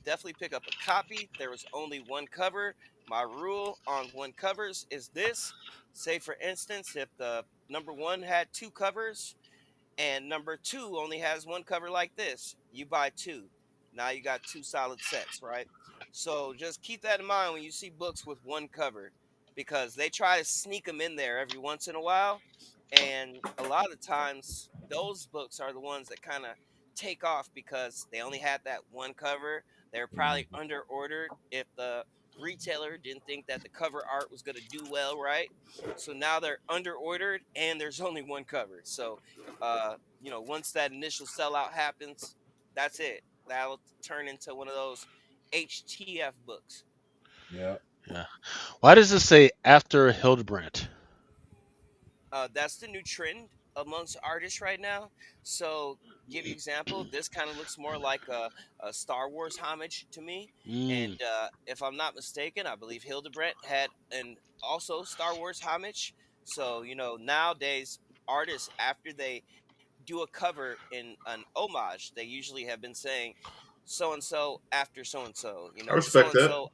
Definitely pick up a copy. There was only one cover. My rule on one covers is this. Say, for instance, if the number one had two covers, and number two only has one cover like this, you buy two. Now you got two solid sets, right? So just keep that in mind when you see books with one cover, because they try to sneak them in there every once in a while. And a lot of times, those books are the ones that kind of take off because they only had that one cover. They're probably Mhm. under ordered if the retailer didn't think that the cover art was going to do well, right? So now they're under ordered and there's only one cover. So once that initial sellout happens, that's it. That'll turn into one of those HTF books. Yeah. Yeah. Why does it say after Hildebrandt? That's the new trend amongst artists right now. So, give you example, this kind of looks more like a Star Wars homage to me. And Mm. if I'm not mistaken, I believe Hildebrandt had an also Star Wars homage. So, nowadays artists, after they do a cover in an homage, they usually have been saying so and so after so and so. I So respect and that. so.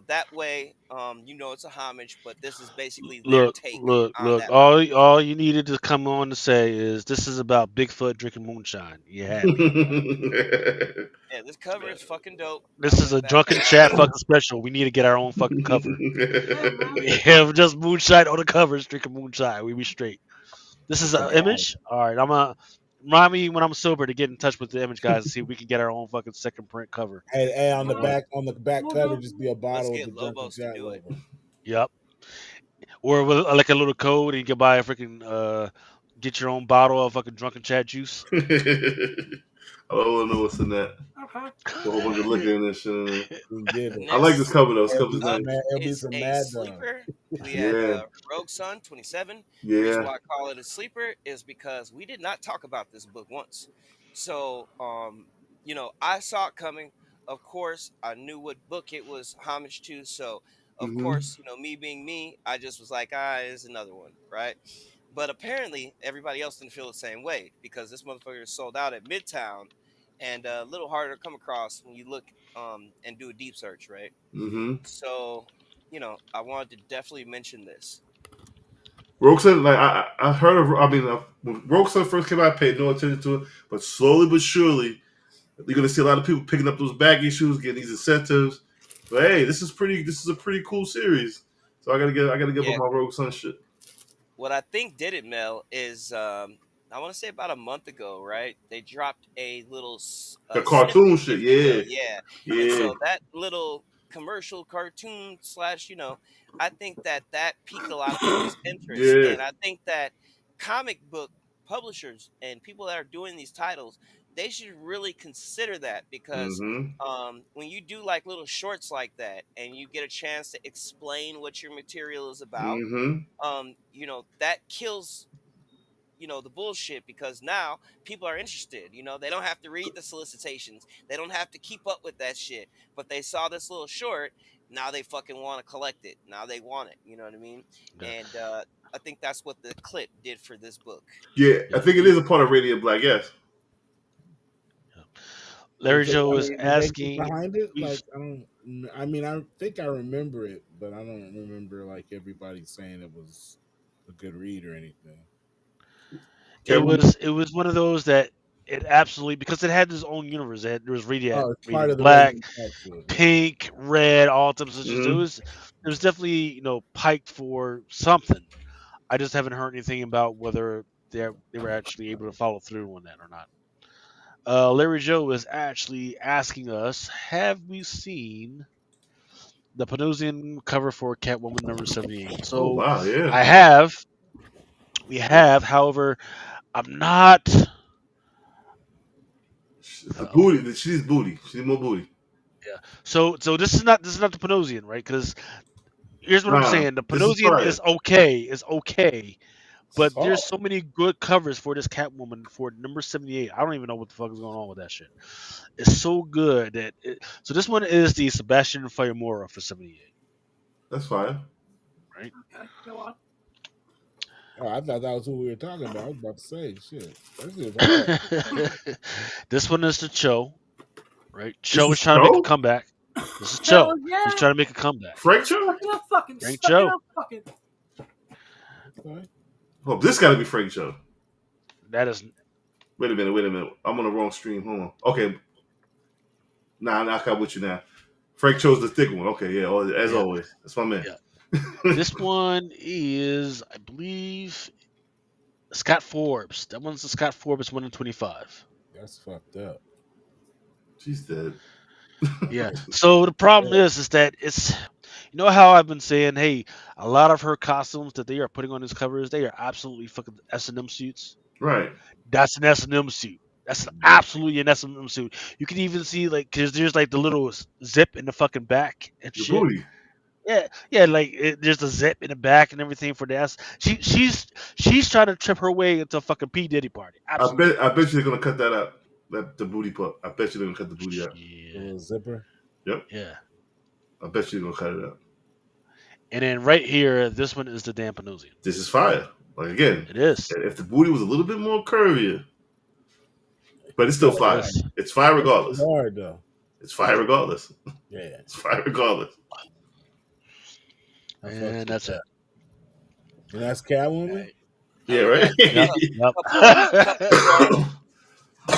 That way, it's a homage, but this is basically their Look, take look, on look. that homage. All you needed to come on to say is this is about Bigfoot drinking moonshine. You had me. Yeah, this cover is fucking dope. I This is a went back drunken and got chat it. fucking special. We need to get our own fucking cover. Yeah, man. We have just moonshine on the covers, drinking moonshine. We be straight. This is That's a an vibe. image. All right, I'm gonna remind me when I'm sober to get in touch with the image guys and see if we can get our own fucking second print cover. Hey, on the Well, back we'll cover, go. just be a Let's bottle with get the Drunken Lobos to Chat do it. logo. Yep. Or with like a little code and you can buy a freaking get your own bottle of fucking drunken chat juice. I don't know what's in that. Okay. A whole bunch of liquor in this shit. You can get it. I like this Next cover though. This It'll cover's be some up nice. mad. It'll be is some a mad dog. sleeper. We had Yeah, Rogue Sun 27. Reason yeah. why I call it a sleeper is because we did not talk about this book once. So, I saw it coming. Of course, I knew what book it was homage to. So, of Hmm. course, me being me, I just was like, it's another one, right? But apparently, everybody else didn't feel the same way because this motherfucker is sold out at Midtown and a little harder to come across when you look and do a deep search, right? Hmm. So, I wanted to definitely mention this. Roxanne, like I heard of. I mean, when Roxanne first came out, I paid no attention to it, but slowly but surely, you're gonna see a lot of people picking up those bag issues, getting these incentives. But hey, this is pretty. This is a pretty cool series. So I gotta give up Yeah, my Roxanne shit. what I think did it, Mel, is I want to say about a month ago, right? They dropped a little The snippet, cartoon shit, if you will, yeah, yeah. And yeah. so that little commercial cartoon slash, I think that piqued a lot of people's interest, Yeah. and I think that comic book publishers and people that are doing these titles, they should really consider that because Mm-hmm. when you do like little shorts like that and you get a chance to explain what your material is about, Mm-hmm. that kills the bullshit because now people are interested. They don't have to read the solicitations, they don't have to keep up with that shit, but they saw this little short. Now they fucking want to collect it, now they want it, you know what I mean? Yeah. And I think that's what the clip did for this book. Yeah, I Yeah. think it is a part of Radiant Black. Yes. Yeah. Was Larry it? Joe I is mean, did they get asking. behind it? We've Like, I don't. I mean, I think I remember it, but I don't remember like everybody saying it was a good read or anything. Kevin. it was one of those that it absolutely because it had its own universe. There was Oh, it's part Radiant of the Black, Raging Cat shit. Yeah. Pink, Red, all types of shit. So Mm-hmm. it was definitely piked for something. I just haven't heard anything about whether they were actually able to follow through on that or not. Larry Joe is actually asking us, have we seen the Panosian cover for Catwoman number 78? Oh So wow, yeah. I have, we have. However, I'm not. The Okay, booty. She needs booty. She needs more booty. yeah. So this is not the Panosian, right? Because here's what I'm Nah, saying: the this is Panosian fire. is okay, but there's Oh, so many good covers for this Catwoman for number 78. I don't even know what the fuck is going on with that shit. It's so good so this one is the Sebastian Fiamora for 78, That's fire. right? Okay. Go on. oh, I thought that was who we were talking about. I was about to say, shit, that shit's hard. This one is the Cho, right? This Cho is is trying to make a Cho? comeback. This is Hell Cho. He's yeah. trying to make a comeback. Frank Cho? Stuck it up fucking. Frank Stuck it Cho. up fucking. Okay. Oh, this got to be Frank Cho. That is Wait a minute. Wait a minute. I'm on the wrong stream. Hold on. Okay. Nah, I got with you now. Frank Cho's the thick one. Okay, yeah. As yeah, always, that's my man. yeah. This one is, I believe, Scott Forbes. That one's the Scott Forbes 1 in 25. That's fucked up. She's dead. Yeah. So the problem is that how I've been saying, hey, a lot of her costumes that they are putting on these covers, they are absolutely fucking S&M suits. Right. That's an S&M suit. That's absolutely an SM suit. You can even see like, cause there's like the little zip in the fucking back and Your shit. booty. Yeah, yeah, like there's a zip in the back and everything for the ass. She's trying to trip her way into a fucking P Diddy party. Absolutely. I bet you're gonna cut that out. That the booty part. I bet you're gonna cut the booty out. The Shit. little zipper. Yep. Yeah. I bet you're gonna cut it out. And then right here, this one is the Dampanusian. This is fire. Like again, It is. if the booty was a little bit more curvier, but it's still That's It fire. is. It's fire that's regardless. hard though. It's fire regardless. Yeah, It's fire regardless. I fucks And with that's it. that. And that's Catwoman. Right. Yeah, We right. got Yep. couple more. Yep.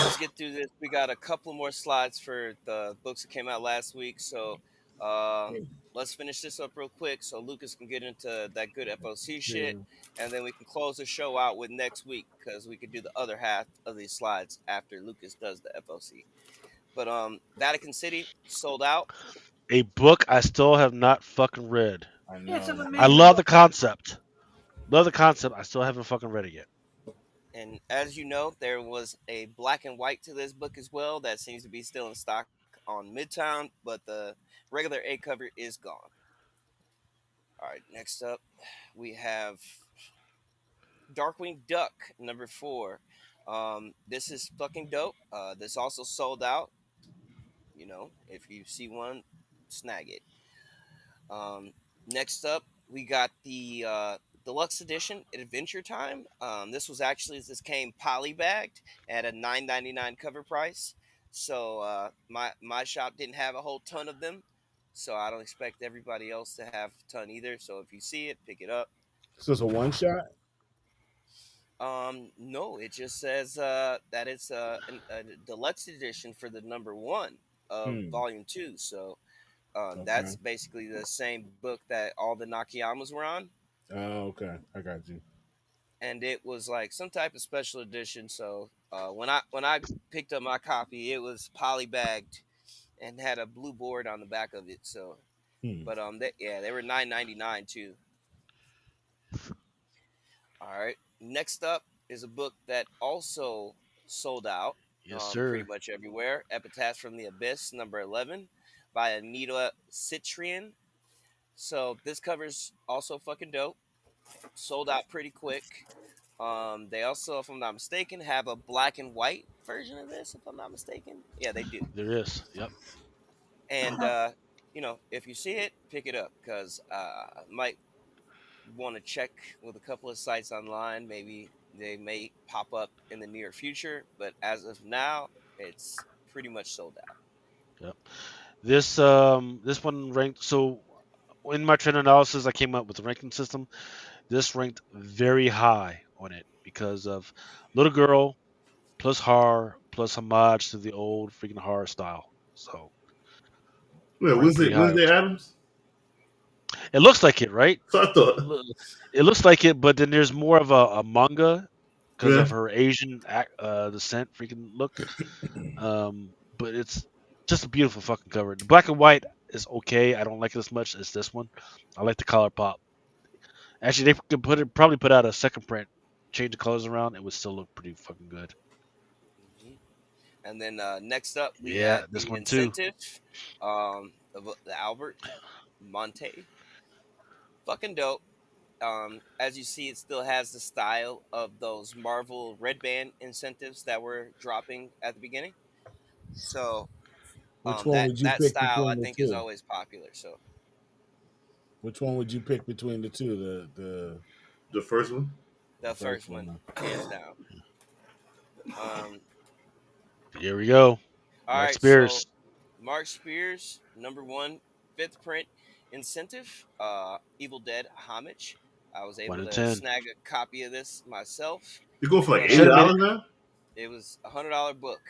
Let's get through this. We got a couple more slides for the books that came out last week. So uh, let's finish this up real quick so Lucas can get into that good FOC shit. Yeah. And then we can close the show out with next week because we could do the other half of these slides after Lucas does the FOC. But Vatican City sold out. A book I still have not fucking read. I It's an know. I amazing love the book. concept. Love the concept. I still haven't fucking read it yet. And as you know, there was a black and white to this book as well that seems to be still in stock on Midtown, but the regular A cover is gone. All right, next up we have Darkwing Duck #4. This is fucking dope. This also sold out. You know, if you see one, snag it. Next up, we got the deluxe edition Adventure Time. This came polybagged at a $9.99 cover price. So my shop didn't have a whole ton of them. So I don't expect everybody else to have a ton either. So if you see it, pick it up. So it's a one shot. No, it just says that it's a deluxe edition for the #1 of Hmm. Volume 2. So Okay. that's basically the same book that all the Nakayamas were on, Oh, okay. I got you. and it was like some type of special edition. So when I picked up my copy, it was polybagged and had a blue board on the back of it. So, Hmm. but they were $9.99 too. All right. Next up is a book that also sold out Yes, pretty sir. much everywhere. Epitaph from the Abyss, #11, by Anita Citrian. So this cover's also fucking dope. Sold out pretty quick. They also, if I'm not mistaken, have a black and white version of this. If I'm not mistaken, yeah, they do. There is. Yep. And if you see it, pick it up because might want to check with a couple of sites online. Maybe they may pop up in the near future, but as of now, it's pretty much sold out. Yep. This one ranked so in my trend analysis I came up with the ranking system. This ranked very high on it because of little girl plus horror plus homage to the old freaking horror style. So Wait, ranked pretty high. Wednesday Adams? It looks like it, right? So I thought. It looks like it, but then there's more of a manga because Yeah. of her Asian descent freaking look. But it's just a beautiful fucking cover. The black and white is okay. I don't like it as much as this one. I like the color pop. Actually, they could probably put out a second print, change the colors around. It would still look pretty fucking good. Mhm. And then next up, we Yeah, had this the one too. Incentive, the Albert Monte. Fucking dope. As you see, it still has the style of those Marvel Red Band incentives that were dropping at the beginning. So Which one that would you that pick style I between the think is two? always popular. So Which one would you pick between the two? The first one? the First first one, one. hands down. Um, Here we go. all Mark right, so Spears. Mark Spears, #1, fifth print incentive, Evil Dead Homage. I was One able in to 10. snag a copy of this myself, You go for like but Should eighty have made it. dollars now? it was $100 book.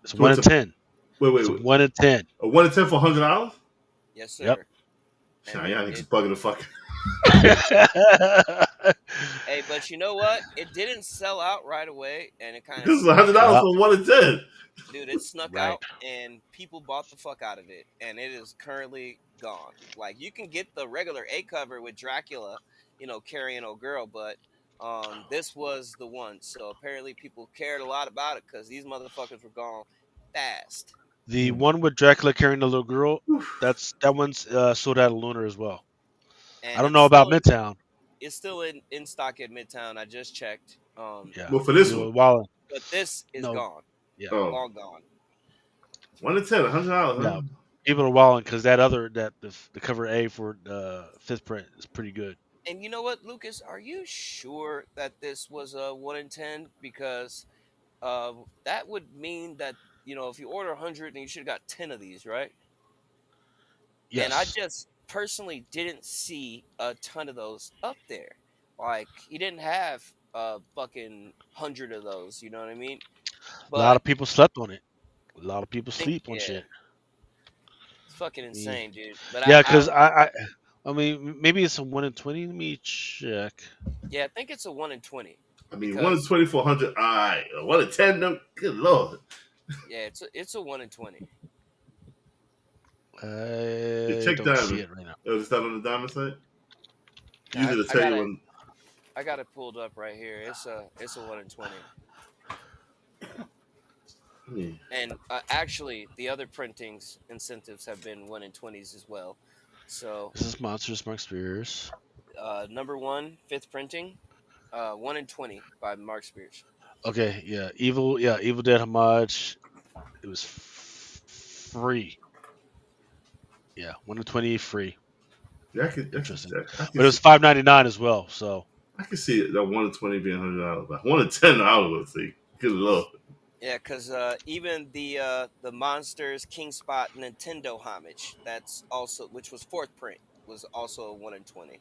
It's So one it's in a 10. wait, It's wait. one in 10. A 1 to 10 for $100? Yes, Yep. sir. Nah, And y'all niggas it, bugging the fuck. hey, but you know what? It didn't sell out right away, and it kind of Because it's snuck $100 out. Yep. for 1 to 10. Dude, it snuck Right. out, and people bought the fuck out of it, and it is currently gone. Like you can get the regular A cover with Dracula, carrying old girl, but This was the one. So apparently people cared a lot about it because these motherfuckers were gone fast. The Hmm. one with Dracula carrying the little girl, Oof. that one's sold out of Lunar as well. I And don't know about Midtown. it's still in stock at Midtown. I just checked. Yeah, Well, for this Evil one, Wallen. But this is No, gone. yeah, oh, All gone. 1 to 10, $100, yeah. huh? Evil Wallen, because that other that the cover A for the fifth print is pretty good. And you know what, Lucas? Are you sure that this was a 1 in 10? Because that would mean that if you order 100, then you should have got 10 of these, right? And I Yes, just personally didn't see a ton of those up there. Like he didn't have a fucking 100 of those. You know what I mean? a lot But of people slept on it. A lot of people think, sleep on yeah, shit. it's fucking I mean, insane, dude. But yeah, because I mean, maybe it's a 1 in 20. Let me check. yeah, I think it's a 1 in 20 I mean, 1 to because 2,400. All right. 1 to 10, no. Good lord. yeah, it's a 1 in 20. You I check don't see diamond. it right now. Oh, is that on the diamond site? Yeah, Usually, they tell you when. I got it pulled up right here. It's a 1 in 20. Yeah. And actually, the other printings incentives have been 1 in 20s as well. So This is Monsters Mark Spears. number one, fifth printing, 1 in 20 by Mark Spears. Okay, yeah, Evil Dead Homage. It was free. Yeah, 1 in 20 free. Yeah, Interesting, I can but it see. was $5.99 as well. So I can see it. That 1 to 20 being $100. But 1 to 10, I would say. Good lord. Yeah, because even the Monsters King Spot Nintendo homage, that's also which was fourth print, was also a 1 in 20.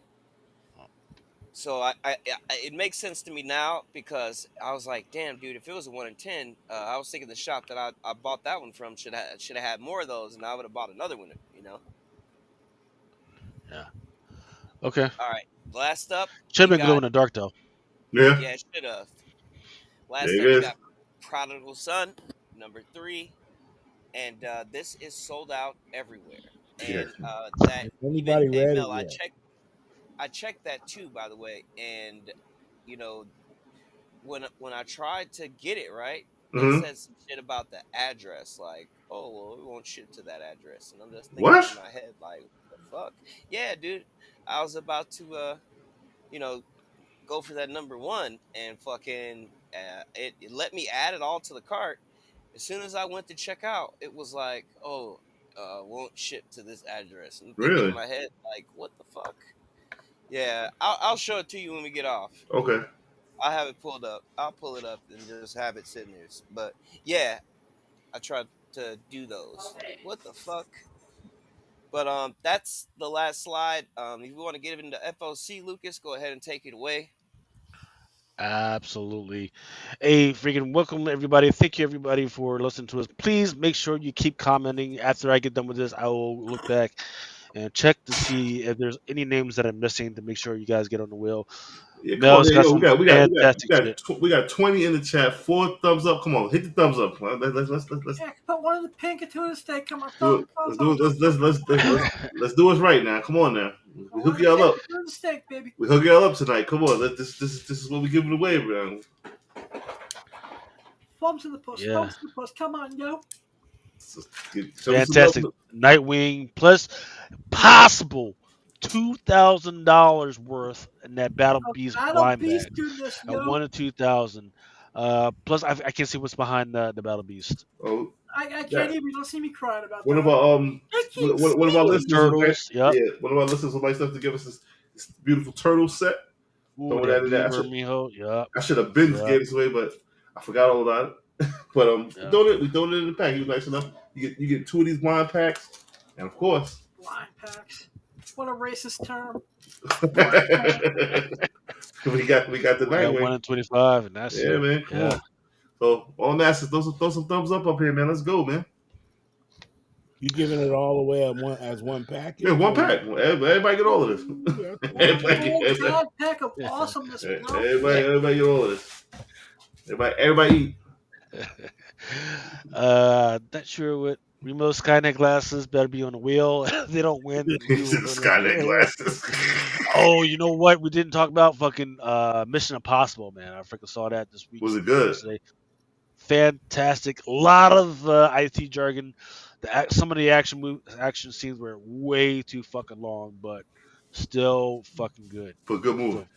So it makes sense to me now because I was like, damn, dude, if it was a 1 in 10, I was thinking the shop that I bought that one from should have had more of those, and I would have bought another one. yeah, okay. All right, last up Should have we been glow got in the dark though. Yeah. yeah, should have. There Last it up we is. got Prodigal Son, number 3, and this is sold out everywhere. Yeah. And that Has even anybody hey read it Mel, yet? I checked that too, by the way, and you know when I tried to get it right, it Mm-hmm. said some shit about the address, like, oh well, we won't ship to that address, and I'm just thinking in What? my head, like, what the fuck? Yeah, dude, I was about to, you know, go for that number one, and fucking, it let me add it all to the cart. As soon as I went to check out, it was like, oh, won't ship to this address. I'm thinking in Really? my head, like, what the fuck? Yeah, I'll show it to you when we get off. Okay. I have it pulled up. I'll pull it up and just have it sitting there. But yeah, I tried to do those. Like, what the fuck? But that's the last slide. If you want to get into FOC, Lucas, go ahead and take it away. Absolutely. Hey, freaking welcome everybody. Thank you everybody for listening to us. Please make sure you keep commenting. After I get done with this, I will look back and check to see if there's any names that I'm missing to make sure you guys get on the wheel. Yeah, come on, Mel's there you got go. some fantastic shit. We got 20 in the chat. 4 thumbs up. Come on, hit the thumbs up. Come on, let's Yeah, put one of the pink and tuna steak. Come on, do it. Let's do it. Let's do it right now. Come on now. We hook One of the y'all pink up. and tuna steak, baby. We hook y'all up tonight. Come on. This is what we giving away, man. Thumbs to the puss. Yeah. Thumbs to the puss. Come on, yo. Show me some love. Fantastic. Nightwing plus possible $2,000 worth in that Battle A Beast battle blind bag beast goodness, at yo. 1 to 2,000. Plus, I can see what's behind the Battle Beast. Oh, I yeah. can't even. Don't see me crying about One that of one. our I can't one of our With the see. listeners, turtles. Yep. yeah, one of our listeners will nice enough to give us this beautiful turtle set. Ooh, Throwing that that in there. beaver, mijo. Yep. I should have been Yep. gave this away, but I forgot all about it. But Yep. we throw it in the pack. He was nice enough. You get 2 of these blind packs, and of course, Blind packs. What a racist term. we got the We got Nightwing. 1 in 25, and that's Yeah, it. man, come Yeah. on. So all masses, throw some thumbs up here, man. Let's go, man. You giving it all away as one Yeah, package? one Or pack. Everybody get all of this. Ooh, that's One cool. everybody, full everybody, god pack of awesomeness, bro. everybody get all of this. Everybody eat. Not sure what Remo Skynet glasses better be on the wheel. If they don't win, He you said will Skynet win. glasses. Oh, you know what? We didn't talk about fucking Mission Impossible, man. I freaking saw that this Was weekend it or good? yesterday. Fantastic. A lot of IT jargon. Some of the action scenes were way too fucking long, but still fucking good. For a good movie. Still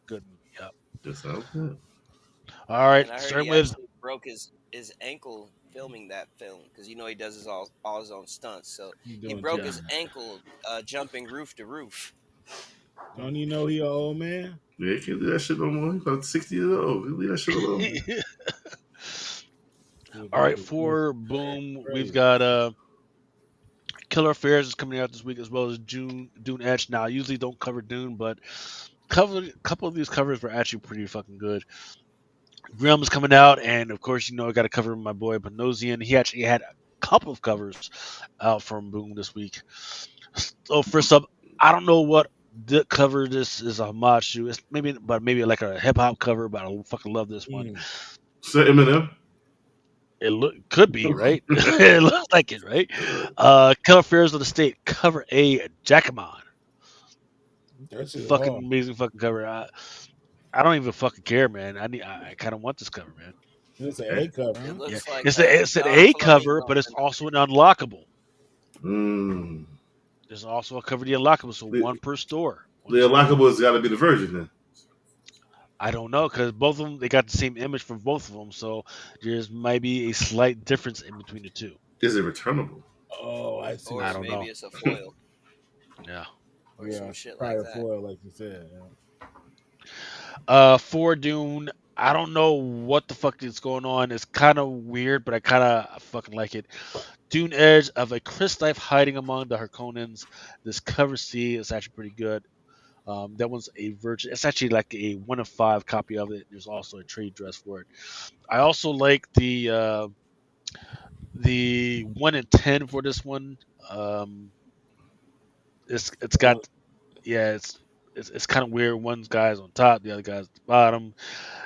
good movie. Yep. That sounds good. All right. And I heard Starting he with actually broke his ankle filming that film because he does all his own stunts. So He he doing too broke yeah. his much. ankle jumping roof to roof. Don't you know he an old man? Yeah, he can't do that shit no more. He's about 60 years old. Leave that shit alone. Dude, All back right. to work. For Boom, we've Crazy. got Killer Affairs is coming out this week as well as Dune Edge. Now, I usually don't cover Dune, but a couple of these covers were actually pretty fucking good. Grimm is coming out, and of course, I got to cover my boy Panosian. He actually had a couple of covers out from Boom this week. So first up, I don't know what the cover this is a homage to. It's maybe like a hip hop cover, but I fucking love this one. Mm. So Eminem. Could be right. It looks like it, right? Killer Affairs of the State, cover A, Jackamon. That shit Fucking hard. amazing fucking cover. I don't even fucking care, man. I kind of want this cover, man. It's an A cover, It huh? Yeah, looks like it's an Don A Fleming cover, but going it's in. also an unlockable. Mm. There's also a cover of the unlockable, so The, one per store, the one store. unlockable has got to be the version then. I don't know because both of them they got the same image for both of them, so there's might be a slight difference in between the two. Is it returnable? Oh, I see I Or what don't you maybe know. it's a foil Yeah. or mean. some Yeah, shit like probably a that. foil, like you said. Yeah. For Dune, I don't know what the fuck is going on. It's kind of weird, but I kind of fucking like it. Dune Edge of a Chris knife hiding among the Harkonnens. This cover C is actually pretty good. That one's a virgin. It's actually like a 1 of 5 copy of it. There's also a trade dress for it. I also like the 1 in 10 for this one. Um, it's got Well, yeah, it's kind of weird. One guy's on top, the other guy's at the bottom.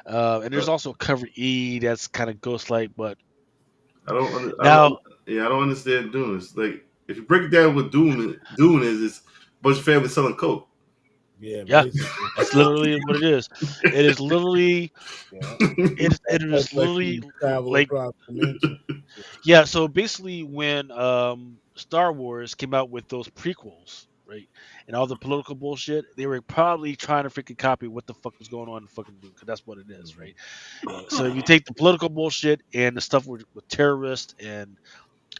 And Uh, there's also cover E that's kind of ghost like, but I don't. now Yeah, I don't understand Dune. It's like if you break it down, what Dune is, it's a bunch of families selling coke. yeah, yeah, basically. that's literally what it is. It is literally Yeah. it That is coke lets literally you travel like across dimensions. yeah. So basically, when Star Wars came out with those prequels, right, and all the political bullshit, they were probably trying to freaking copy what the fuck was going on in fucking Dune, because that's what it is, Mhm. right? So if you take the political bullshit and the stuff with terrorists and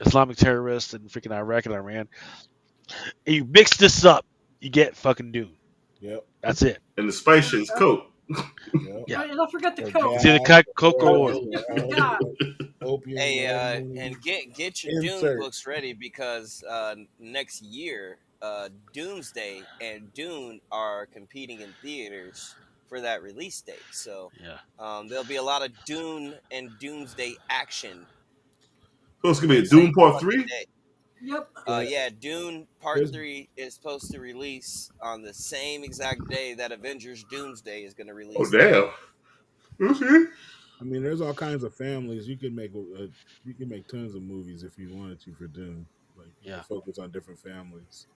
Islamic terrorists and freaking Iraq and Iran, and you mix this up, you get fucking Dune. Yep. That's it. And the spice shit is coke. Yep. Yeah. And don't forget the The Coke. It's either gas, Coke or Coke oil. is the god. opium, Hey, whatever you need. and get your Dune Insert. books ready because next year, Doomsday and Dune are competing in theaters for that release date. So Yeah. there'll be a lot of Dune and Doomsday action So it's gonna on be the a Dune same Part fucking 3? day. Yep. Yeah. Yeah, Dune Part There's 3 is supposed to release on the same exact day that Avengers Doomsday is going to Oh release too. damn. Okay. I mean, there's all kinds of families. You can make you can make tons of movies if you wanted to for Dune. Like you can Yeah. focus on different families.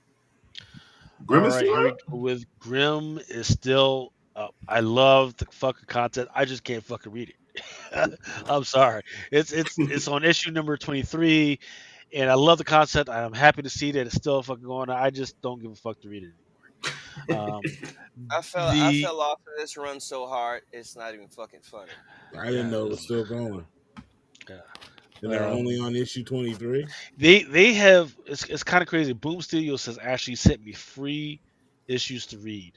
All Grimace right, still here we out? go with Grimm is still up. I love the fucking content. I just can't fucking read it. I'm sorry. It's on issue number 23, and I love the concept. I'm happy to see that it's still fucking going on. I just don't give a fuck to read it anymore. I The fell off of this run so hard it's not even fucking funny. I didn't yeah, know it was still going. yeah. And they're only Um, on issue 23. they have it's kind of crazy. Boom Studios has actually sent me free issues to read,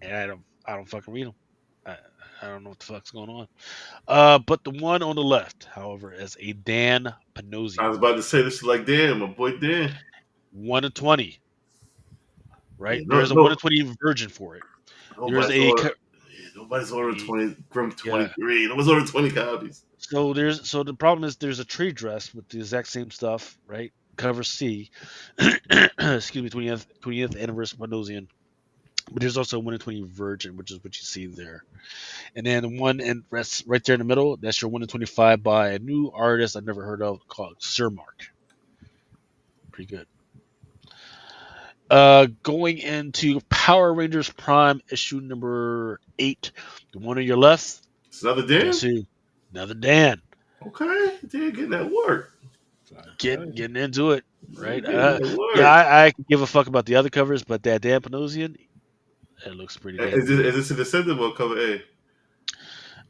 and I don't fucking read them. I, I don't know what the fuck's going on. But the one on the left, however, is a Dan I Panosian, was about to say this is like Dan, my boy Dan. 1 of 20. Yeah, Right? no, There's a one no, of 20 virgin for it. There's nobody's a ordering. Yeah, nobody's ordering a- 20 from yeah. 23. Nobody's ordering 20 copies. So the problem is there's a trade dress with the exact same stuff, right? Cover C, excuse me, 20th anniversary Panosian. But there's also a 1 in 20 virgin, which is what you see there. And then the one and rest right there in the middle, that's your 1 in 25 by a new artist I've never heard of called Sir Mark. pretty good. Going into Power Rangers Prime issue number 8, the one on your left. It's another Guess Dan. who? Another Dan. Okay, Dan getting that work. I tell you. Getting into it, Dan right? getting that Yeah, work. I could give a fuck about the other covers, but that Dan Panosian, it looks pretty damn good. Is this a descendant cover A?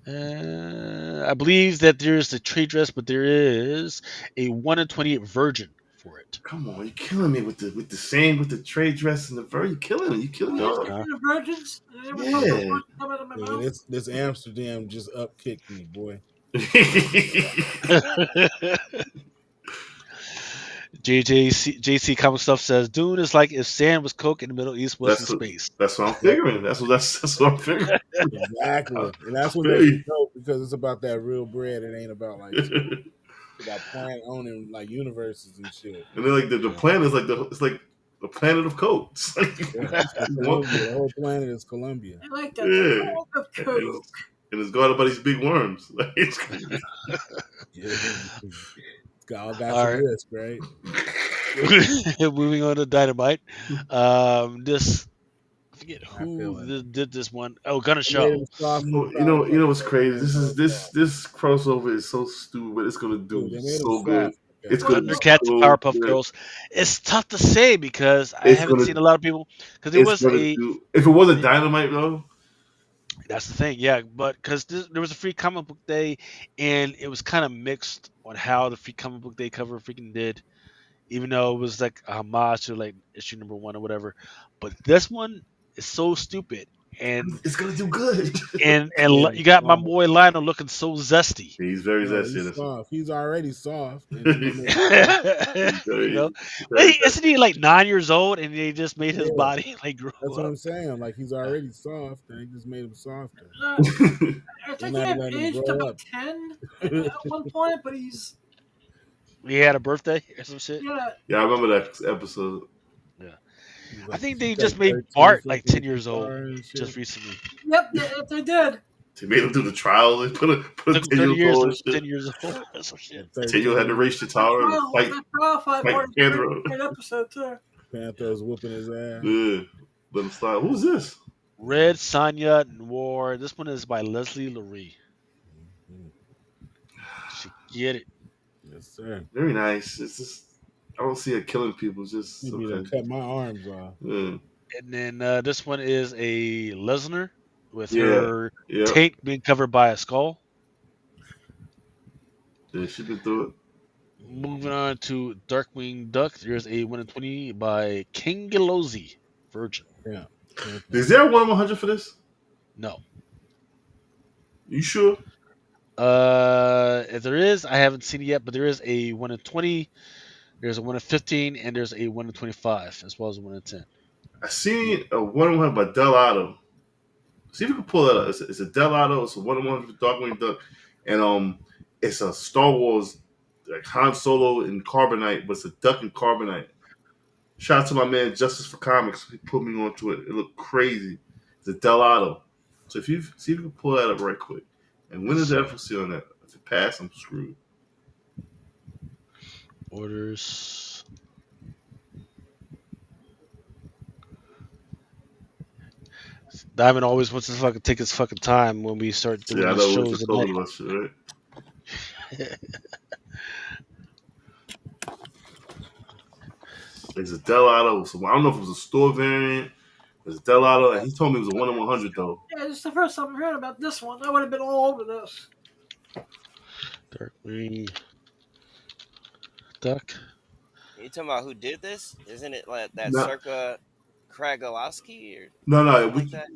I believe that there's a trade dress, but there is a 1 in 28 virgin for it. Come on, you're killing me with the same with the trade dress and the bird. You're killing me. You killing me Yes, all. Huh? the virgins. And every time the Yeah. word come out of my Yeah, mouth. this Amsterdam just upkicked me, boy. JC Comic Stuff says Dune is like if sand was coke and the Middle East was in that's what space. that's what I'm Yep, figuring. That's what I'm figuring. exactly. And I that's what feel makes you. it dope because it's about that real bread. It ain't about like space. It's about planet owning like universes and shit. And then like the Yeah. planet is like it's like the planet of coke. It's like, Yeah, it's the what? Columbia. The whole planet is Columbia. I like that. The Yeah. cult of And coke. it's guarded by these big worms. Like, Yeah, it's all got All some right. risk, right? Moving on to Dynamite. This I forget I feel who it. did this one. Oh, Gonna They made him Show. soft you for know, you know, you Falcon. know what's crazy? They made him This crossover is so stupid, but it's gonna Dude, do they made him so good. soft. It's Well, gonna be well, Thundercats and so Powerpuff good. Girls. It's tough to say because I It's haven't gonna seen a lot of people because there it's was gonna a. do. If it wasn't Dynamite though, That's the thing, yeah. But because there was a free comic book day, and it was kind of mixed on how the free comic book day cover freaking did, even though it was like a homage to like issue number 1 or whatever. But this one is so stupid, and it's gonna do good. Yeah, you got my boy Lionel looking so zesty. He's very no, zesty. he's Listen. soft. He's already soft, and then they made him soft. He's You know, very isn't he like 9 years old, and they just made his Yeah, body like grow that's what up? I'm saying. Like he's already soft, and they just made him softer. zesty. I They're think he not had letting him aged grow about up. 10 at one point, but he's, He had a birthday or some shit. yeah. Yeah, I remember that episode. Yeah, He's I like think they cut just made 13 Bart from like his 10 years old guitar and just shit. recently. Yep, they did. They made him do the trial. They put a Took him 10 30 years years old to and look shit. 10 years old or some shit. At 10 year had to 13, race the tower and That trial fight fight part is a Panther. great episode, too. Panther's whooping his ass. Yeah, let him slide. Who's this? Red Sonya Noir. This one is by Leslie Lurie. Mhm. She get it. Yes, sir. Very nice. It's just I don't see her killing people. It's just You be done okay. cut my arms off. Yeah, And then this one is a Lesnar with yeah, her yeah. taint being covered by a skull. Yeah, she been through it. Moving on to Darkwing Duck, there's a 1 in 20 by King Galozi, Virgin. Yeah. Is there a 1/100 for this? No. You sure? If there is, I haven't seen it yet, but there is a 1 in 20, there's a 1 in 15, and there's a 1 in 25, as well as a 1 in 10. I seen a 1/100 by Delato. See if you can pull that up. It's a Delato. It's a 1/100 Darkwing Duck, and it's a Star Wars like Han Solo in Carbonite, but it's a duck in Carbonite. Shout out to my man Justice for Comics. He put me onto it. It looked crazy. It's a Delato. So if you see if you can pull that up right quick. And when Yes, is the sir. FOC on that? If it pass, I'm screwed. Orders. Diamond always wants to fucking take his fucking time when we start doing Yeah, I these know we were shows just at talking night. about shit, right? It's a Delato. So I don't know if it was a store variant. It's a Delato, and he told me it was a 1/100 though. Yeah, it's the first time I'm hearing about this one. I would have been all over this. Darkwing Duck. You talking about who did this? Isn't it like that No, Circa Kragowski or no. something like that?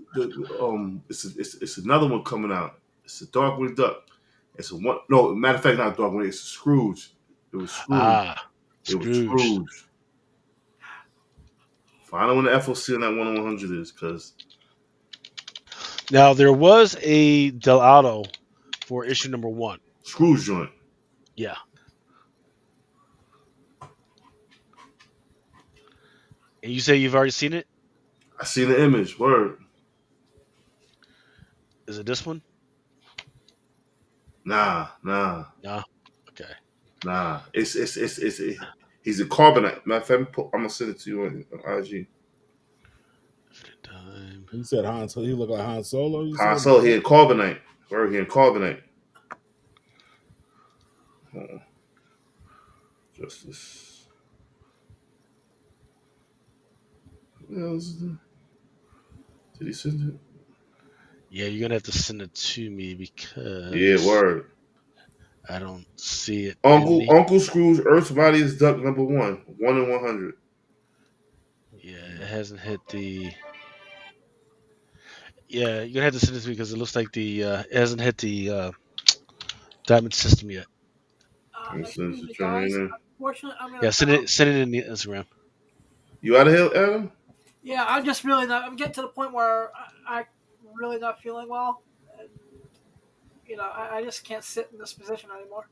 It's another one coming out. It's a Darkwing Duck. It's a one. No, matter of fact, not Darkwing. It's a Scrooge. It was Scrooge. Ah, It was Scrooge. Scrooge. Find out when the FOC on that 1/100 is, because Now there was a Del Auto for issue number 1. Scrooge joint. Yeah. And you say you've already seen it? I seen the image. Word. Is it this one? Nah. No. Okay. It's He's a carbonite. Matter of fact, I'm gonna send it to you on IG. Infinite time. He said Han Solo. He looked like Han Solo. You Han said Solo, he in carbonite. Where he in carbonite? Hold on. Justice. What else is there? Did he send it? Yeah, you're gonna have to send it to me Yeah, because word. I don't see it in Uncle the. Uncle Scrooge, Earth's Mightiest Duck, number one, 1 in 100. Yeah, it hasn't hit the. Yeah, you're gonna have to send it to me because it looks like the it hasn't hit the diamond system yet. I'm gonna send it Excuse to me, Trent right guys. now. Unfortunately, I'm gonna Yeah, bounce. send it in the Instagram. You out of here, Adam? Yeah, I'm just really not. I'm getting to the point where I'm really not feeling well, and I just can't sit in this position anymore.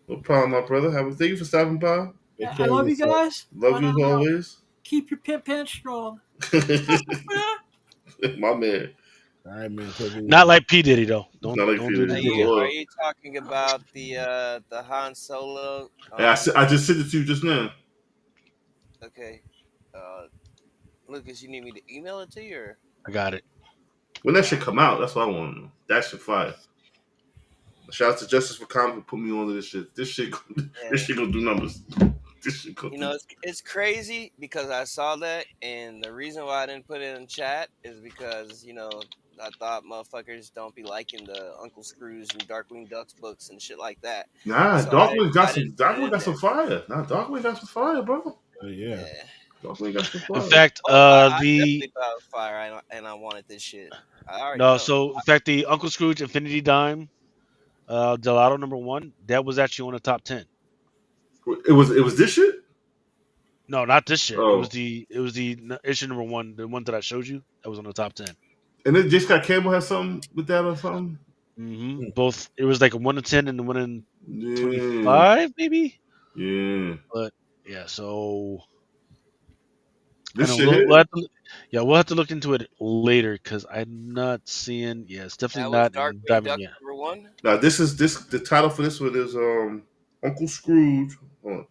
No problem, my brother. Have a thank you for stopping by. take I care of love you yourself. guys. Love And you as always. keep your pimp pants strong. My man. All right, man. Take it Not easy. like P Diddy though. Not like Don't do the Are Peter. you Diddy. are Lord. you talking about the Han Solo? Hey, I just sent it to you just now. Okay. Uh, Lucas, you need me to email it to you, or I got it. When that shit come out, that's what I want to know. That shit fire. Shout out to Justice for Comic for putting me on to this shit. This yeah. shit gonna do numbers. This shit gonna You do. know, it's crazy because I saw that, and the reason why I didn't put it in chat is because I thought motherfuckers don't be liking the Uncle Scrooge and Darkwing Ducks books and shit like that, Nah, so I didn't put it Darkwing in got some there. fire. Nah, Darkwing got some fire, bro. Yeah. Yeah. Darkwing got some In fire. fact, Oh, I the definitely thought it was fire, and I wanted this shit. I already no, know. so in fact, the Uncle Scrooge Infinity Dime, Gelato number one, that was actually on the top 10. It was this shit. No, not this shit. Oh, It was the issue number one, the one that I showed you. That was on the top 10. and then J. Scott Campbell has something with that or something. Both it was like a 1 in 10 and a 1 in Yeah, 25, maybe. yeah. But yeah, so I This know shit here. we'll have to look into it later because I'm not seeing. Yeah, it's definitely That was not in Darkwing Diamond Duck yet. number one. Now this the title for this one is Uncle Scrooge. Hold on.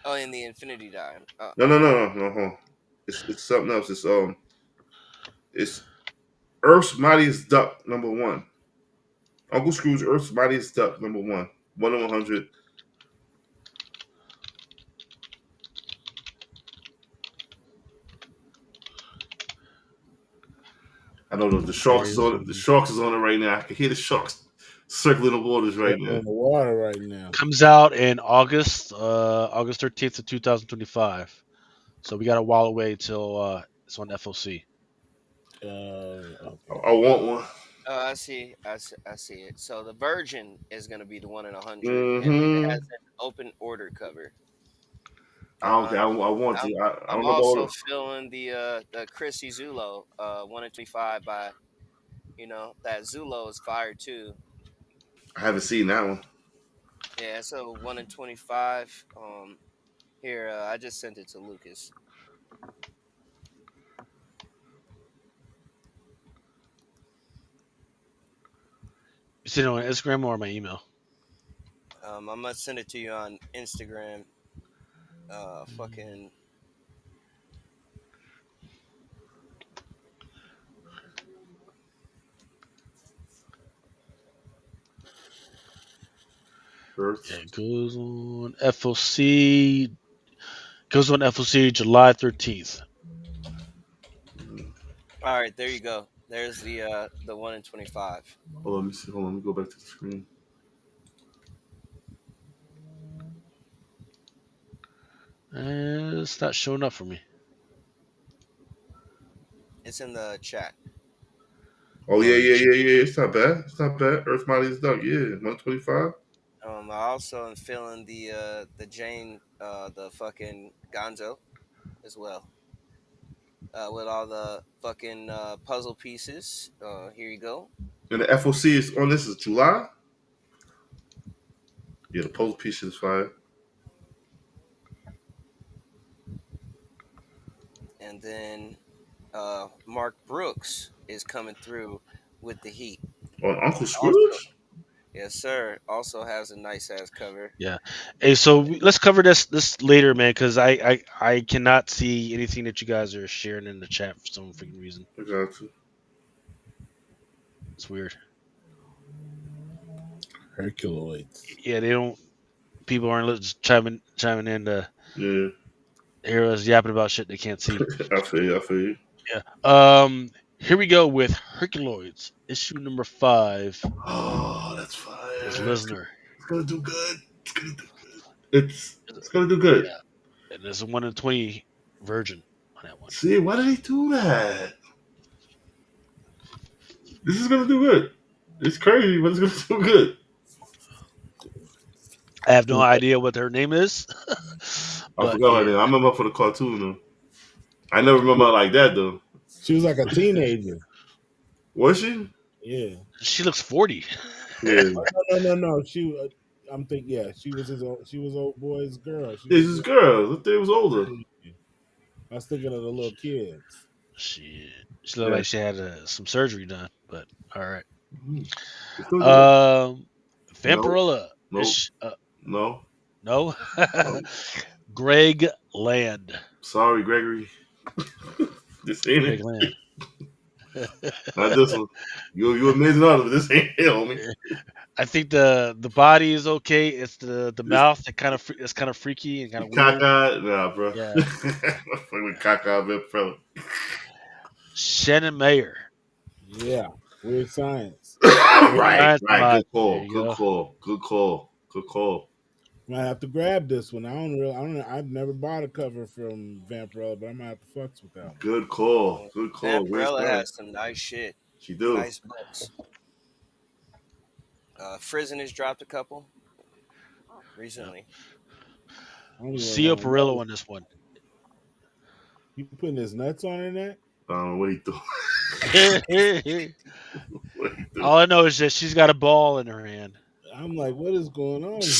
Oh, in the Infinity Dime. No. Hold on. It's something else. It's Earth's Mightiest Duck number one. Uncle Scrooge, Earth's Mightiest Duck number one. 1 in 100. I know the sharks is There's on it. The sharks is on it right now. I can hear the sharks circling the waters right Circle now. in the water right now. comes out in August 13th of 2025. So we got a while away till it's on FOC. Okay. I want one. Oh, I see. I see it. So the Virgin is going to be the 1 in 100, and it Mm-hmm. has an open order cover. I don't care. Um, I want I'm to. I I'm don't know about also all feeling the Chrissy Zulo 1 in 25 by that Zulo is fire too. I haven't seen that one. Yeah, so 1 in 25. Here I just sent it to Lucas. You see it on Instagram or my email? I'm gonna send it to you on Instagram. Fucking Yeah, Earth. it goes on FOC. Goes on FOC July 13th. all right, there you go. There's the 1 in 25. Hold on, let me see. Hold on, let me go back to the screen. It's not showing up for me. It's in the chat. Oh Oh, you check. yeah. It's not bad. It's not bad. Earth Mightiest Duck. Yeah, 125. I also am feeling the Jane the fucking Gonzo as well. With all the fucking puzzle pieces. Here you go. And the FOC is on this is July. Yeah, the post piece is fire. And then Mark Brooks is coming through with the heat. On Uncle Also, Scrooge. Yes, sir. Also has a nice ass cover. Yeah. Hey, so let's cover this later, man, because I cannot see anything that you guys are sharing in the chat for some freaking reason. I got you. It's weird. Herculoids. Yeah, they don't. People aren't just chiming in to Yeah, hear us yapping about shit they can't see. I feel you. I feel you. Yeah. Here we go with Herculoids, issue number 5. Oh, that's Is fire. Listener. It's gonna do good. It's gonna do good. It's gonna do good. Yeah, and there's a 1 in 20 virgin on that one. See, why did he do that? This is gonna do good. It's crazy, but it's gonna do good. I have no idea what her name is, I but forgot her yeah, name. I remember her for the cartoon though. I never remember her like that though. She was like a teenager. Was she? Yeah. she looks 40. Yeah. No. I'm thinking. Yeah, she was She was old boy's girl. She Yeah, was. she's this girl. I think it was older. I was thinking of the little kids. She looked Yeah. like she had some surgery done, but all right. Mhm. It's gonna do good. No, Vampirilla. no, no, No. no. Greg Land. Sorry, Gregory. This ain't Greg it. Land. Not this one. You amazing artist, but this ain't it, homie. I think the body is okay. It's the This mouth that it's kind of freaky and kind of weird. caca, nah, bro. Yeah. Fucking caca, bit fella. Shannon Mayer. Yeah. Weird science. Right, Science right. Mod. Good There call. you Good go. call. Good call. Good call. Might have to grab this one. I don't know. I've never bought a cover from Vampirella, but I might have to fucks with that one. Good call. Good call. Where's Vampirella that? has some nice shit, She do. nice books. Frizen has dropped a couple Yeah. recently. I don't even Lucio want to Perillo know. on this one. You putting his nuts on in that? I don't know what he do. What he do. All I know is that she's got a ball in her hand. I'm like, what is going on here?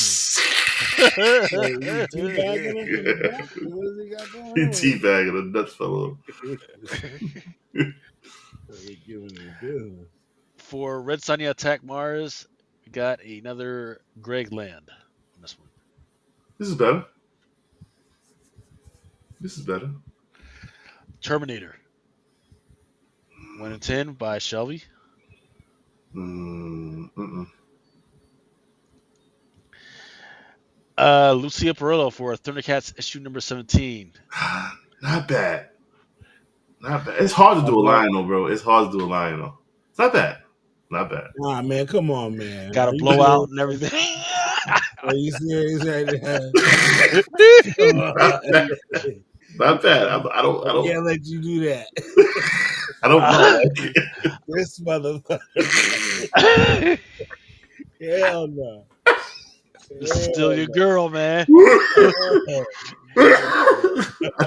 Like, you teabagging him from the back? What does he got going He on? teabagging the nuts fell off. They giving him business. For Red Sonja Attack Mars, we got another Greg Land on this one. This is better. This is better. Terminator. 1 in 10 by Shelby. Mm-mm. Lucia Perillo for Thundercats issue number 17. Not bad. Not bad. It's hard to do a line though, bro. It's hard to do a line though. It's not bad. Not bad. Nah, man, come on, man. Got a Are you blowout serious? and everything. Are you serious right now? Not bad. Not bad. I can't let you do that. I don't know. This motherfucker. Hell no. This is still your girl, man. I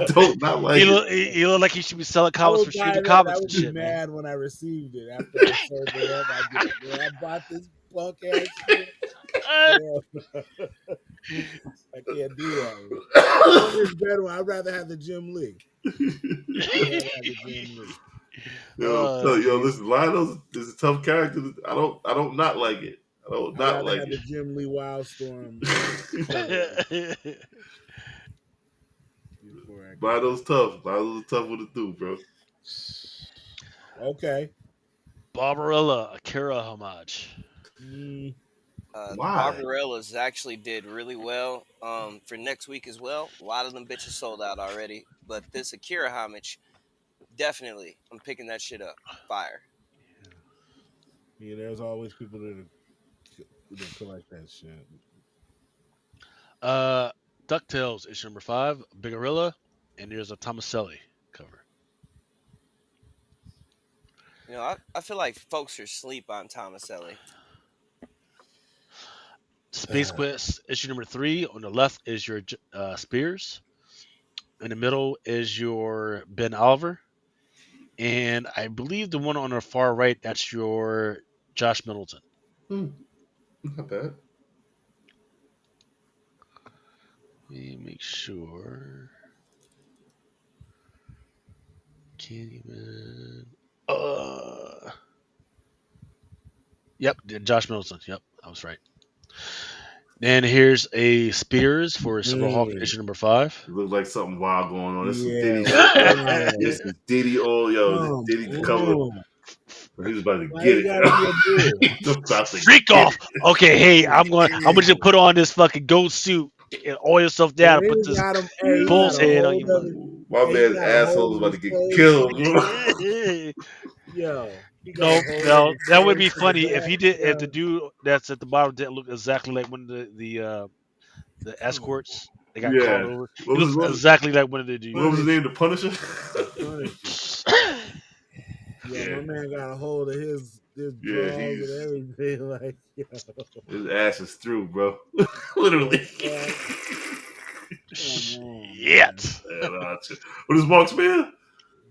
don't not like it. He look like he should be selling I comics would for buy Street that. I Comics and would be shit, man. mad when I received it after I sold it up. I'd be like, man, I bought this punk ass shit. Hell no. I can't do that. It's better one. I'd rather have the Jim Lee. Yo, listen, Lionel is a tough character. I don't not like it. I don't I'd not rather like have the it. Jim Lee Wildstorm. Lionel's tough. Lionel's a tough one to do, bro. Okay. Barbarella, Akira homage. Why? Barbarella's actually did really well for next week as well. A lot of them bitches sold out already, but this Akira homage, definitely, I'm picking that shit up. Fire. Yeah, there's always people that collect that shit. DuckTales issue number 5, Bigorilla, and there's a Tomaselli cover. You know, I feel like folks are asleep on Tomaselli. Space Quest issue number 3. On the left is your Spears. In the middle is your Ben Oliver. And I believe the one on the far right, that's your Josh Middleton. Not bad. Let me make sure. Candyman. Yep, Josh Middleton. Yep. I was right. Then here's a Spears for Silverhawk Mm, issue number 5. It looked like something wild going on. There's some yeah, Diddy shit. wow. There's some Diddy. Oh, yo, the Come Diddy cover. on. He was about to Why get you it. gotta be a bull? He's about to Freak get off. it. Okay, hey, Oh, I'm gonna just put on this fucking goat suit and oil yourself and down and then put he this got him. Hey, he got bull's a head on hold you, of it. Ooh, my Hey, he man's got a asshole hold is of about his to get face. killed. motherfucker. Yo, he got a No, hold of no, his that would face be in the funny if back. he did. If the Yo, dude that's at the bottom didn't look exactly like one of the come escorts they got called Yeah. over. What He was looks what was, exactly like one of the what was his dudes. Punish, name? The Punisher. Punisher. Yo, Yeah. my man got a hold of his Yeah. drawers and everything. Like, yo, His ass is through, bro. the Literally. fuck? Come on, man. Shit. What is Mark Spear?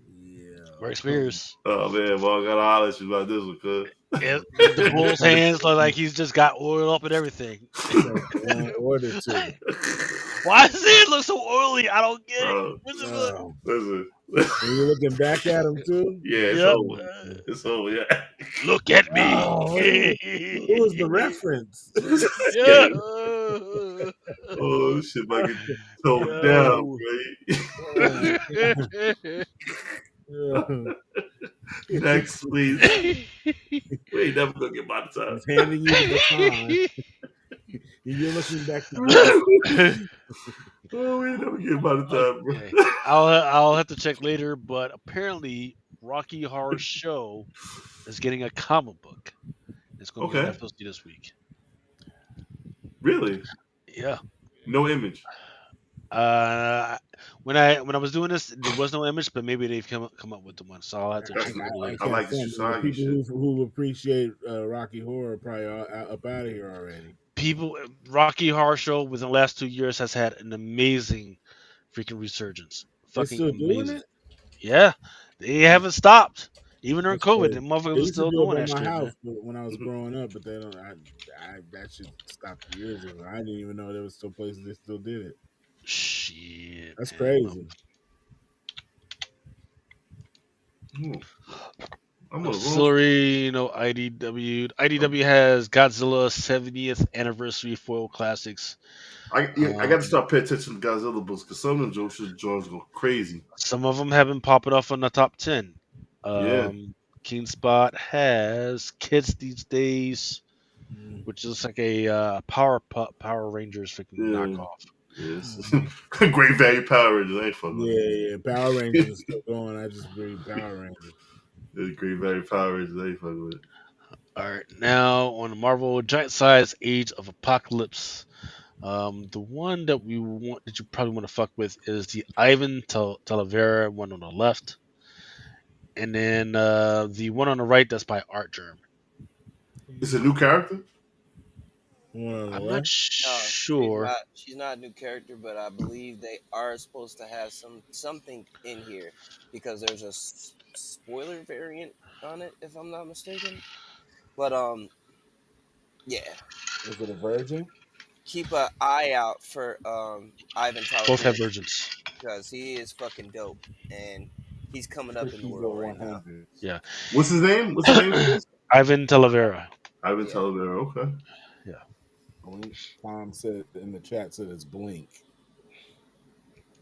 Yo, Mark come Spears. Oh man, well I gotta holler at you about this one, cuz. The bull's hands look like he's just got oil up and everything. like one order to. Why does it look so oily? I don't get it. Bro, What the fuck? Oh, listen. and you looking back at him too? Yeah, it's Yep. over. It's over, yeah. Look at me. Oh, who was the reference? Yeah. Yeah. Oh, this shit might get toned down, Yo. right? Oh, yeah. Next, please. We ain't never gonna get my time. He's handing you the baton. You're looking back to get it. Oh, we ain't never get my time, bro. Okay. I'll have to check later, but apparently Rocky Horror Show is getting a comic book. It's going to be on Okay, FLC this week. really? Yeah. No image. Uh, when I was doing this, there was no image, but maybe they've come up with the one, so I'll have to That's check the, into I later. I can't like this front, man. The Usagi people shit. who appreciate Rocky Horror probably are up out of here already. People, Rocky Horror Show within the last 2 years has had an amazing freaking resurgence. They Fucking still doing amazing. it? Yeah, they haven't stopped. Even during That's COVID, the crazy. motherfuckers They was used to still do it doing by that my shit, man. house when I was growing up, but they don't. That shit stopped years ago. I didn't even know there was still places they still did it. Shit, That's man. crazy. Hmm, I'm on the wrong. Auxiliary, IDW. IDW has Godzilla 70th anniversary foil classics. I got to Um, start paying attention to Godzilla books because some of them Jones go crazy. some of them have been popping off on the top 10. Yeah. Keen Spot has Kids These Days, Mm, which is like a Power Rangers freaking Yeah. knockoff. Yes. mm. Great value Power Rangers. I ain't fucking with Yeah. Power Rangers is still going. I just read Power Rangers. it. Great value Power Rangers. I ain't fucking with it. All right, now on the Marvel Giant Size Age of Apocalypse. The one that you probably want to fuck with is the Ivan Talavera one on the left, and then the one on the right that's by Art Germ. It's a new character? One on the I'm not left. No, she's sure. not. She's not a new character, but I believe they are supposed to have something in here because there's a spoiler variant on it, if I'm not mistaken. But yeah, Is it a virgin? keep an eye out for Ivan Both have Talavera versions. because he is fucking dope and he's coming up in the He's a world right now. 100. Yeah, What's his name? What's the name of this? Ivan Talavera. Ivan Yeah, Talavera. Okay. Yeah, Blink. Tom said in the chat said it's Blink.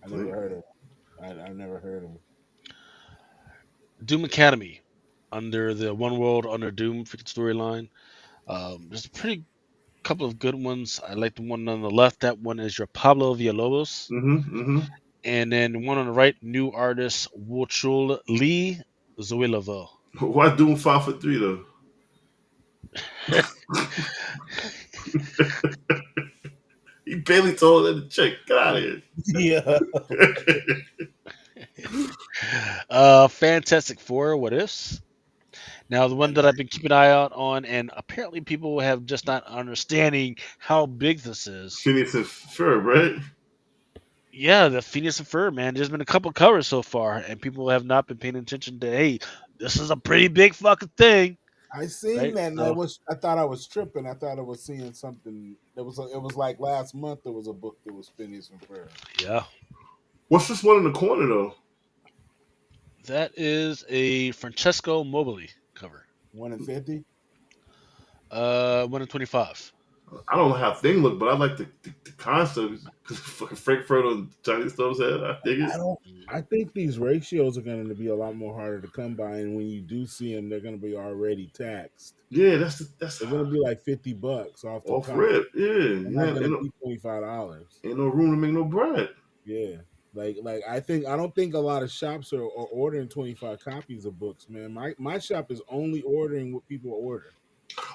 I never Blink. heard of. I've never heard of. Doom Academy under the One World Under Doom freaking storyline. There's a pretty couple of good ones. I like the one on the left. That one is your Pablo Villalobos. Mm-hmm. And then the one on the right, new artist Wuchul Lee Zoilavo. Why doing 5'3" though? He barely taller than the chick. Get out of here. Yeah. Fantastic Four, what ifs? Now the one that I've been keeping an eye out on, and apparently people have just not understanding how big this is. Phineas and Ferb, right? Yeah, the Phoenix and Fur, man. There's been a couple covers so far, and people have not been paying attention to. Hey, this is a pretty big fucking thing, I seen right? that, and So I thought I was tripping. I thought I was seeing something. It was like last month. There was a book that was Phineas and Ferb. yeah, What's this one in the corner though? that is a Francesco Mobili cover. 1 in 50. 1 in 25. I don't know how thing look, but I like the concept because fucking Frankfurt and Chinese stores had. I dig it. I don't. Mm. I think these ratios are going to be a lot more harder to come by, and when you do see them, they're going to be already taxed. Yeah, that's They're going to be like $50 off the off top. rip. Yeah, They're yeah, not going to be $25. ain't no room to make no bread. Yeah, like I don't think a lot of shops are ordering 25 copies of books, man. My shop is only ordering what people order.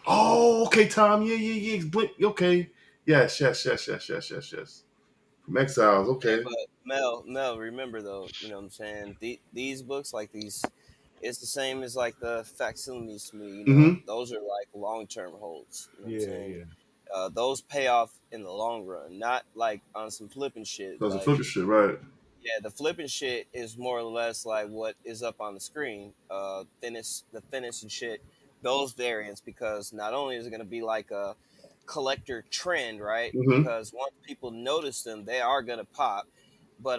Oh, okay, Tom. Yeah, yeah, yeah. Okay. Yes, yes, yes, yes, yes, yes, yes. From Exiles. Yeah, Okay. but Mel, remember though, you know what I'm saying? These books, like these, it's the same as like the facsimiles to me. You know, Mm-hmm. those are like long term holds. You know what I'm Yeah, saying? yeah. Those pay off in the long run, not like on some flipping shit. That's a Like, flipping shit, right? yeah, the flipping shit is more or less like what is up on the screen. The thinnest and shit, those variants, because not only is it gonna be like a collector trend, right? Mm-hmm. Because once people notice them, they are gonna pop. But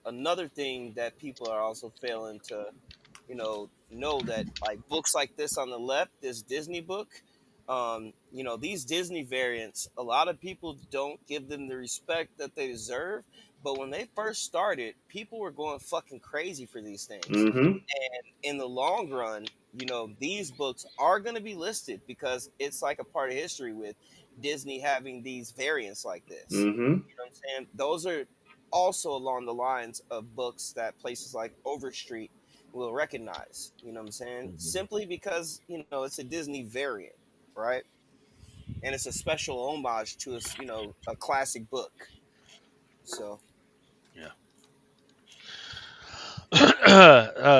another thing that people are also failing to, know that like books like this on the left, this Disney book, these Disney variants, a lot of people don't give them the respect that they deserve. But when they first started, people were going fucking crazy for these things. Mm-hmm. And in the long run, these books are going to be listed because it's like a part of history with Disney having these variants like this. Mm-hmm. You know what I'm saying? Those are also along the lines of books that places like Overstreet will recognize. You know what I'm saying? Mhm. Simply because, it's a Disney variant, right? And it's a special homage to a classic book. So Yeah.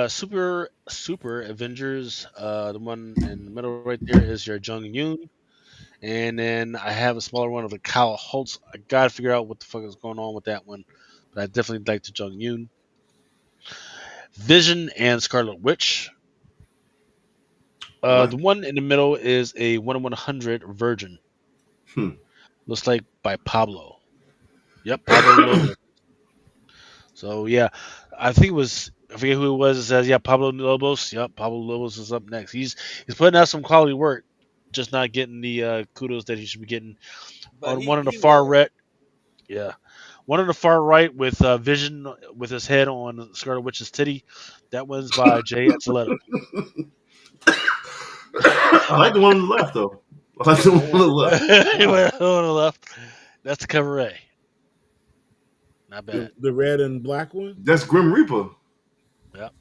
Super Avengers. The one in the middle right there is your Jung Yoon, and then I have a smaller one of the Kyle Holtz. I gotta figure out what the fuck is going on with that one, but I definitely like the Jung Yoon. Vision and Scarlet Witch. I like The it. one in the middle is a 1 in 100 Virgin. Hmm. Looks like by Pablo. Yep, Pablo Lobo. So yeah, I think it was I forget who it was. It says yeah, Pablo Lobos. Yep, Pablo Lobos is up next. He's putting out some quality work, just not getting the kudos that he should be getting. but On he one on the he far will. right, yeah, one on the far right with Vision with his head on Scarlet Witch's titty. That one's by Jay Azaleto. I like the one on the left though. I like the one on the left. Wow. On the left, that's the cover A. Not bad. The red and black one, That's Grim Reaper. Yep,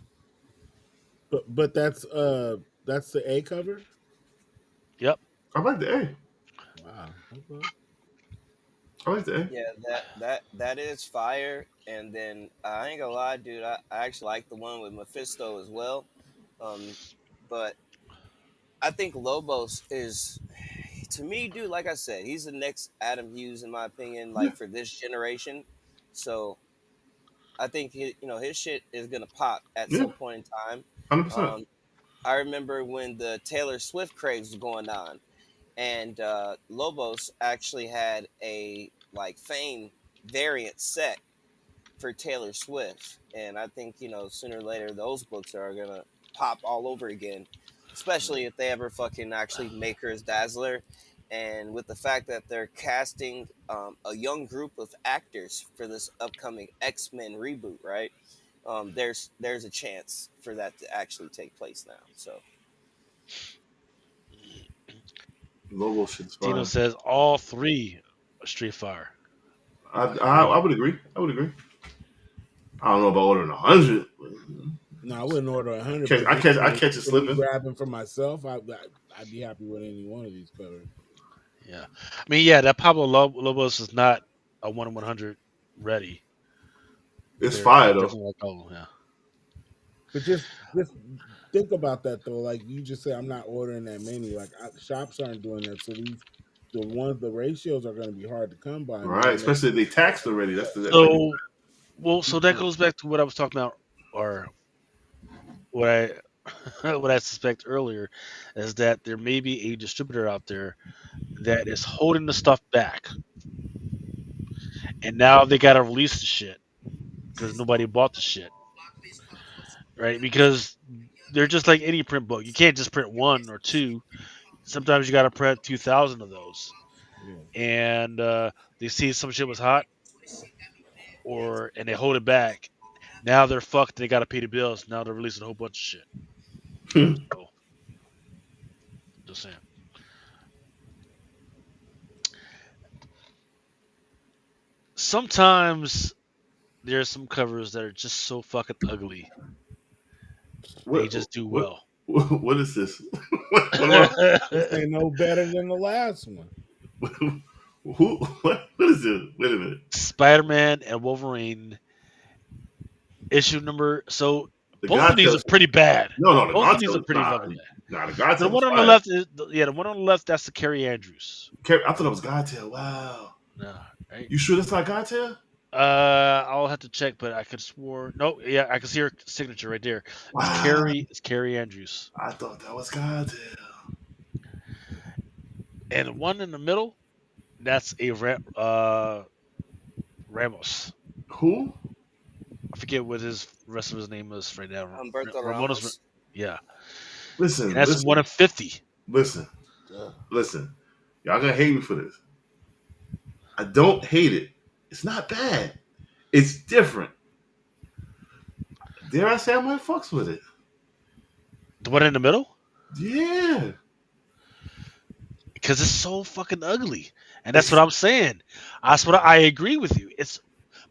but that's the A cover. yep. I like the A. Wow. Okay. I like the A. Yeah, that is fire. And then I ain't gonna lie, dude. I actually like the one with Mephisto as well. Um, but I think Lobos is, to me, dude. Like I said, he's the next Adam Hughes in my opinion. Yeah, Like for this generation, so I think his shit is gonna pop at yeah, some point in time. 100%. Um, I remember when the Taylor Swift craze was going on, and Lobos actually had a like Fame variant set for Taylor Swift, and I think sooner or later those books are gonna pop all over again, especially if they ever fucking actually make her as Dazzler, and with the fact that they're casting a young group of actors for this upcoming X-Men reboot, right? There's a chance for that to actually take place now. So Logo shit's Tino fire. says all three are Street Fire. I would agree. I would agree. I don't know about ordering 100. No, I wouldn't order 100, but I catch it for me slipping. grabbing for myself, I'd be happy with any one of these covers. Yeah, I mean, yeah, that Pablo Lobos is not a 1 in 100 ready, but It's they're fire though. definitely like oh yeah. But just think about that though. Like you just said, I'm not ordering that many. Like shops aren't doing that, so the ratios are going to be hard to come by, Right. man. Especially if they taxed already. That might be So well, so that People, goes back to what I was talking about, or what I what I suspect earlier, is that there may be a distributor out there that is holding the stuff back, and now they got to release the shit because nobody bought the shit, right? Because they're just like any print book. You can't just print one or two. sometimes you got to print 2,000 of those, Yeah. and they see some shit was hot, and they hold it back. Now they're fucked. They got to pay the bills. Now they're releasing a whole bunch of shit. So, just saying. Sometimes there's some covers that are just so fucking ugly. They what just do what well. what is this? What, This ain't no better than the last one. who what is this? Wait a minute. Spider-Man and Wolverine issue number. So The both of God these tells are pretty bad. no, the Both God of these are tells pretty fucking bad. nah, the God The tells one on the fire. left is the one on the left. That's the Carrie Andrews. I thought it was God tell. Wow. No, right? You sure that's not God tell? I'll have to check, but I could swore. No, yeah, I can see her signature right there. It's Wow. Carrie. It's Carrie Andrews, I thought that was God tell. and the one in the middle. That's a Ramos. Who? I forget what his rest of his name is right now. Humberto Ramona's. Ramos. Yeah, and Listen, that's one listen, of 50. listen, listen. Y'all gonna hate me for this. I don't hate it. It's not bad. It's different. Dare I say I might fucks with it? The one in the middle, Yeah. because it's so fucking ugly, and that's It's what I'm saying. That's what I agree with you.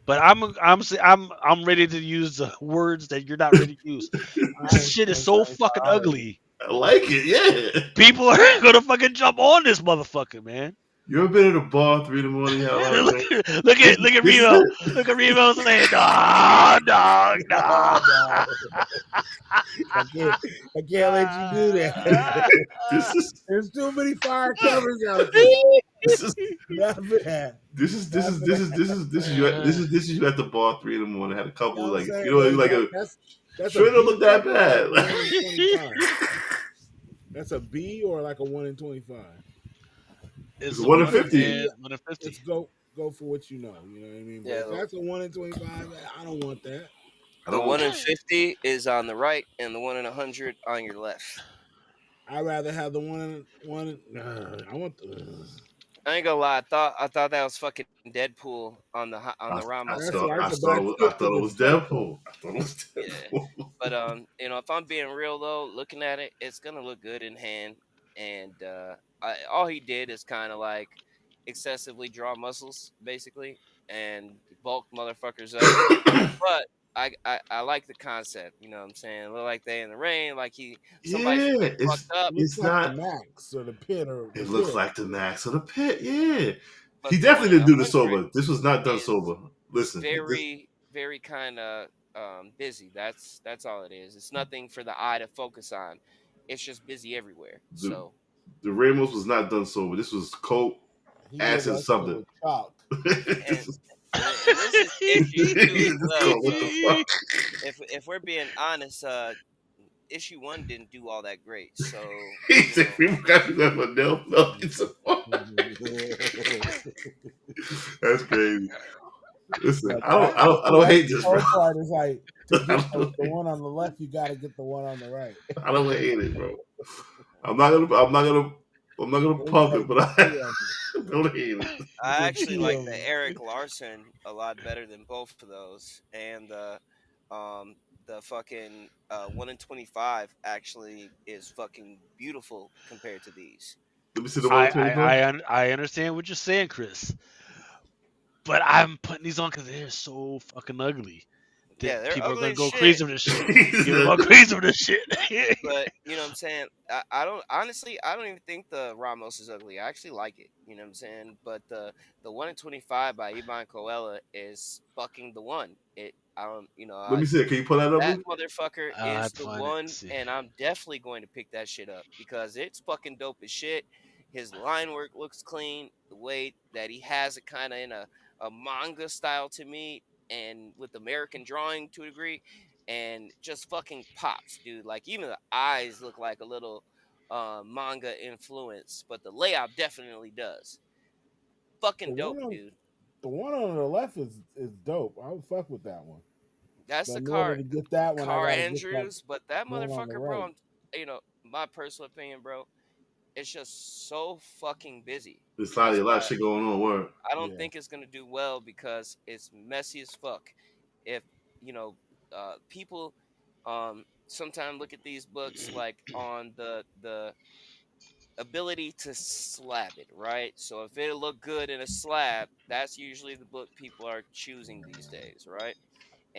But I'm ready to use the words that you're not ready to use. I This ain't shit is saying so something fucking about it. ugly. I like it, yeah. People are gonna fucking jump on this motherfucker, man. You ever been at a bar 3 in the morning, you have a lot of look, drink? look at This is Remo. it. Look at Remo saying, "Dog, dog, Oh dog." no, I can't. I can't let you do that. This is There's too many fire covers out there. this is Not for that. Not for that. this is you at the bar 3 in the morning. Had a You know couple what I'm like saying? you know like a That's a sure don't B look that cover or like bad. a 1 in 25. That's a B or like a 1 in 25. It's It's a a one in If it's one a 50. B, and 150. it's go for what you know. You know what I mean? But Yeah, if that's a 1 in 25, I don't want that. I the don't. one in 50 is on the right, and the one in 100 on your left. I'd rather have the one. I want the. I ain't gonna lie. I thought that was fucking Deadpool on the Ramos That's what cover. I said, but I I skipped to thought it the was second. Deadpool. I thought it was Yeah, Deadpool. but if I'm being real though, looking at it, it's gonna look good in hand. And all he did is kind of like excessively draw muscles, basically, and bulk motherfuckers up. But I like the concept. You know what I'm saying? Look like they in the rain, like somebody's Yeah, getting fucked up. It looks it's like the not. Max or the Pit or the It looks Pit. like the Max of the Pit. Yeah, he But the one definitely in didn't do this 100 sober. This was not done is sober. Listen, this very very kind of busy. That's all it is. It's nothing for the eye to focus on. It's just busy everywhere. the So the Ramos was not done sober. This was coke, He did acid, that shit something. with chalk. and this is and this is issue two as this well. called what the So fuck? if we're being honest, issue one didn't do all that great. So He you said know, people got to go for nail felt. That's crazy. Listen, But that, I see, don't that's hate the this, bro. cold part is like to I get don't, the one on the left, you got to get the one on the right. I don't hate it, bro. I'm not gonna It's pump like it, but the key I on it. don't hate it. It's I a actually key like on the it. Eric Larson a lot better than both of those, and um the fucking 1 in 25 actually is fucking beautiful compared to these. Let me see the one I in I 24. I understand what you're saying, Chris, but I'm putting these on because they're so fucking ugly that Yeah, they're people are ugly gonna as go shit. crazy with this shit. People are going crazy with this shit. But you know what I'm saying? I don't honestly I don't even think the Ramos is ugly. I actually like it. You know what I'm saying? But the 1 in 25 by Ivan Coella is fucking the one. I don't Let me see it. Can you pull that up, that Lee? motherfucker I is have to the find it. one, Let's see. and I'm definitely going to pick that shit up because it's fucking dope as shit. His line work looks clean. The way that he has it kind of in a manga style to me, and with American drawing to a degree, and just fucking pops, dude. Like even the eyes look like a little manga influence, but the layout definitely does. The Fucking one dope, on dude. the one on the left is dope. I would fuck with that one. That's But the in order car to get that one, I car got to get that Andrews, but that one on the motherfucker, bro. right. My personal opinion, bro. it's just so fucking busy. There's That's a lot why of shit going on. Word. I don't Yeah. think it's gonna do well because it's messy as fuck. If you know, people sometimes look at these books like on the ability to slab it, right? So if it look good in a slab, that's usually the book people are choosing these days, right?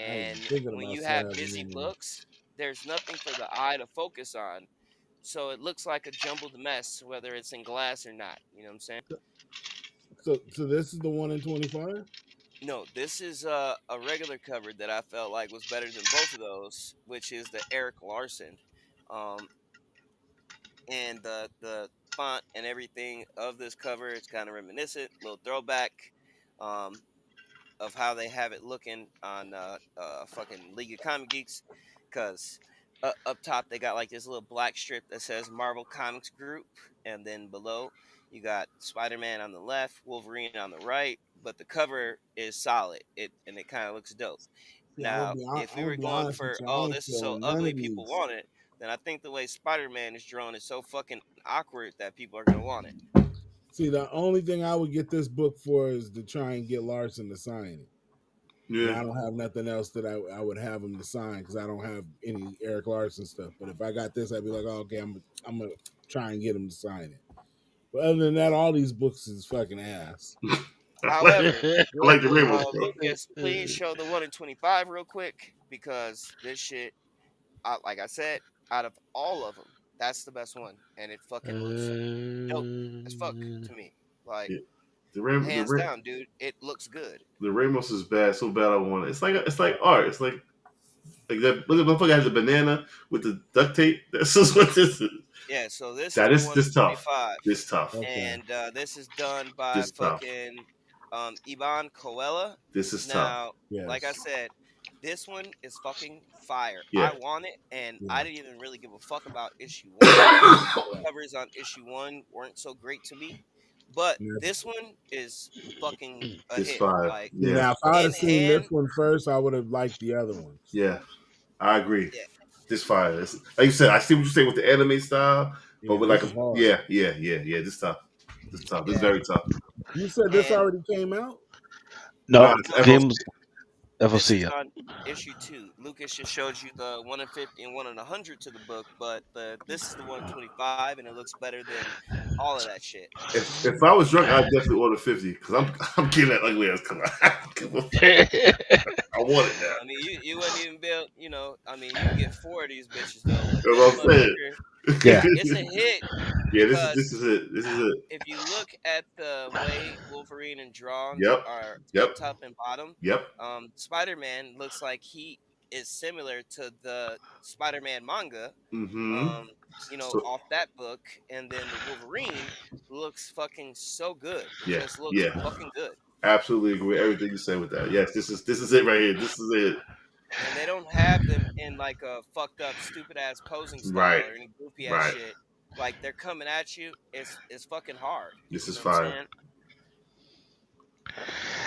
I was And thinking when about you have slabbing busy in books, there's nothing for the eye to focus on. So it looks like a jumbled mess, whether it's in glass or not. You know what I'm saying? there. So this is the one in 25. No, this is a regular cover that I felt like was better than both of those, which is the Eric Larson. Um, and the font and everything of this cover is kind of reminiscent, little throwback. Um, of how they have it looking on fucking League of Comic Geeks, because up top they got like this little black strip that says Marvel Comics Group, and then below you got Spider-Man on the left, Wolverine on the right, but the cover is solid. It kind of looks dope. See, I'm gonna Now, be if we I'm were gonna be going honest for with you. I oh ain't this is so feeling none ugly of people these. want it, then I think the way Spider-Man is drawn is so fucking awkward that people are gonna want it. See, the only thing I would get this book for is to try and get Larson to sign it. And Yeah. I don't have nothing else that I would have him to sign because I don't have any Eric Larson stuff. But if I got this, I'd be like, oh, okay, I'm gonna try and get him to sign it. But other than that, all these books is fucking ass. I like However, I like the rainbow stuff. Lucas, please show the 1 in 25 real quick because this shit, like I said, out of all of them, that's the best one, and it fucking looks dope as fuck to me. Like Yeah. The rainbow, hands down, dude, it looks good. the Ramos is bad, so bad I want it. It's like art. It's like that. Look, the motherfucker has a banana with the duct tape. That's just what this is. Yeah, so this is That the is 1 in this tough. 25, This tough. Okay. and this is done by This tough. fucking Iban Coella. This is tough. Now, like I Yes. said, this one is fucking fire. I Yeah. want it, and Yeah. I didn't even really give a fuck about issue one. Yeah. Covers on issue one weren't so great to me, but And this one is fucking a It's hit. fire. Like see, Yeah. now if I would in have seen this hand, one first, I would have liked the other ones. Yeah. I agree. yeah, This fire. It's, like you said, I see what you're saying with the anime style, but Yeah, with this like is a hard. yeah. This tough. This tough. This yeah, very tough. You said this and already came out? Nah, No, it's no, this games this FOC. is Yeah. on issue two. Lucas just showed you the 1 in 50 and 1 in 100 to the book, but this is the 1 in 25, and it looks better than all of that shit. If I was drunk, I'd definitely order 50 because I'm getting that ugly ass color. I want it now. I mean, you wouldn't even build, I mean, you can get four of these bitches though, but That's this what I'm saying. motherfucker, Yeah. it's a hit Yeah, because this is it. This is it. if you look at the way Wolverine and Drawn Yep. are up Yep. top and bottom, Yep. Spider-Man looks like he is similar to the Spider-Man manga, Mm-hmm. um, So off that book, and then the Wolverine looks fucking so good. It yeah, just looks yeah. fucking good. Absolutely agree with everything you say with that. Yes, this is it right here. This is it. And they don't have them in like a fucked up, stupid ass posing style Right. or any goofy ass Right. shit. Like they're coming at you. It's fucking hard. This You is know what I'm fire. saying?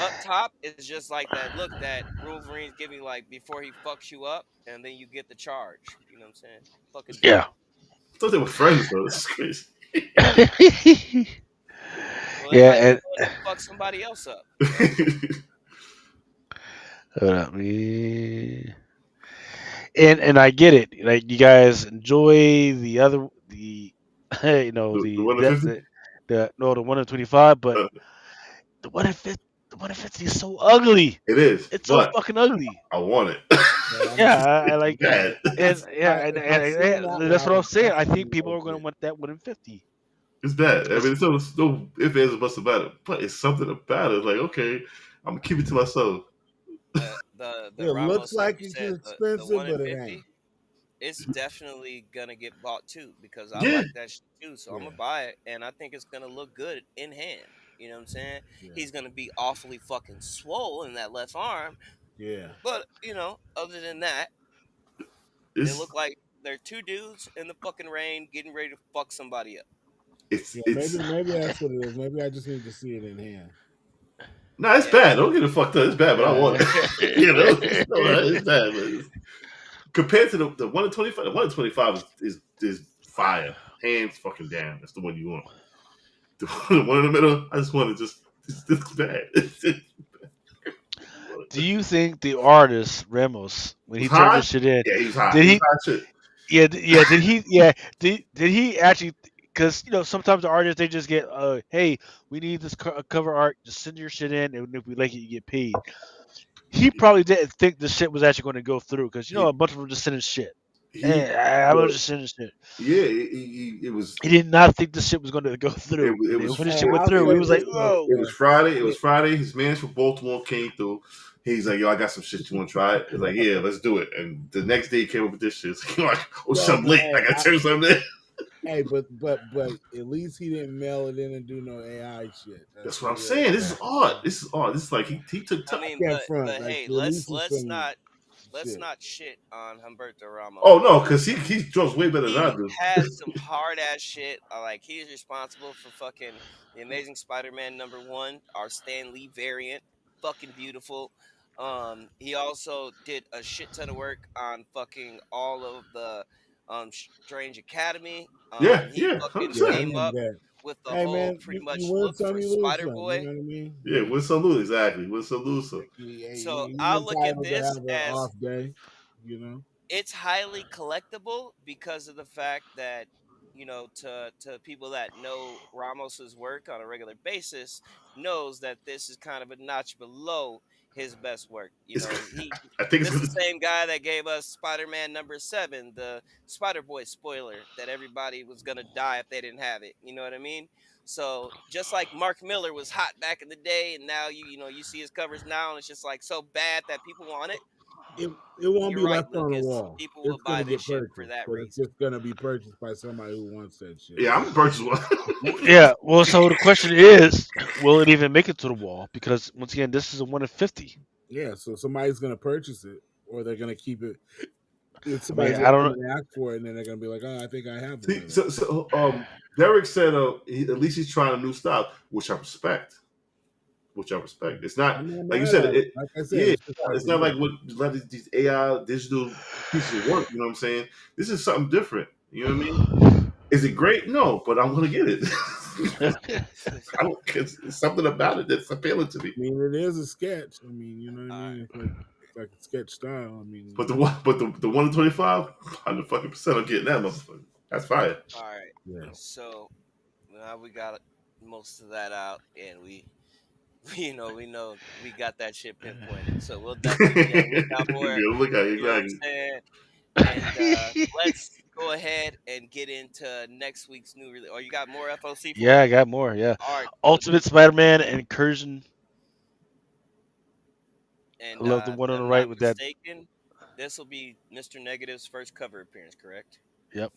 Up top is just like that look that Wolverine's giving like before he fucks you up, and then you get the charge. You know what I'm saying? Fucking dope. Yeah. I thought they were friends though. This is crazy. Well, it Yeah, might be and going to fuck somebody else up. hold up, and I get it. Like you guys enjoy the the 1 to 50. the no the 1 in 25, but the 1 in 50 is so ugly. It is, It's so but fucking ugly. I want it. Yeah, Yeah, I It's like bad. and yeah, if I seen that one, that's I what I'm would saying. I think definitely people are like going to it. want that 1 in 50. It's bad. I mean, It's, there's no if ands or buts about it, but it's something about it. Like, okay, I'm gonna keep it to myself. The It looks Ramos, like like you it's said, the expensive, 1 in but it ain't. 50. It's definitely gonna get bought too because I Yeah, like that shit too. So I'm Yeah, gonna buy it, and I think it's gonna look good in hand. You know what I'm saying? yeah, He's gonna be awfully fucking swole in that left arm, yeah. but other than that, they it's look like they're two dudes in the fucking rain getting ready to fuck somebody up. it's Yeah, it's maybe that's what it is. Maybe I just need to see it in hand. no, it's Yeah, bad. Don't get it fucked up. It's bad, but I want it. It's bad. But compared to the 1 in 25, the 1 in 25 is fire. hands fucking down. That's the one you want. The one in the middle, I just want to just it's bad. Do you think the artist Ramos, when Was he turned hot. this shit in, Yeah, he was hot. did He was he? hot shit. Yeah, did he? Yeah, did he actually? Because sometimes the artists they just get, hey, we need this cover art. Just send your shit in, and if we like it, you get paid. He probably didn't think the shit was actually going to go through because He a bunch of them just sending shit. he. And I Well, was just sending shit. yeah, it was. He did not think the shit was going to go It, through, it and then was when the Hey, shit went I'll through, it, he say was this like, much, "Whoa!" it was man. Friday. It was It, Friday. His mans from Baltimore came through. He's like, "Yo, I got some shit. You want to try it?" It's like, "Yeah, let's do it." And the next day, he came up with this shit. It's like, "Oh shit, yo, I'm but late. I gotta tell you something." hey, but at least he didn't mail it in and do no AI shit. That's That's what I'm really saying. This is bad. odd. This is odd. This is like he took I time. mean, I can't but front. Like hey, at least it's some let's shit. not shit on Humberto Oh Ramos no, because because he draws way better than I he do. has some hard ass shit. Like he's responsible for fucking the Amazing Spider-Man #1, our Stan Lee variant, fucking beautiful. He also did a shit ton of work on fucking all of the Strange Academy. Yeah, He yeah, hundred fucking Yeah, I percent. came remember up that. with the Hey whole man, pretty you much win look some, for you lose Spider some. You Boy. know what I mean? Yeah, win some lose exactly. Win some lose some. Hey, So you I look at entitled to this have an as off day. You know. it's highly collectible because of the fact that to people that know Ramos's work on a regular basis knows that this is kind of a notch below his best work. It's. He I think it's this is gonna. the same guy that gave us Spider-Man #7, the Spider Boy spoiler that everybody was gonna die if they didn't have it. You know what I mean? So just like Mark Miller was hot back in the day, and now you see his covers now, and it's just like so bad that people want it. It it won't You're be right, left on the Lucas. wall. People will It's gonna buy this get shit for purchased, that but it's reason. just gonna be purchased by somebody who wants that shit. Yeah, I'm gonna purchase one. Yeah. Well, so the question is, will it even make it to the wall? Because once again, this is a 1 in 50. Yeah, so somebody's gonna purchase it, or they're gonna keep it. If I mean, somebody's I gonna don't come know. and ask for it, and then they're gonna be like, "Oh, I think I have one See, of those." so Derek said, at least he's trying a new style, which I respect. Which I respect. It's not I'm not like you mad said. at it. Like I said, Yeah, it's just like it's not me. like what a lot of these AI digital pieces of work. You know what I'm saying? This is something different. You know what I mean? Is it great? No, but I'm gonna get it. I don't. It's something about it that's appealing to me. I mean, it is a sketch. I mean, you know what I All mean? right. It's like a sketch style. I mean, But the one, but the 1 in 25, 100% I'm getting that motherfucker. That's fire. All right. yeah. So now we got most of that out, and we we know we got that shit pinpointed. So we'll definitely be on the lookout for it. Good look at it, You know what I'm exactly. saying? And let's go ahead and get into next week's new release. Oh, you got more FOC for Yeah, me? I got more. Yeah, All right, cool. Ultimate Spider-Man Incursion. I And love the one if on the I'm right not with that. mistaken, this will be Mr. Negative's first cover appearance, correct? Yep.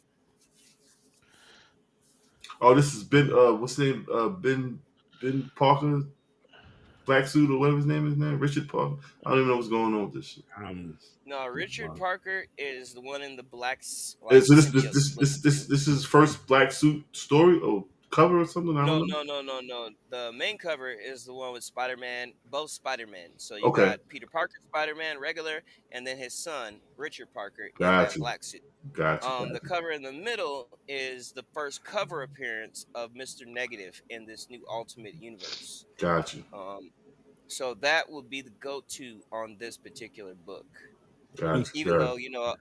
Oh, this has been what's his name? Ben Parker, black suit or whatever his name is now. Richard Parker. I don't even know what's going on with this shit. Um, No, Richard well, Parker is the one in the black like So symbiote looking suit. this is his first black suit story or cover or something. I don't No, know. no, no, no, no. The main cover is the one with Spider-Man, both Spider-Man. So you Okay, got Peter Parker Spider-Man regular, and then his son Richard Parker in that gotcha, black suit. gotcha, The gotcha, cover in the middle is the first cover appearance of Mr. Negative in this new Ultimate Universe. gotcha, Um, so that will be the go-to on this particular book. gotcha, Even gotcha. though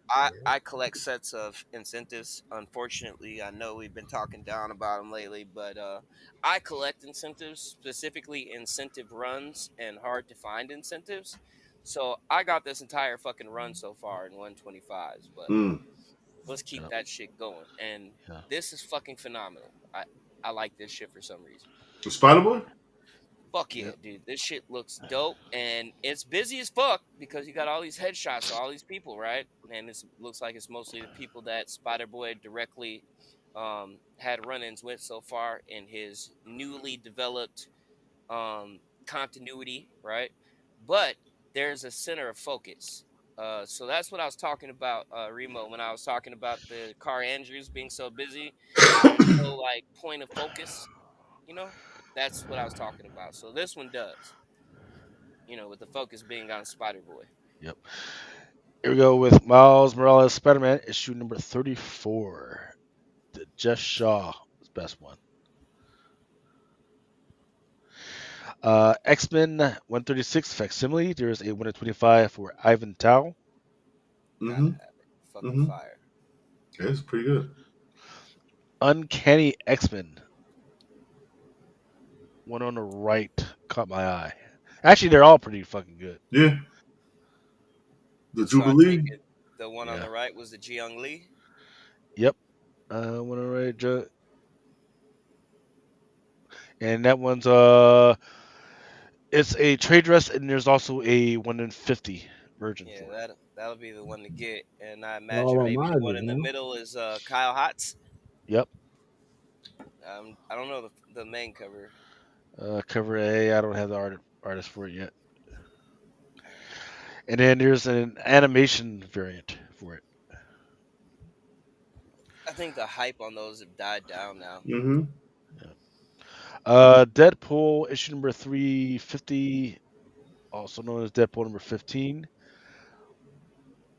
I collect sets of incentives. Unfortunately, I know we've been talking down about them lately, but I collect incentives, specifically incentive runs and hard to find incentives. So I got this entire fucking run so far in 125s, but Mm. let's keep Yep. that shit going. And Yeah. this is fucking phenomenal. I like this shit for some reason. Spider Boy. Fuck yeah, Yep. dude. This shit looks dope and it's busy as fuck because you got all these headshots of all these people, right? And it looks like it's mostly the people that Spider Boy directly had run ins with so far in his newly developed continuity, right? But there's a center of focus. So that's what I was talking about, Remo, when I was talking about the Car Andrews being so busy and there's no like point of focus, you know? That's what I was talking about. So this one does, with the focus being on Spider Boy. Yep. Here we go with Miles Morales Spider-Man issue number 34. Jeff Shaw is the best one. X-Men 136 facsimile. There's a 1 in 25 for Ivan Tao. Gotta Mm-hmm. have it. Fucking Mm-hmm. fire. Yeah, it's pretty good. Uncanny X-Men. One on the right caught my eye. Actually, they're all pretty fucking good. Yeah. The So I take Jubilee. it the one on Yeah. the right was the Jiyoung Lee. Yep. One on the right, and that one's it's a trade dress, and there's also a 1 in 50 version Yeah, for it. that'll be the one to get. And I All imagine maybe the one homages, in the man. middle is Kyle Hotz. Yep. I don't know the main cover. Cover A. I don't have the artist for it yet. And then there's an animation variant for it. I think the hype on those have died down now. Mm-hmm. Yeah. Deadpool issue number 350, also known as Deadpool number 15.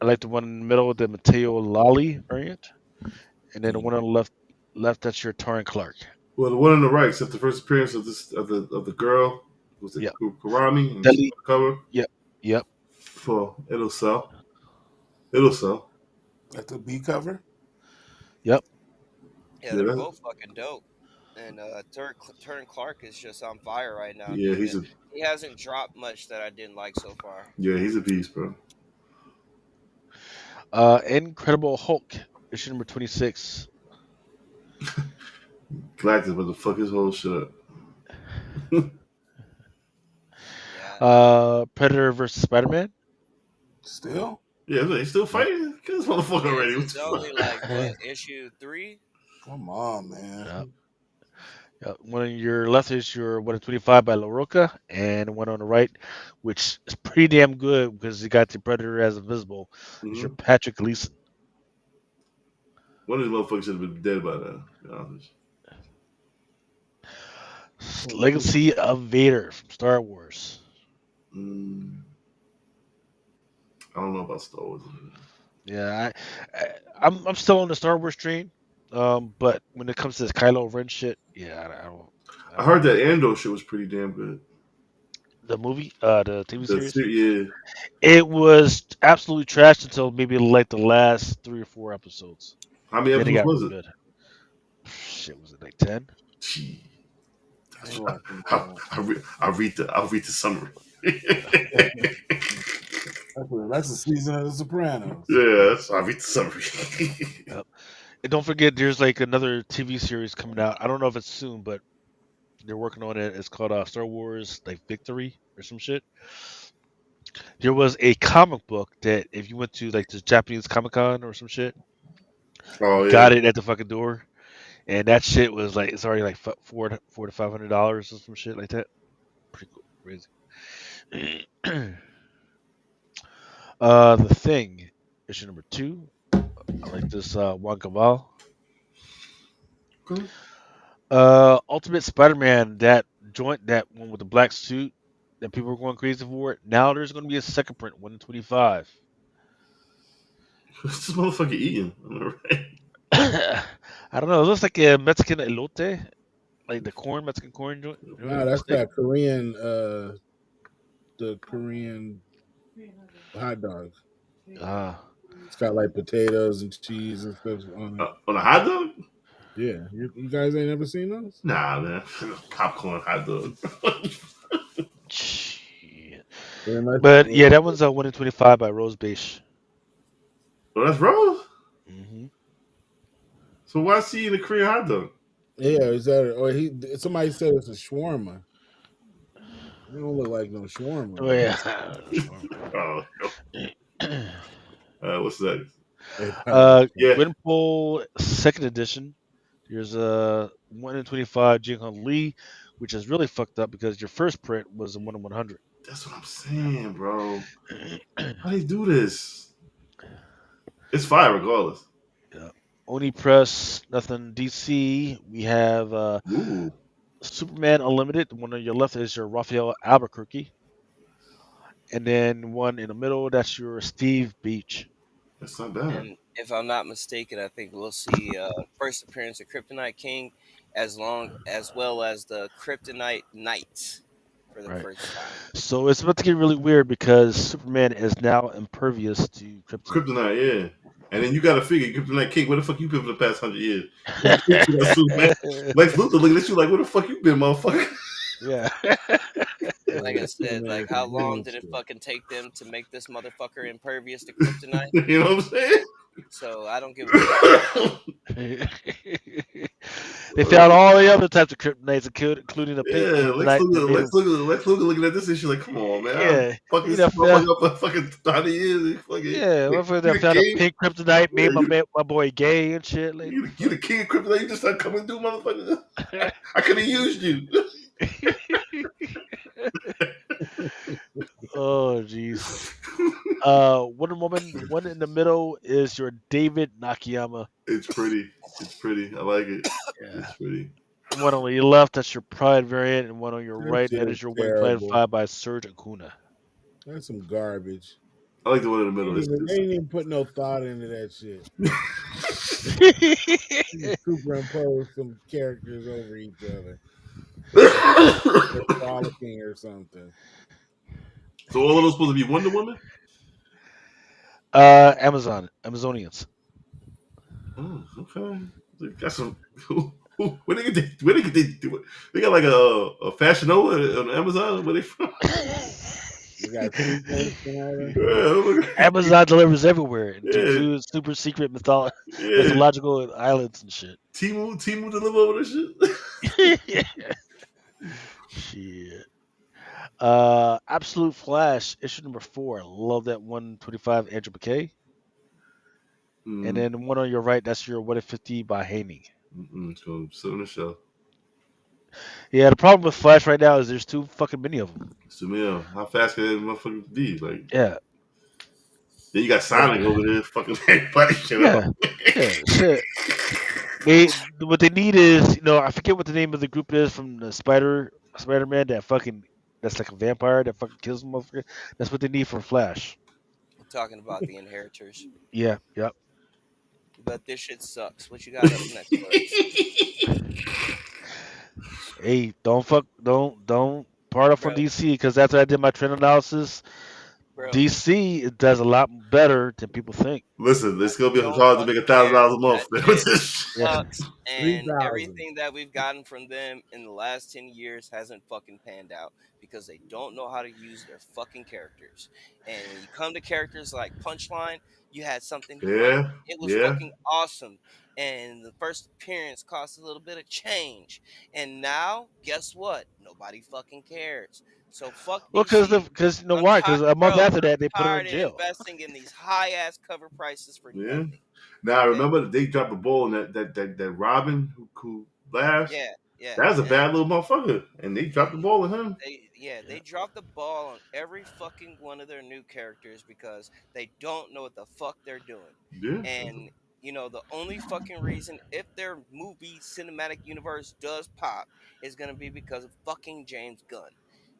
I like the one in the middle, the Mateo Lally variant, and then the one on the left that's your Torrin Clark. Well, the one on the right, except the first appearance of the girl, was it Yep. Kurami, and she's Deli. on the cover Yep. Yep. for It'll Sell. It'll Sell. That's a B cover. Yep. Yeah, Yeah, they're that's, both fucking dope. And Turn Clark is just on fire right now, yeah, dude. And he hasn't dropped much that I didn't like so far. he's a beast, bro. Incredible Hulk issue number 26. Galactus, but the fuck his whole shit up. Yeah, Predator versus Spider-Man. Still? Yeah, look, he's still Yep. fighting. Get this motherfucker is already. What it's the only fuck? like what issue 3? Come on, man. Yep. Yep. One on your left is your 1 in 25 by La Roca, and one on the right, which is pretty damn good because you got the Predator as invisible, is your Mm-hmm. Patrick Gleason. One of these motherfuckers should have been dead by now. To be honest. Legacy of Vader from Star Wars. Mm, I don't know about Star Wars. Yeah, I'm still on the Star Wars train. But when it comes to this Kylo Ren shit, yeah, I I don't heard know. that Andor shit was pretty damn good. The movie, the TV series, Yeah. it was absolutely trash until maybe like the last 3 or 4 episodes. How many Then it episodes got was real it? good. Shit, was it like 10? Gee. That's watching, I'll read the summary. that's the season of The Sopranos. Yes, I'll read the summary. Yep. And don't forget, there's like another TV series coming out. I don't know if it's soon, but they're working on it. It's called Star Wars like Victory or some shit. There was a comic book that if you went to like the Japanese Comic Con or some shit, Oh you yeah. got it at the fucking door, and that shit was like it's already like four to $500 or some shit like that. Pretty cool, crazy. The Thing, issue number 2. I like this Juan Cabal. Okay. Ultimate Spider-Man, that joint, that one with the black suit that people were going crazy for. Now there's going to be a second print, 1 in 25. What's this motherfucker eating? On the right? I don't know. It looks like a Mexican elote, like the corn, Mexican corn joint No, that's stick. that Korean, the Korean hot dog. Ah, It's got like potatoes and cheese and stuff on it. On a hot dog? Yeah, you guys ain't never seen those? Nah, man. Popcorn hot dog. shit. They're nice. But yeah, that one's 1 in 25 by Rose Beige. Oh, that's Rose. Hmm. So why is he eating a Korean hot dog? Yeah, is that or he? Somebody said it's a shawarma. It don't look like no shawarma, Oh man. yeah. Oh, what's that? They probably- Yeah, Gwenpool second edition. Here's a 1 in 25 Jing Hong Lee, which is really fucked up because your first print was a 1 in 100. that's what I'm saying, bro. How they do this? It's fire regardless. Yeah. Oni Press, nothing DC. We have Ooh. Superman Unlimited. The one on your left is your Raphael Albuquerque. And then one in the middle, that's your Steve Beach. That's not bad. And if I'm not mistaken, I think we'll see first appearance of Kryptonite King, as well as the Kryptonite Knight for the Right. first time. So it's about to get really weird because Superman is now impervious to kryptonite. Kryptonite, yeah. And then you got to figure, Kryptonite King, where the fuck you been for the past 100 years? Lex Luthor, man. Lex Luthor looking at you like, where the fuck you been, motherfucker? Yeah. Like I Yeah, said, Superman like can how long do did it shit. fucking take them to make this motherfucker impervious to kryptonite? You know what I'm saying? So I don't give a fuck. They found all the other types of kryptonites, including the pink Yeah, Lex kryptonite that Luthor, made Lex him. Luthor, Lex Luthor looking at this issue like, come on, man. I'm Yeah, fucking you this know, motherfucker up for fucking 100 years. Fucking, yeah, motherfucker you that the found a king? pink kryptonite Yeah, made my boy gay and shit. Like, what you the the king of Kryptonite. You just start coming through, motherfucker. fuck? I could have used you. Oh, jeez. Wonder Woman. The one in the middle is your David Nakayama. It's pretty. It's pretty. I like it. Yeah. It's pretty. One on your left, that's your Pride variant, and one on your That right, shit that is is your Wing Plan terrible. 5 by Serge Acuna. That's some garbage. I like the one in the middle. They ain't even put no thought into that shit. You superimpose some characters over each other. Like they're frolicking or something. So all of those supposed to be Wonder Woman? Amazonians. Oh, okay. They got some. Where they get where they get they got like a Fashion Nova on Amazon. Where they from? We got sequence tonight. Yeah, Amazon delivers everywhere, yeah, includes super secret yeah. mythological islands and shit. Timu deliver over this shit. Shit. Absolute Flash, issue number 4. Love that 125 Andrew McKay. And Mm, then the one on your right, that's your 150 by Haney. so sit on the shelf. Yeah, the problem with Flash right now is there's too fucking many of them. Samir, how fast can that motherfucker be? Like, Yeah. then you got Like, Sonic over there fucking everybody shit up. yeah. Yeah. Shit. What they need is, I forget what the name of the group is from the Spider-Man that's like a vampire that fucking kills them. Motherfucker. That's what they need for Flash. I'm talking about the Inheritors. Yeah, yep. But this shit sucks. What you got up next for us? Hey, don't part off from Bro, DC because after I did my trend analysis, bro, DC does a lot better than people think. Listen, I it's gonna be don't hard to make fucking care. $1,000 a month. That shit Yeah. sucks. And 3,000. everything that we've gotten from them in the last 10 years hasn't fucking panned out because they don't know how to use their fucking characters. And when you come to characters like Punchline, you had something great. Yeah, It was yeah. fucking awesome. And the first appearance cost a little bit of change. And now, guess what? Nobody fucking cares. So fuck Well, DC. because you know I'm why? tired, Because a month bro. after that, I'm they put her in tired of jail. investing in these high ass cover prices for Yeah. nothing. Now I Okay. remember that they dropped the ball on that Robin who laughs. Yeah, yeah, That was a and bad little motherfucker, and they dropped the ball on him. they dropped the ball on every fucking one of their new characters because they don't know what the fuck they're doing. Yeah. And the only fucking reason if their movie cinematic universe does pop is gonna be because of fucking James Gunn.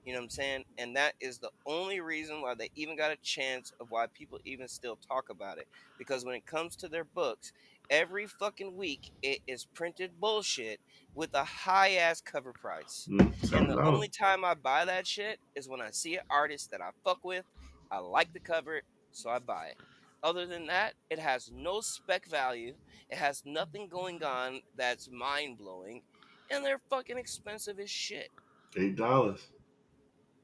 You know what I'm saying? And that is the only reason why they even got a chance of why people even still talk about it. Because when it comes to their books, every fucking week it is printed bullshit with a high ass cover price. And the $7. only time I buy that shit is when I see an artist that I fuck with, I like the cover, so I buy it. Other than that, it has no spec value. It has nothing going on that's mind blowing. And they're fucking expensive as shit. $8.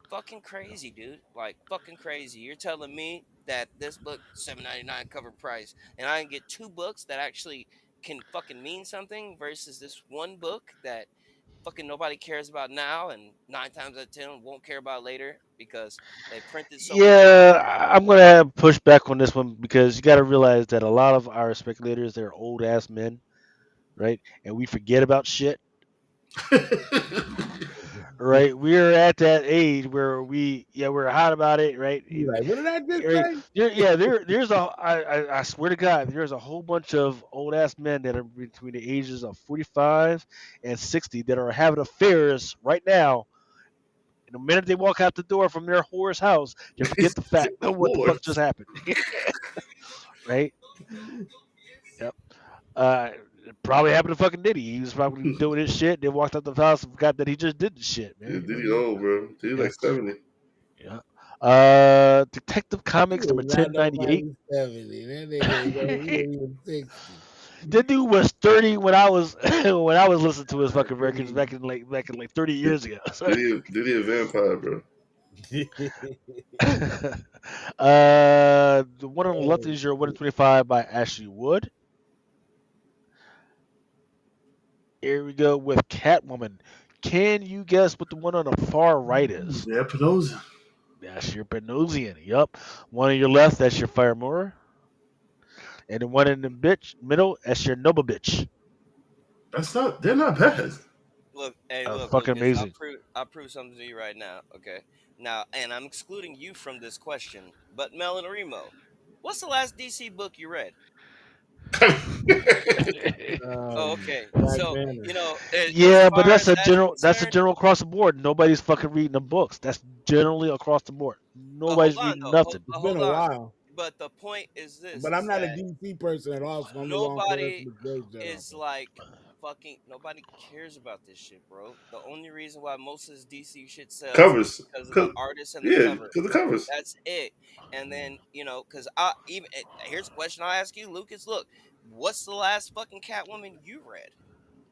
Fucking crazy, dude. Like fucking crazy. You're telling me that this book $7.99 cover price and I can get two books that actually can fucking mean something versus this one book that fucking nobody cares about now and 9 times out of 10 won't care about later because they printed so much of it. Yeah, I'm gonna have push back on this one because you got to realize that a lot of our speculators they're old ass men, right? And we forget about shit, right? We're at that age where we're hot about it, right? You like, what did I just Right. say? I swear to God, there's a whole bunch of old ass men that are between the ages of 45 and 60 that are having affairs right now. And the minute they walk out the door from their whore's house, they He forget the said, fact of what the fuck "Whores." just happened. right? Yep. Uh, Probably happened to fucking Diddy. He was probably doing his shit, then walked out the house and forgot that he just did the shit, Yeah, man. You know what I Diddy mean? old, bro. Diddy Yeah. like 70. Yeah. Detective He Comics number is not 1098. nobody 70. That nigga he ain't even 60. That dude was 30 when I was when I was listening to his fucking records Diddy. back in like 30 years ago. So, Diddy a vampire, bro. the one on the left Oh, is your 125 by Ashley Wood. Here we go with Catwoman. Can you guess what the one on the far right is? Yeah, Pinoza. That's your Benosian. Yup. One on your left, that's your Firemore. And the one in the middle, that's your Noble bitch. They're not bad. Look, hey, That's look, fucking Lucas. amazing. I'll prove something to you right now. Okay, now, and I'm excluding you from this question, but Mel and Remo, what's the last DC book you read? Oh, okay. Black So Banner. as Yeah, but far as that's that's a concerned, general across the board. Nobody's fucking reading the books. That's generally across the board. but hold Nobody's on reading though. nothing. It's been Hold a on. while. But the point is this: But I'm is not a that DC person at all, so I'm the wrong person nobody to judge that off is of. like fucking nobody cares about this shit, bro. The only reason why most of this DC shit sells is Covers. because of the artist and the Yeah, cover. because the covers. That's it. And then because I even here's a question I ask you, Lucas. Look, what's the last fucking Catwoman you read?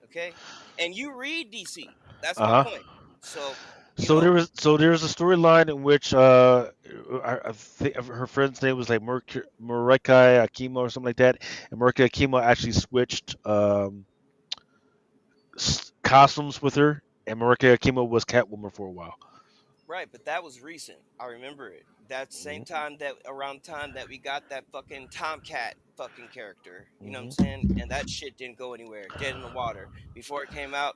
Okay, and you read DC. That's my Uh huh. point. So you So know, there's a storyline in which I think her friend's name was like Murikai Akimo or something like that, and Murikai Akimo actually switched costumes with her, and Murikai Akimo was Catwoman for a while. right, but that was recent. I remember it. That same Hmm. time that around time that we got that fucking Tomcat fucking character. You know what I'm Hmm. saying? And that shit didn't go anywhere. Dead in the water. Before it came out,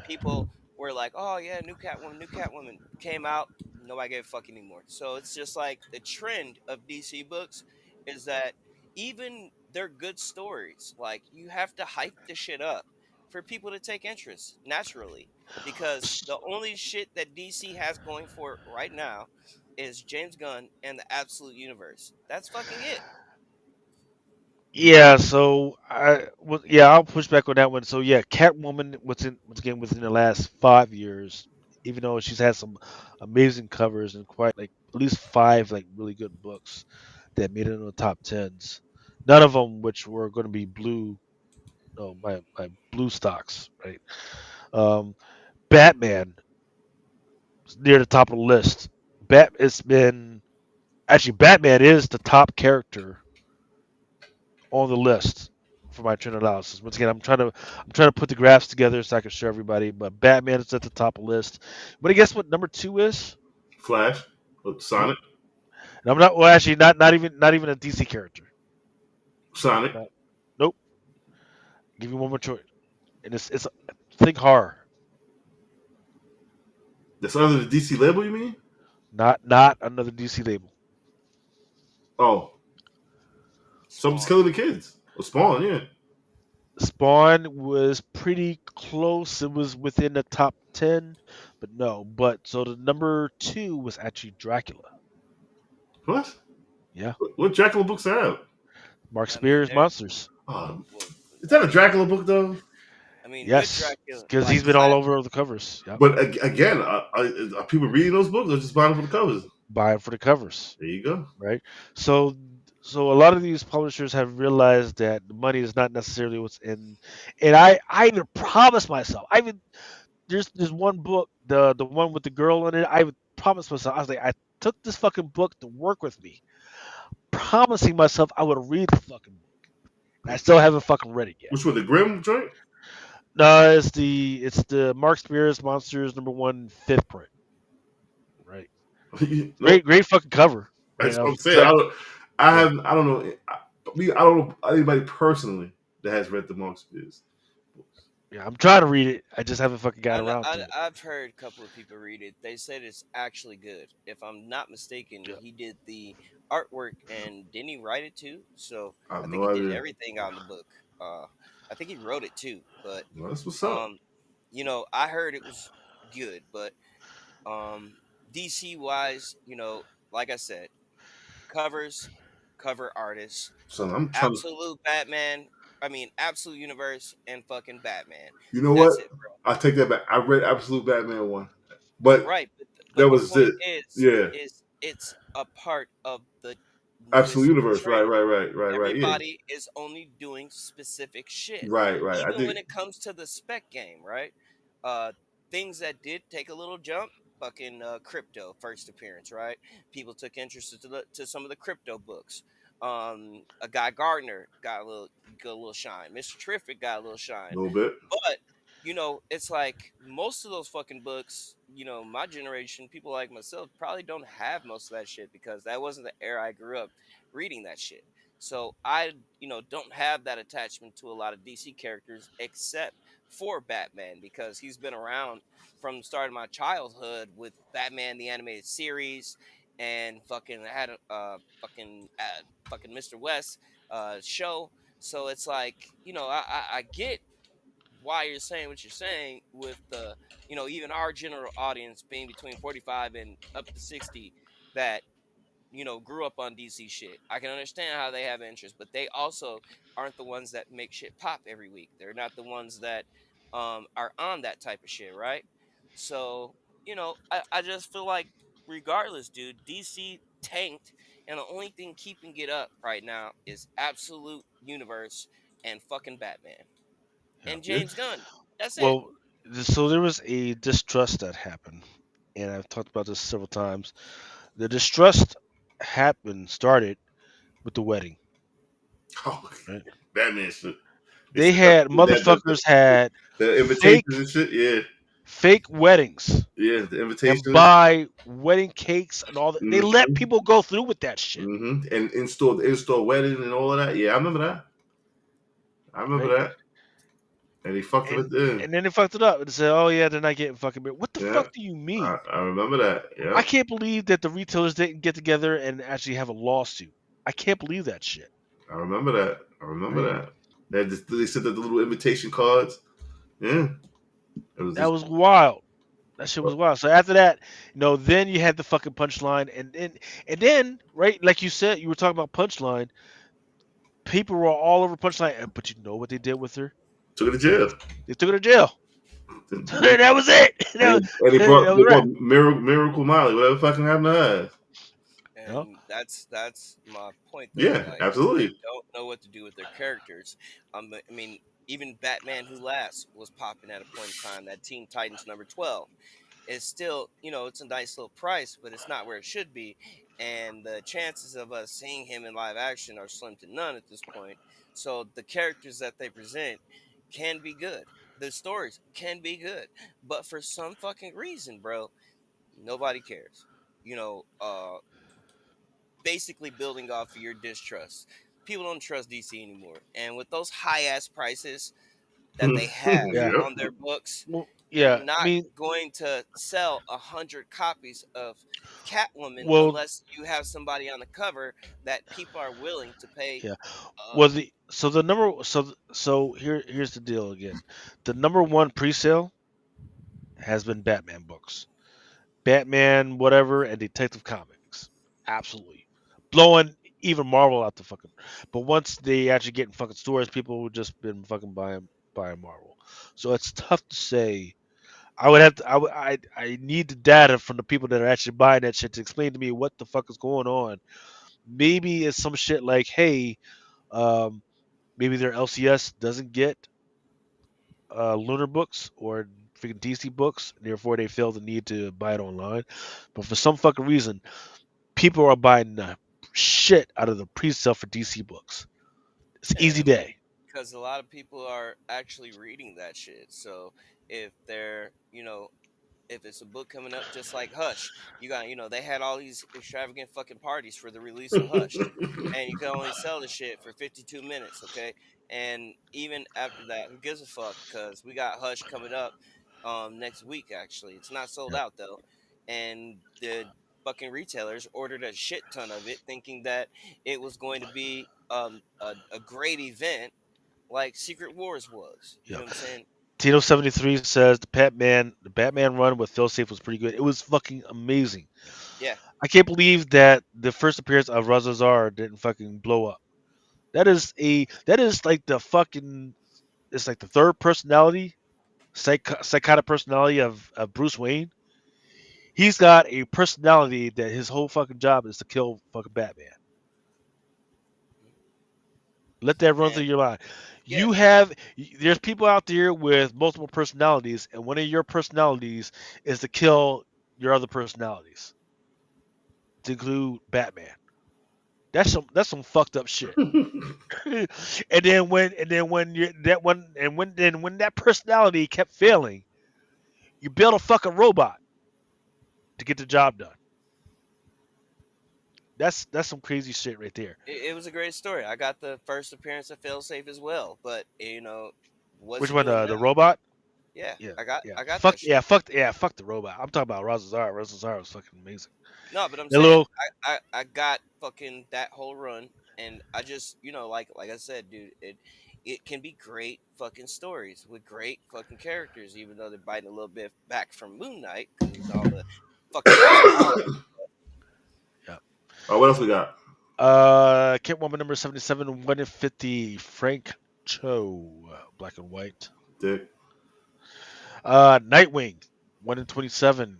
people were like, "Oh yeah, new Catwoman, new Catwoman." Came out, nobody gave a fuck anymore. So it's just like the trend of DC books is that even they're good stories, like you have to hype the shit up for people to take interest naturally because the only shit that DC has going for it right now is James Gunn and the Absolute Universe. That's fucking it. Yeah, so yeah, I'll push back on that one. So yeah, Catwoman once again within the last 5 years, even though she's had some amazing covers and quite like at least five like really good books that made it in the top tens. None of them which were going to be blue, no, my blue stocks, right? Um, Batman is near the top of the list. It's been actually Batman is the top character on the list for my trend analysis. Once again, I'm trying to put the graphs together so I can show everybody. But Batman is at the top of the list. But I guess what number two is? Flash. Nope. Sonic. And I'm not. Well, actually, not even a DC character. Sonic. Not, nope. Give you one more choice, and it's think horror. That's under the DC label, you mean? Not another DC label. Oh, something's Spawn. killing the kids. Or Spawn, yeah. Spawn was pretty close. It was within the top 10, but no. But so the number two was actually Dracula. What? Yeah, What Dracula books are out? Mark I mean, Spears there. Monsters. Well, Is I that a mean, Dracula book though? I mean, good Yes, Dracula, because like he's been all over the covers. Yep, But again, are people reading those books or just buying them for the covers? buying for the covers, There you go. right? So, so a lot of these publishers have realized that the money is not necessarily what's in. And I even promised myself. I even there's one book, the one with the girl in it. I would promise myself. I was like, I took this fucking book to work with me, promising myself I would read the fucking book. And I still haven't fucking read it yet. Which one? The Grimm joint? No, it's the Mark Spears Monsters number one fifth print, right? No, Great fucking cover, right? that's I what was I'm saying. excited. Yeah, I don't know. I don't know anybody personally that has read the Monk Spears books. yeah. I'm trying to read it. I just haven't fucking got I know, around to it. I've heard a couple of people read it. They said it's actually good. If I'm not mistaken, Yeah. he did the artwork and didn't he write it too? So I I have think no he did idea. everything on the book. I think he wrote it too. But Well, that's what's up. um, I heard it was good. But um, DC wise, like I said, covers cover artists, So I'm trying to. absolute Batman. I mean, absolute universe and fucking Batman. You know what? That's it, bro. I take that back. I read Absolute Batman 1, but Right, but that the was point it. is, Yeah, it's a part of Absolute this Universe. Right, trend. right, right, right, right. Yeah, Everybody is only doing specific shit. right, right. I Even did. when it comes to the spec game, right? Uh, things that did take a little jump, fucking crypto first appearance, right? People took interest to some of the crypto books. A guy Gardner got a little shine. Mr. Terrific got a little A shine, little bit. but it's like most of those fucking books, my generation, people like myself, probably don't have most of that shit because that wasn't the era I grew up reading that shit. So I, don't have that attachment to a lot of DC characters except for Batman because he's been around from the start of my childhood with Batman the animated series and fucking had a fucking Mr. West show. So it's like, I get why you're saying what you're saying with the even our general audience being between 45 and up to 60 that grew up on DC shit. I can understand how they have interest, but they also aren't the ones that make shit pop every week. They're not the ones that are on that type of shit, right? So I just feel like regardless, dude, DC tanked, and the only thing keeping it up right now is Absolute Universe and fucking Batman Yeah. and Yeah. James Gunn. That's it. Well, so there was a distrust that happened, and I've talked about this several times. The distrust started with the wedding, Oh, right? Batman shit. They They said that, had motherfuckers had the invitations fake and shit. Yeah, fake weddings yeah, the and invitations. buy wedding cakes and all that. They let Mm-hmm. people go through with that shit, And in-store wedding and all of that. Yeah, I remember that. I remember right? that. And he fucked And it then. and then they fucked it up and said, "Oh yeah, they're not getting fucking married." What the Yeah, fuck do you mean? I remember that. I Yeah, can't believe that the retailers didn't get together and actually have a lawsuit. I can't believe that shit, I remember that. I remember right? that. They sent the little invitation cards. Yeah, it was That just. was wild. That shit was wild. So after that, then you had the fucking punchline, and then right, like you said, you were talking about punchline. People were all over punchline, but you know what they did with her? Took it to jail. They took her to jail. And, That was it. and That they was right. brought Miracle Molly, whatever fucking happened to her. Yep. And that's my point though. Yeah, Like they absolutely. don't know what to do with their characters. I mean, even Batman Who Laughs was popping at a point in time. That Teen Titans number 12 is still, it's a nice little price, but it's not where it should be. And the chances of us seeing him in live action are slim to none at this point. So the characters that they present can be good. The stories can be good, but for some fucking reason, bro, nobody cares. You know, uh, basically building off of your distrust. People don't trust DC anymore, and with those high ass prices that they have Yeah. Yep. on their books, Well, you're yeah. I not mean, going to sell 100 copies of Catwoman well, unless you have somebody on the cover that people are willing to pay. yeah. Uh, Well, the number so here's the deal again. The number one pre-sale has been Batman books. Batman, whatever, and Detective Comics. Absolutely. Blowing even Marvel out the fucking. But once they actually get in fucking stores, people have just been fucking buying Marvel. So it's tough to say. I would have to. I need the data from the people that are actually buying that shit to explain to me what the fuck is going on. Maybe it's some shit like, hey, um, maybe their LCS doesn't get Lunar books or freaking DC books, therefore they feel the need to buy it online. But for some fucking reason, people are buying the shit out of the pre-sale for DC books. It's yeah, easy day. because a lot of people are actually reading that shit. So if they're, if it's a book coming up, just like Hush, you got, they had all these extravagant fucking parties for the release of Hush, and you can only sell the shit for 52 minutes, okay? And even after that, who gives a fuck? Because we got Hush coming up next week, actually. It's not sold Yeah, out, though. And the fucking retailers ordered a shit ton of it, thinking that it was going to be a great event like Secret Wars was. You yeah. know what I'm saying? Tito73 says the Batman run with Phil Safe was pretty good. It was fucking amazing. Yeah. I can't believe that the first appearance of Razazar didn't fucking blow up. That is like the fucking it's like the third personality, psychotic personality of Bruce Wayne. He's got a personality that his whole fucking job is to kill fucking Batman. Let that run through And your mind. yeah, There's people out there with multiple personalities, and one of your personalities is to kill your other personalities, to include Batman. That's some fucked up shit. and then when you that one and when then when that personality kept failing, you build a fucking robot to get the job done. That's some crazy shit right there. it was a great story. I got the first appearance of Failsafe as well, but what's Which he one? doing The now? robot? Yeah, Yeah, yeah. I got that shit. Fuck the robot. I'm talking about Razazar. Razazar was fucking amazing. No, but I'm That saying little I got fucking that whole run, and I just like I said, dude, it can be great fucking stories with great fucking characters, even though they're biting a little bit back from Moon Knight because all the fucking personality. yeah. What else we got? Catwoman number 77, 150, Frank Cho, black and white. Dick. Nightwing, 1 in 27.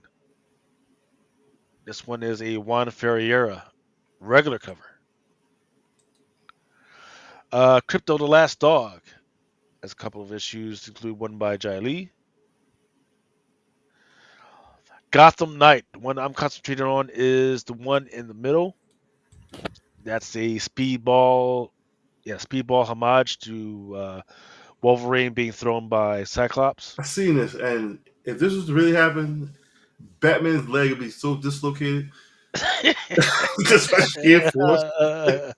This one is a Juan Ferreira regular cover. Crypto the Last Dog has a couple of issues, include one by Jai Lee. Gotham Knight, the one I'm concentrating on is the one in the middle. That's a speedball homage to Wolverine being thrown by Cyclops. I seen this, and if this was to really happen, Batman's leg would be so dislocated because by sheer force, but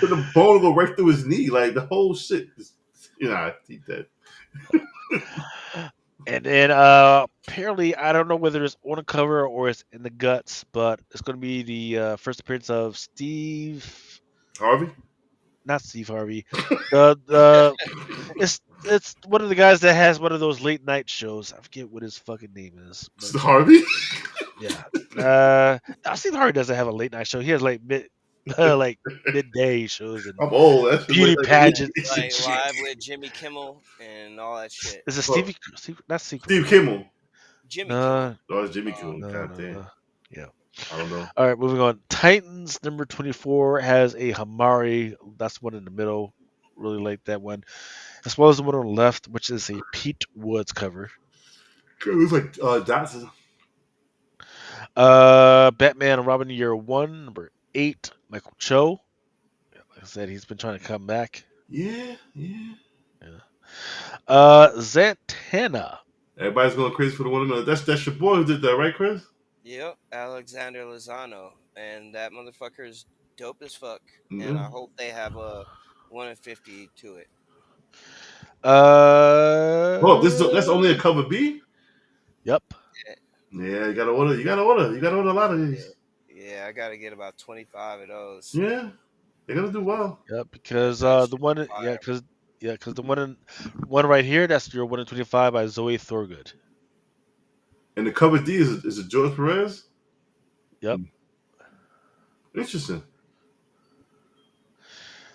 the bone will go right through his knee, like the whole shit. He dead. And then apparently, I don't know whether it's on the cover or it's in the guts, but it's going to be the first appearance of Harvey. not Steve Harvey. The it's one of the guys that has one of those late night shows. I forget what his fucking name is, but Harvey. yeah. Now Steve Harvey doesn't have a late night show. He has like like midday shows and I'm old. That's beauty late night for me. pageants and Like shit. live with Jimmy Kimmel and all that shit. Is it Well, Not Steve? Steve Kimmel. Jimmy Kimmel. No, Oh, it's Jimmy Um, Kimmel. no, God no, damn. no. Yeah. I don't know. All right, moving on. Titans number 24 has a Hamari. That's one in the middle. Really like that one, as well as the one on the left, which is a Pete Woods cover. It looks like Dotson. Batman and Robin Year One, number 8, Michael Cho. Like I said, he's been trying to come back. Yeah, yeah. Yeah. Zatanna. Everybody's going crazy for the one. That's your boy who did that, right, Chris? yep, Alexander Lozano, and that motherfucker is dope as fuck. And Mm-hmm. I hope they have a 1 in 50 to it. Oh, that's only a cover B. Yep. Yeah, you gotta order. You gotta order. You gotta order a lot of Yeah, these. yeah, I gotta get about 25 of those. Yeah, they're gonna do well. Yep. Cause Because that the shit one, fire. because the one right here, that's your 1 in 25 by Zoe Thorgood. And the cover D is it George Perez? Yep. Interesting.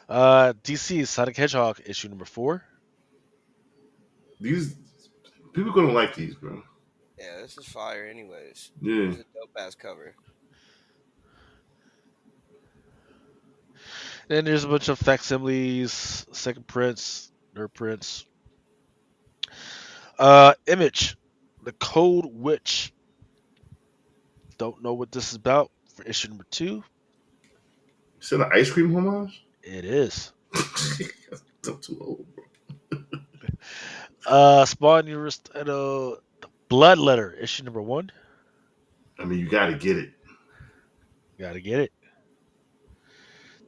DC Sonic Hedgehog issue number 4. These people gonna like these, bro. Yeah, this is fire. Anyways, Yeah. this is a dope ass cover. Then there's a bunch of facsimiles, second prints, nerd prints. Image, the Cold Witch. Don't know what this is about for issue number 2. Is that an ice cream homage? It is. I'm too old, bro. Spawn the Blood Letter issue number 1. I mean, you gotta get it. Gotta get it.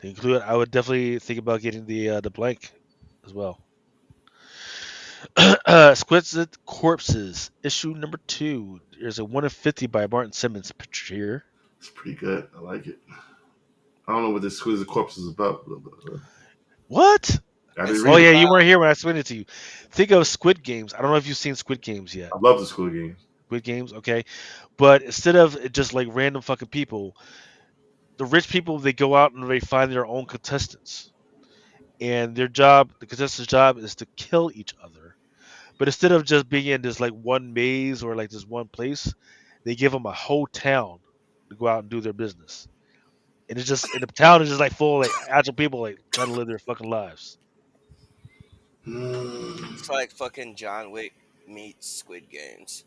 To include, I would definitely think about getting the blank as well. Exquisite Corpses issue number 2. There's a 1 in 50 by Martin Simmons picture here. It's pretty good. I like it. I don't know what this Squid Corpse is about. What? I didn't It's read Oh it. yeah, about you weren't here when I explained it to you. Think of Squid Games. I don't know if you've seen Squid Games yet. I love the Squid Games. Squid Games, okay. But instead of just like random fucking people, the rich people they go out and they find their own contestants, and their job, the contestant's job, is to kill each other. But instead of just being in this like one maze or like this one place, they give them a whole town to go out and do their business. And it's just and the town is just like full of like actual people like trying to live their fucking lives. Mm. It's like fucking John Wick meets Squid Games.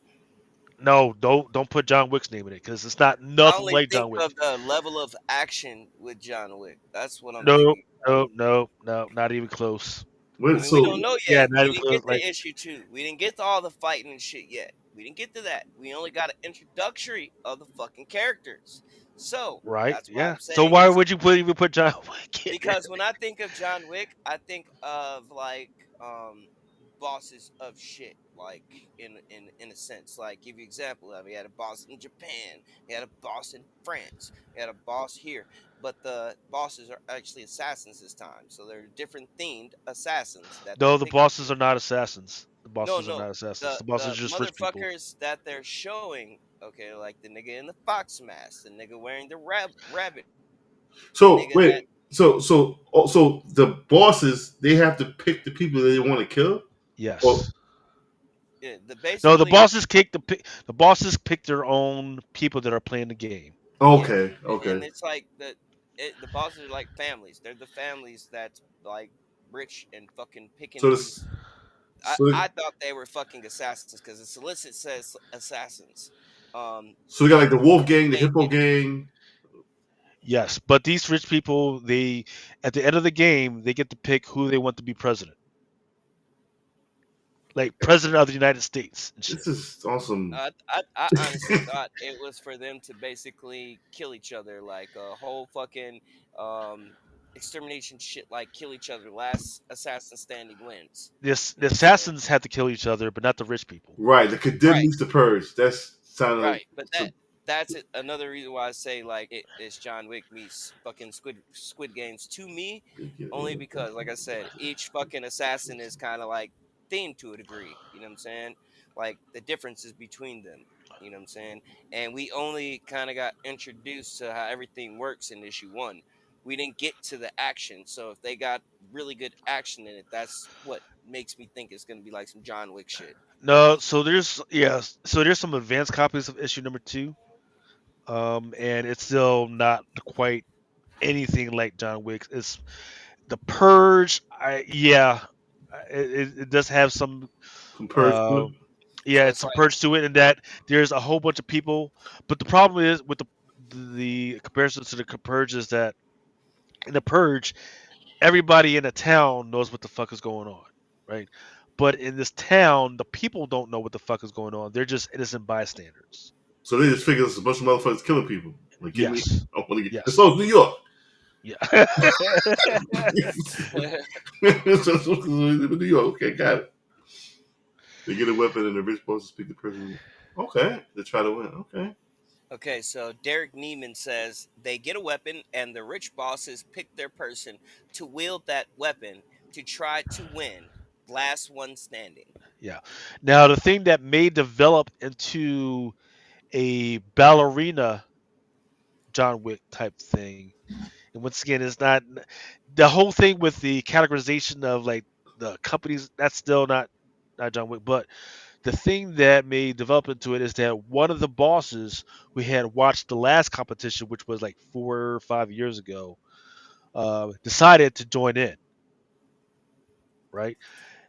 No, don't put John Wick's name in it because it's not I nothing only like think John of Wick. the level of action with John Wick. That's what I'm No, thinking. no, no, no, not even close. I Wait, mean, we don't so know Yeah, yet. not We even didn't get close. to Like issue 2. We didn't get to all the fighting and shit yet. We didn't get to that. We only got an introductory of the fucking characters. So right, that's why yeah. I'm So saying why it's would you even put John Wick in there? because when I think of John Wick, I think of like bosses of shit. Like in a sense, like give you example of he had a boss in Japan, he had a boss in France, he had a boss here, but the bosses are actually assassins this time. So they're different themed assassins that they're No, the picking bosses from. are not assassins. The No, bosses are no, not assassins. the The bosses the are just rich people. motherfuckers that they're showing. Okay, like the nigga in the fox mask, the nigga wearing the rabbit, the so nigga that wait, so the bosses they have to pick the people that they want to kill. Or Yes. yeah, the No, the basically bosses kick the bosses pick their own people that are playing the game. yeah, okay, and okay. it's like the bosses are like families. They're the families that's like rich and fucking picking So these. this I so I thought they were fucking assassins because the solicit says assassins. so we got But like the Wolf the Gang, the main Hippo Gang. Yes, but these rich people, they at the end of the game, they get to pick who they want to be president, like Okay, president of the United States and shit. this is awesome. I honestly thought it was for them to basically kill each other, like a whole fucking um, extermination shit, like kill each other. Last assassin standing wins. This You the know what I'm saying? assassins have to kill each other, but not the rich people. Right, the condemned Right, meets the purge. That's sounded right. But so. that's it. Another reason why I say like it's John Wick meets fucking Squid Games to me, only because like I said, each fucking assassin is kind of like themed to a degree. You know what I'm saying? Like the differences between them. You know what I'm saying? And we only kind of got introduced to how everything works in issue 1. We didn't get to the action. So if they got really good action in it, that's what makes me think it's gonna be like some John Wick shit. No, so there's some advanced copies of issue number 2, and it's still not quite anything like John Wick. It's the Purge. It does have some Some purge to uh, it. yeah, So it's it's some like purge to it, in that there's a whole bunch of people. But the problem is with the comparison to the purge is that in the purge, everybody in the town knows what the fuck is going on, right? But in this town, the people don't know what the fuck is going on. They're just innocent bystanders. So they just figured it's a bunch of motherfuckers killing people. Like, get me. Yes, I want to get. It's yes, so New York. yeah. So New York. Okay, got it. They get a weapon and the rich supposed to speak the person. Okay, they try to win. Okay. Okay, so Derek Neiman says they get a weapon and the rich bosses pick their person to wield that weapon to try to win. Last one standing. Yeah. Now the thing that may develop into a ballerina John Wick type thing, and once again, it's not the whole thing with the categorization of like the companies. That's still not John Wick, but the thing that may develop into it is that one of the bosses we had watched the last competition, which was like 4 or 5 years ago, decided to join in. Right.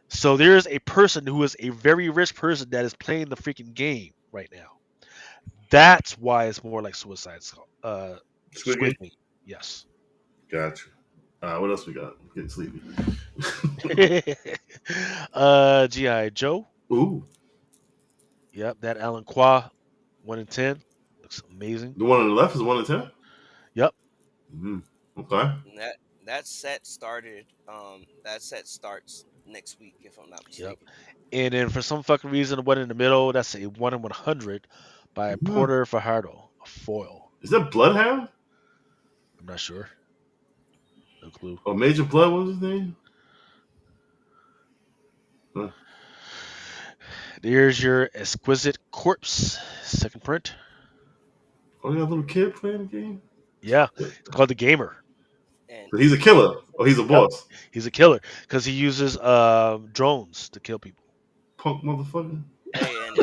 So there's a person who is a very rich person that is playing the freaking game right now. That's why it's more like Squid Game. Squid Game. Yes. Gotcha. What else we got? I'm getting sleepy. GI Joe. Ooh, Yep, that Alan Qua 1 in 10 looks amazing. the one on the left is 1 in 10. Yep, Mm-hmm. Okay. And that set starts next week if I'm not yep. mistaken. And then for some fucking reason, the one in the middle, that's a 1 in 100 by Yeah. Porter Fajardo, a foil. Is that Bloodhound I'm not sure. No clue. or Major Blood? What was his name? Huh. There's your Exquisite Corpse second print. Oh, you got a little kid playing the game. Yeah, it's called the Gamer. And So he's a killer or he's a Yep, boss. he's a killer because he uses drones to kill people. Punk motherfucker. hey, and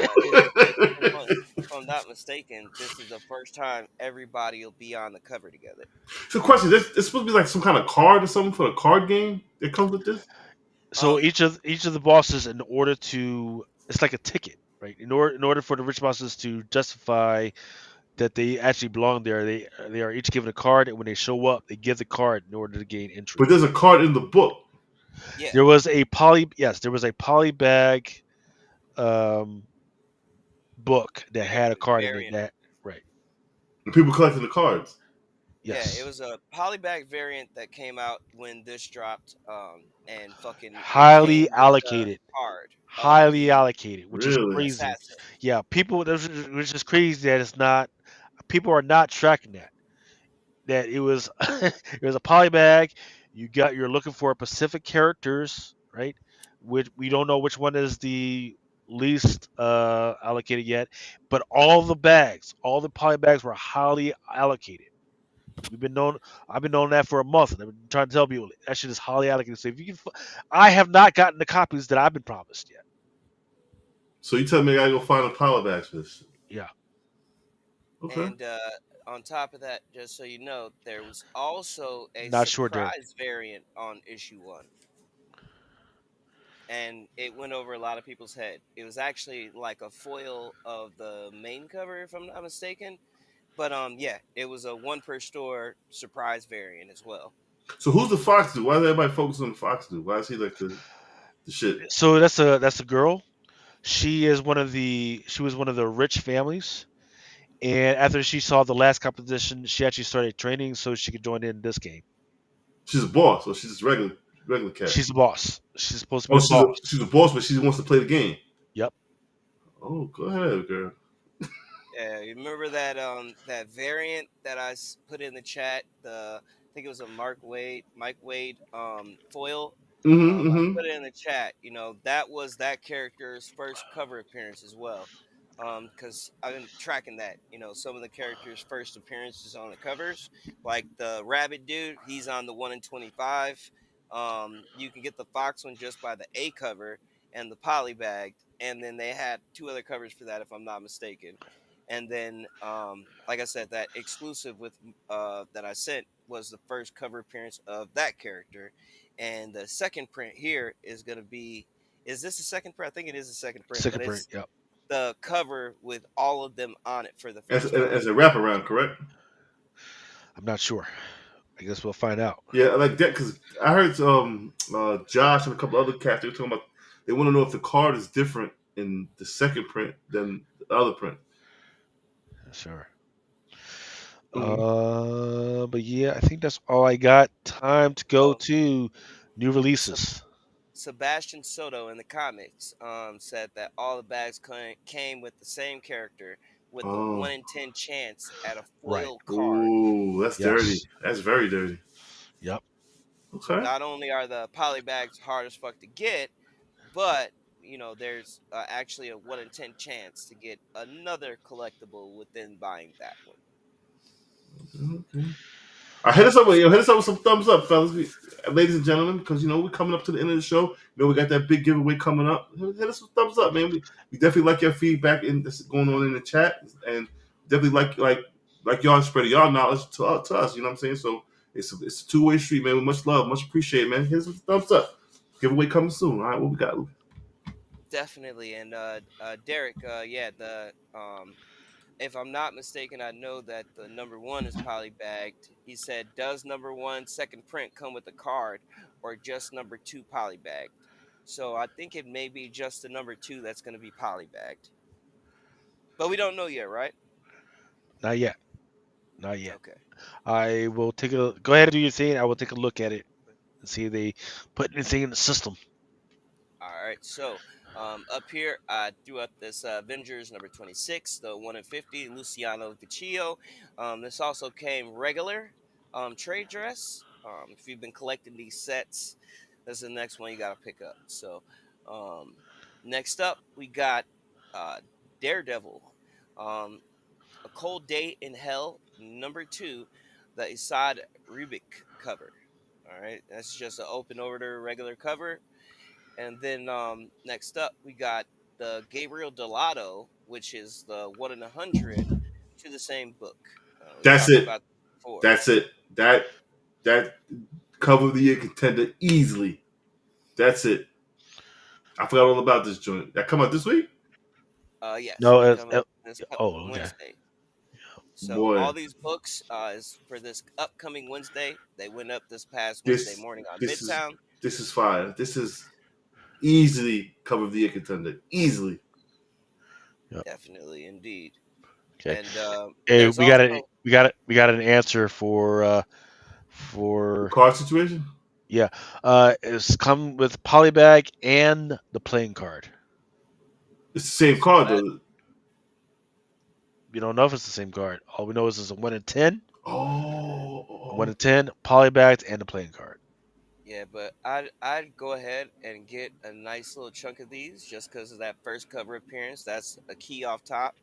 if I'm not mistaken, this is the first time everybody will be on the cover together. So, question: this supposed to be like some kind of card or something for a card game that comes with this? So Um, each of the bosses, in order to, it's like a ticket, right? In order for the rich bosses to justify that they actually belong there, they are each given a card, and when they show up, they give the card in order to gain But entry. there's a card in the book. yeah, There was a polybag um, book that had a card in it variant. that, right? And people collecting the cards. Yeah, it Yes, was a polybag variant that came out when this dropped, and fucking it highly came with the allocated, card of highly the allocated, which is Really? crazy. assassin. Yeah, which is crazy that it's not. People are not tracking that. That it was it was a polybag. You're looking for Pacific characters, right? Which we don't know which one is the least allocated yet, but all the polybags were highly allocated. We've been known. I've been known that for a month, and I've been trying to tell people that shit is highly allocated. So if you can, I have not gotten the copies that I've been promised yet. So you tell me I gotta go find a power bags for this shit. Yeah, Okay. And on top of that, just so you know, there was also a not sure, Derek. surprise variant on issue one, and it went over a lot of people's head. It was actually like a foil of the main cover, if I'm not mistaken. But yeah, it was a one per store surprise variant as well. So who's the fox dude? Why does everybody focus on the fox dude? Why is he like the shit? So that's a girl. She was one of the rich families. And after she saw the last competition, she actually started training so she could join in this game. She's a boss, or she's just regular cat. She's the boss. She's supposed to be Oh, the boss. she's a boss, but she wants to play the game. Yep. Oh, go ahead, girl. Yeah, you remember that that variant that put in the chat? I think it was a Mike Wade foil. Mm-hmm. I Mm-hmm. put it in the chat. You know, that was that character's first cover appearance as well. Because I've been tracking that. You know, some of the characters' first appearances on the covers, like the Rabbit dude, he's on the 1 in 25. You can get the Fox one just by the A cover and the polybagged, and then they had two other covers for that, if I'm not mistaken. And then, like I said, that exclusive with that I sent was the first cover appearance of that character, and the second print here is going to be. Is this the second print? I think it is the second print, but Second print. it's Yep. the cover with all of them on it for the As first time. as a wraparound, correct? I'm not sure. I guess we'll find out. Yeah, I like that because I heard Josh and a couple other cats they were talking about they want to know if the card is different in the second print than the other print. Sure. Mm. But yeah, I think that's all I got. Time to go Oh, to new Seb- releases. Sebastian Soto in the comics said that all the bags came with the same character with a Oh, 1 in 10 chance at a Right. foil card. ooh, that's dirty. Yes. That's very dirty. Yep. So Okay. not only are the poly bags hard as fuck to get, but there's actually a 1 in 10 chance to get another collectible within buying that one. Okay. Hit us up with hit us up with some thumbs up, fellas, ladies and gentlemen, because we're coming up to the end of the show. We got that big giveaway coming up. Hit us with thumbs up, man. We definitely like your feedback in this going on in the chat, and definitely like y'all spreading y'all knowledge to us. You know what I'm saying? So it's a two-way street, man. With much love, much appreciated, man. Hit us with thumbs up. Giveaway coming soon. All right, what we got? Definitely. And Derek, yeah, the if I'm not mistaken, I know that the number one is polybagged. He said, "Does number one second print come with a card, or just number two polybagged?" So I think it may be just the number two that's going to be polybagged, but we don't know yet, right? Not yet. Not yet. Okay. I will take a go ahead and do your thing. I will take a look at it and see if they put anything in the system. All right. So up here, I threw up this Avengers number 26, the 1 in 50, Luciano Vecchio. This also came regular trade dress. If you've been collecting these sets, this is the next one you got to pick up. So um, next up, we got uh, Daredevil. Um, a Cold Day in Hell, number two. the Isad Rubik cover. All right, that's just an open order regular cover. And then next up, we got the Gabriel Delato, which is the 1 in 100 to the same book. We That's talked it. about this before. That's it. That cover of the year contender easily. That's it. I forgot all about this joint. That come out this week? Yes, No, it's coming this oh, coming okay. Wednesday. So Boy, all these books is for this upcoming Wednesday. They went up this past Wednesday this morning on this is Midtown. this is fire. This is easily cover of the year contender. Easily. Yep. Definitely, indeed. Okay. And Hey, there's also we got an answer The for card situation? yeah. It's come with polybag and the playing card. It's the same so card that though. We don't know if it's the same card. All we know is it's a 1 in 10, a one Oh, in ten, polybagged, and the playing card. yeah, but I'd go ahead and get a nice little chunk of these just because of that first cover appearance. That's a key off top,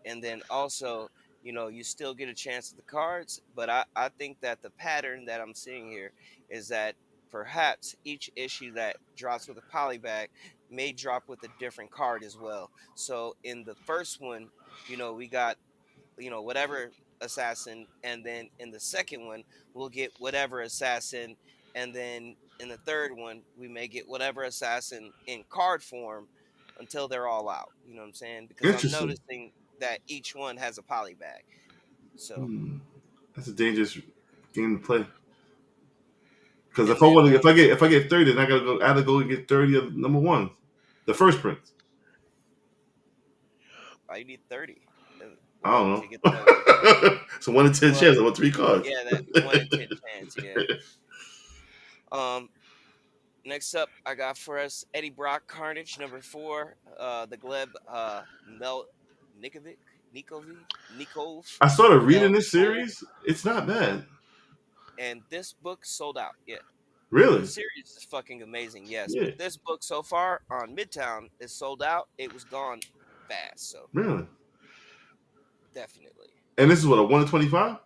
and then also you still get a chance at the cards. But I think that the pattern that I'm seeing here is that perhaps each issue that drops with a poly bag may drop with a different card as well. So in the first one, we got whatever assassin, and then in the second one we'll get whatever assassin, and then in the third one we may get whatever assassin in card form until they're all out. You know what I'm saying? Because I'm interesting. noticing that each one has a poly bag. So Hmm. That's a dangerous game to play. Because and then if I get 30, then I gotta go and get 30 of number one, the first prince. I need 30. I Well, don't to get the know. It's a 1 in 10 well, chance. I want three cards. yeah, that 1 in 10 chance. Yeah. Um. Next up, I got for us Eddie Brock Carnage #4, the Gleb Nikovic Nikov I started reading Mel this Cole, series. It's not bad, and this book sold out. Yeah, the really. series is fucking amazing. Yes, Yeah, but this book so far on Midtown is sold out. It was gone fast, so really. definitely. And this is what, a 1 in 25.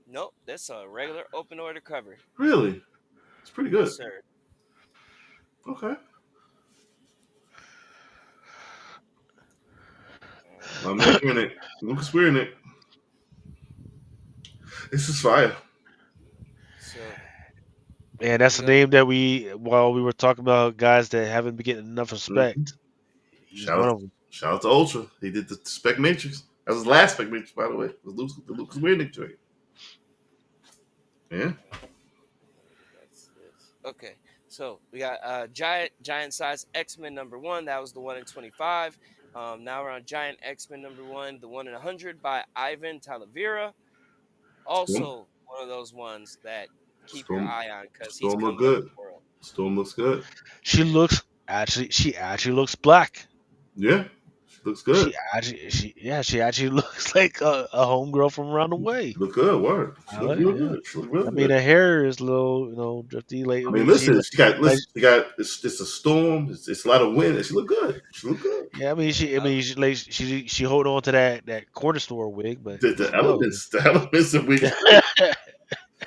Nope, that's a regular open order cover. Really, it's pretty Yes, good. sir. Okay, All right. my man in it. Lucas Weir in it. This is fire. So And that's you the know, name that while we were talking about guys that haven't been getting enough Hmm. respect, he's Shout one out, of them. shout out to Ultra. He did the Spec Matrix. That was his last Spec Matrix, by the way. It was the Lucas Weir Nick joint. Yeah. that's this. Okay, so we got giant size X-Men #1. That was the 1 in 25. Now we're on Giant X-Men #1, the 1 in 100 by Ivan Talavera. Storm, Also one of those ones that keep your Storm, eye on because he's Storm look coming up good. the world. Storm looks good. She actually looks black. Yeah, she looks good. She actually looks like a homegirl from around the way. She look good. Word. She I look like real it, yeah. good. She look real I mean, good. her hair is a little, drifty. Like, I I mean, mean, listen, like, she got it's a storm. It's a lot of wind, and she look good. She look good. yeah. I I, mean, she hold on to that corner store wig, but still, The elements that we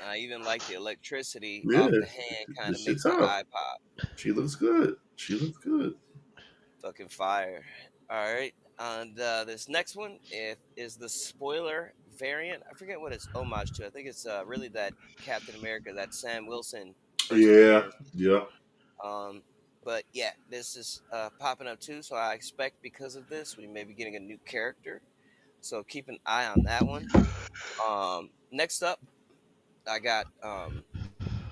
I even like the electricity yeah, off the hand kind this of shit's makes your tough. eye pop. She looks good. She looks good. Fucking fire. All right. And this next one is the spoiler variant. I forget what it's homage to. I think it's really that Captain America, that Sam Wilson first Yeah, appearance. yeah. Um, but yeah, this is popping up too. So I expect because of this, we may be getting a new character. So keep an eye on that one. Next up, I got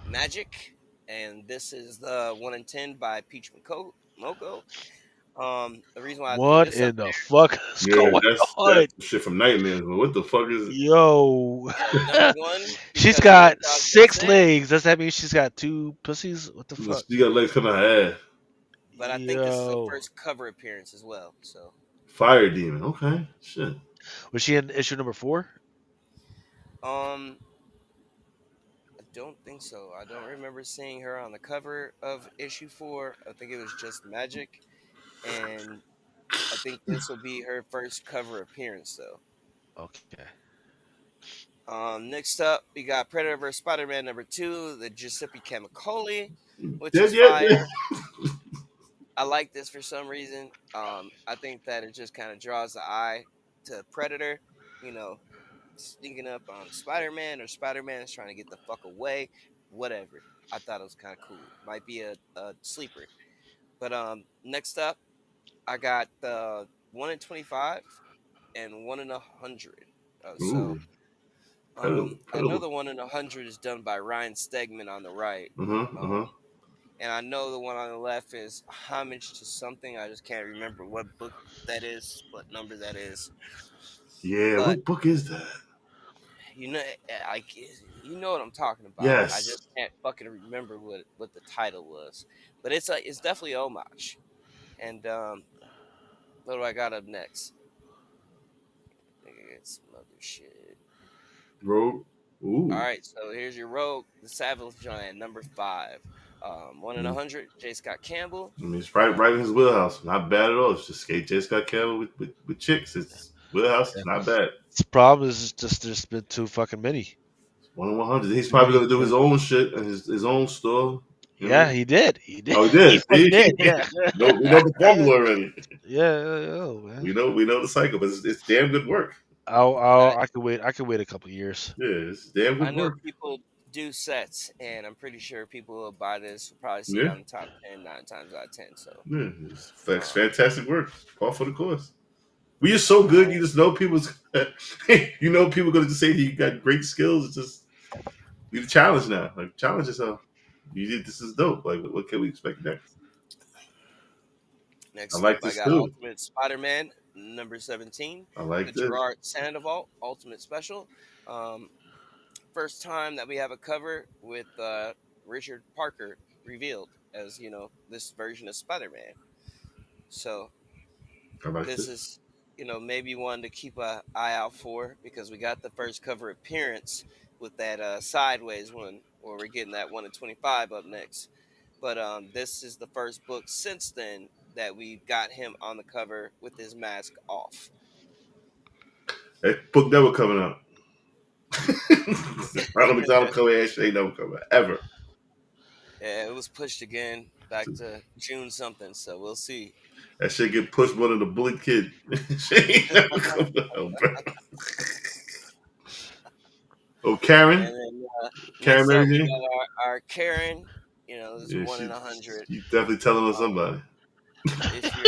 Magic, and this is the 1 in 10 by Peach Moko. The reason why I threw what this up in the fuck is Yeah, going that's on? the shit from Nightmares. But what the fuck is it? Yo, is #1 she's because of got what I was gonna 6 legs. say, Does that mean she's got two pussies? What the fuck? She got legs coming out her ass. but I think this is the Yo, first cover appearance as well. So, Fire demon. Okay, shit. was she in issue number 4? um, I don't think so. I don't remember seeing her on the cover of issue 4. I think it was just Magic, and I think this will be her first cover appearance, though. Okay. Next up, we got Predator vs. Spider-Man #2, the Giuseppe Camicoli, which Dead is yet? fire. I like this for some reason. I think that it just kind of draws the eye to Predator, you know, sneaking up on Spider-Man, or Spider-Man is trying to get the fuck away. Whatever. I thought it was kind of cool. Might be a sleeper. But next up, I got the 1 in 25 and 1 in 100. So Ooh, Predator, I Predator. know the 1 in 100 is done by Ryan Stegman on the right. Uh huh. Uh Um, huh. and I know the one on the left is homage to something. I just can't remember what book that is, what number that is. Yeah. But What book is that? you know, I you know what I'm talking about. I Yes, just can't fucking remember what the title was. But it's definitely homage. And what do I got up next? I think I got some other shit. Rogue. All Ooh. right, so here's your Rogue, the Savage Giant, #5. 1 in Mm. 100, J. Scott Campbell. I mean, it's right in his wheelhouse. Not bad at all. It's just skate J. Scott Campbell with chicks. It's wheelhouse. Yeah. It's not bad. The problem is just there's been too fucking many. It's 1 in 100. He's Too probably many. gonna do his own shit and his own store. You know what I Yeah, mean? he did. He did. Oh, he He did. fucking did. See? Yeah. We know the formula already. Yeah. Oh man. We know the cycle, but it's damn good work. And I, I could wait. I could wait a couple years. Yeah, it's damn I good know work. people do sets, and I'm pretty sure people will buy this, will probably see it Yeah, on the top 10, 9 times out of 10. So, yeah, it's um, fantastic work. Par for the course. We are so good. You just know people's. You know people gonna just say that you got great skills. It's just be the challenge now. Like challenge yourself. You did this is dope. Like what can we expect next? I next up, like I this got too. Ultimate Spider-Man #17, I like the this. Gerard Sandoval Ultimate Special. Um, First time that we have a cover with Richard Parker revealed as, this version of Spider-Man. So I like this this. is, maybe one to keep an eye out for, because we got the first cover appearance with that Sideways one, where we're getting that 1 in 25 up next. But this is the first book since then that we got him on the cover with his mask off. That book never coming out. Ronald McDonald coming shit ain't never coming out, ever. Yeah, it was pushed again back to June something, so we'll see. That shit get pushed more than the bully kid. Shit ain't never coming out, bro. Oh, And Karen. then Karen next Mary up, we Jane. got our Karen. This Yeah, 1 in 100. she definitely telling on Um, somebody. if you're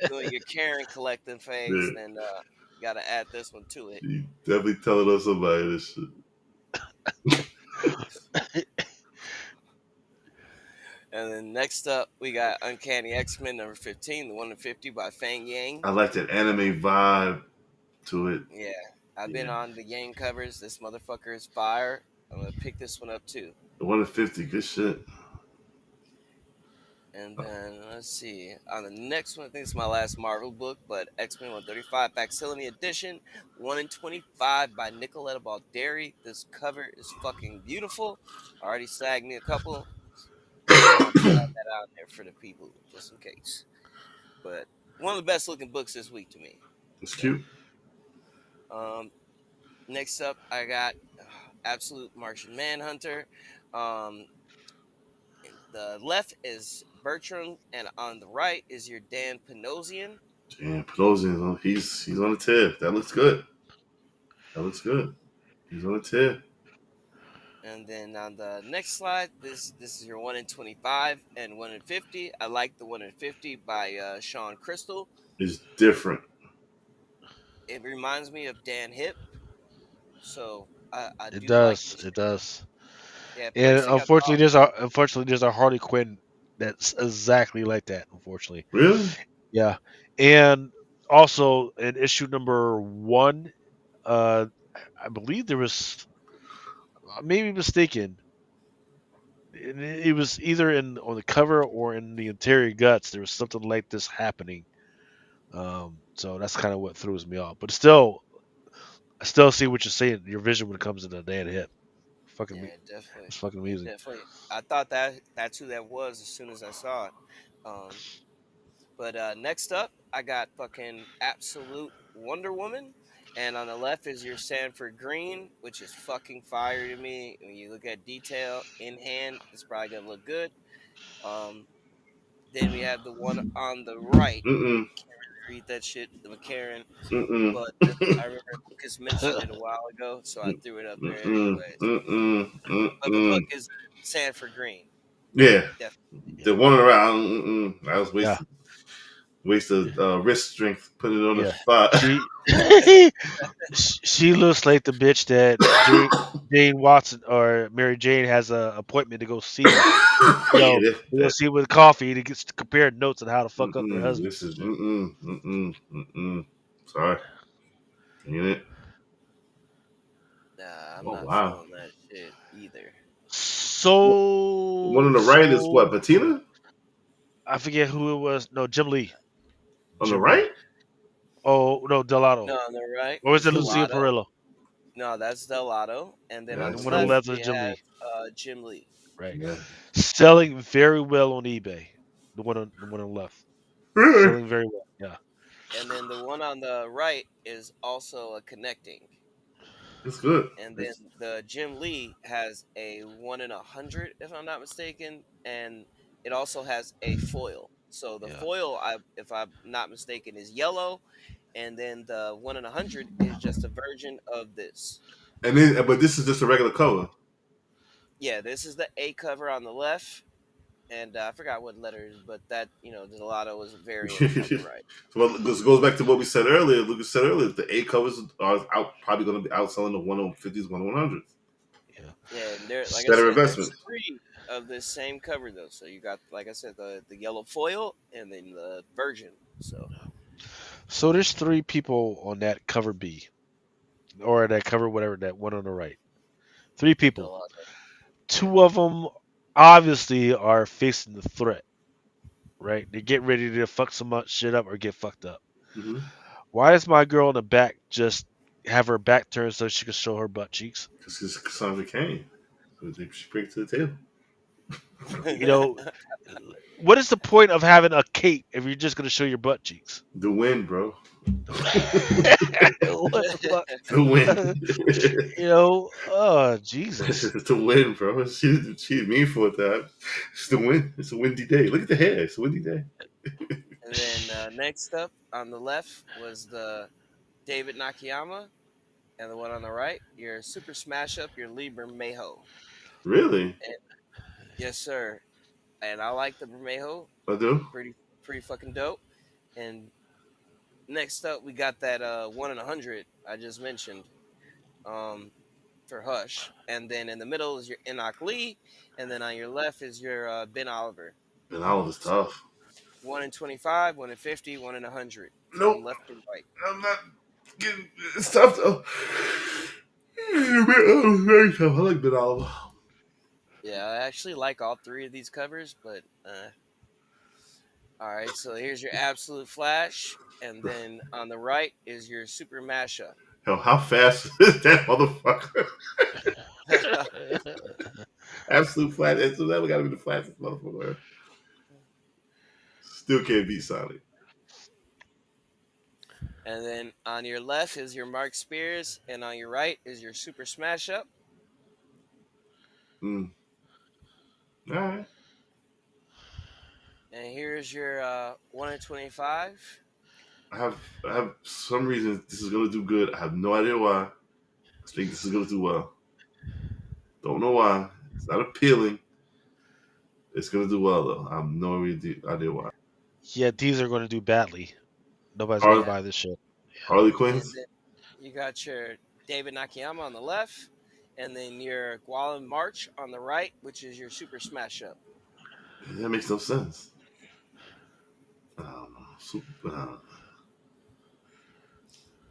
doing your Karen collecting phase, Yeah, then you got to add this one to it. she definitely telling on somebody this shit. And then next up, we got Uncanny X-Men #15, the 1 in 50 by Fang Yang. I like that anime vibe to it. Yeah, I've been Yeah, on the Yang covers. This motherfucker is fire. I'm gonna pick this one up too. the 1 in 50, good shit. And then let's see. On the next one, I think it's my last Marvel book, but X-Men 135 Facsimile Edition, 1 in 25 by Nicoletta Balderi. This cover is fucking beautiful. Already snagged me a couple. Just wanted to add that out there for the people, just in case. But one of the best looking books this week to me. It's So, cute. um, next up, I got Absolute Martian Manhunter. Um, the left is Bertram, and on the right is your Dan Panosian. Damn, Pelosi, he's on the tip. That looks good. That looks good. He's on the tip. And then on the next slide, this is your 1 in 25 and 1 in 50. I like the 1 in 50 by Sean Crystal. It's different. It reminds me of Dan Hip, so I It do like does. this It shit. does. Yeah, And placing a thought. unfortunately there's a Harley Quinn that's exactly like that. Unfortunately, Really? yeah. And also in issue number 1, uh, I believe there was, I may be mistaken. It was either in on the cover or in the interior guts. There was something like this happening. So that's kind of what throws me off. But still, I still see what you're saying. Your vision when it comes to the Dan Hip, Yeah, definitely. it's fucking Yeah, amazing. definitely. I thought that's who that was as soon as I saw it. Um, but next up, I got fucking Absolute Wonder Woman. And on the left is your Sanford Green, which is fucking fire to me. When you look at detail in hand, it's probably gonna look good. Um, then we have the one on the right. Mm-mm. Read that shit, the McCarran. Mm-mm. But I remember Lucas mentioned it a while ago, so I threw it up there Mm-mm. anyways. Mm-mm. But the book Mm-mm. is Sanford Green, Yeah. definitely. Yeah. The one around. Mm-mm. I was Yeah, wasted wrist strength putting it on the yeah. spot. She she looks like the bitch that Jane Watson or Mary Jane has a appointment to go see. You Yeah, know, to go see with coffee to get to compare notes on how to fuck up their mm-mm. husband. This is mm-mm. Mm-mm. Mm-mm. Sorry. Ain't it? Nah, I'm Oh not wow. feeling that shit either. One on So the right is what? so so. Patina? I forget who it was. No, Jim Lee. On the Jim right? Lee. Oh no, Delato. No, on the right Or is is it Lucia Delotto. Perillo? No, that's Delotto. And then on And the the That's one on the cool. left, left is we Jim have Lee. Jim Lee. Right. Yeah. Selling very well on eBay. The one on the left. Really? Selling very well. Yeah. And then the one on the right is also a connecting. It's good. And then the Jim Lee has a 1 in 100, if I'm not mistaken, and it also has a foil. So the Yeah. foil, if I'm not mistaken, is yellow, and then the 1 in 100 is just a version of this. And then, but this is just a regular cover. Yeah, this is the A cover on the left, and I forgot what letters, but that Gelato was a variant on the right. So well, this goes back to what we said earlier. Lucas said earlier, the A covers are probably going to be outselling the 150s, 100s. Yeah. Yeah, and there, like I Better said, there's investment. three of the same cover though. So you got, like I said, the yellow foil and then the version. So So there's three people on that cover B. Or that cover whatever that one on the right. Three people. Gelato. Yeah. Two of them obviously are facing the threat, right? They get ready to fuck some shit up or get fucked up. Mm-hmm. Why is my girl in the back just have her back turned so she can show her butt cheeks? Because it's Cassandra Kane. So she brings to the table. You know, what is the point of having a cape if you're just gonna show your butt cheeks? The win, bro. What the fuck? The win. Oh Jesus. It's a win, bro. She mean for it that. It's the win. It's a windy day. Look at the hair. It's a windy day. And then next up on the left was the David Nakayama, and the one on the right, your Super Smash Up, your Lee Bermejo. Really? And, yes, sir. And I like the Bermejo, I do. pretty fucking dope. And next up, we got that 1 in 100 I just mentioned. For Hush, and then in the middle is your Enoch Lee, and then on your left is your Ben Oliver. And Oliver's So tough. 1 in 25, 1 in 50, 1 in 100 Nope. from left to right. I'm not getting. It's tough though. Very tough. I like Ben Oliver. Yeah, I actually like all three of these covers, but all right. So here's your Absolute Flash, and then on the right is your Super Mashup. Hell, how fast is that motherfucker? Absolute flat. It's never got to be the fastest motherfucker. Still can't beat Sonic. And then on your left is your Mark Spears, and on your right is your Super Smash Up. Mm. All right. And here's your 1 in 25. I have some reason this is gonna do good. I have no idea why. I think this is gonna do well. Don't know why. It's not appealing. It's gonna do well though. I have no idea why. Yeah, these are gonna do badly. Nobody's gonna Harley, Yeah. buy this shit. Harley And Quinn's. then you got your David Nakayama on the left, and then your Gualan March on the right, which is your Super Smash Up. That makes no sense. I don't know.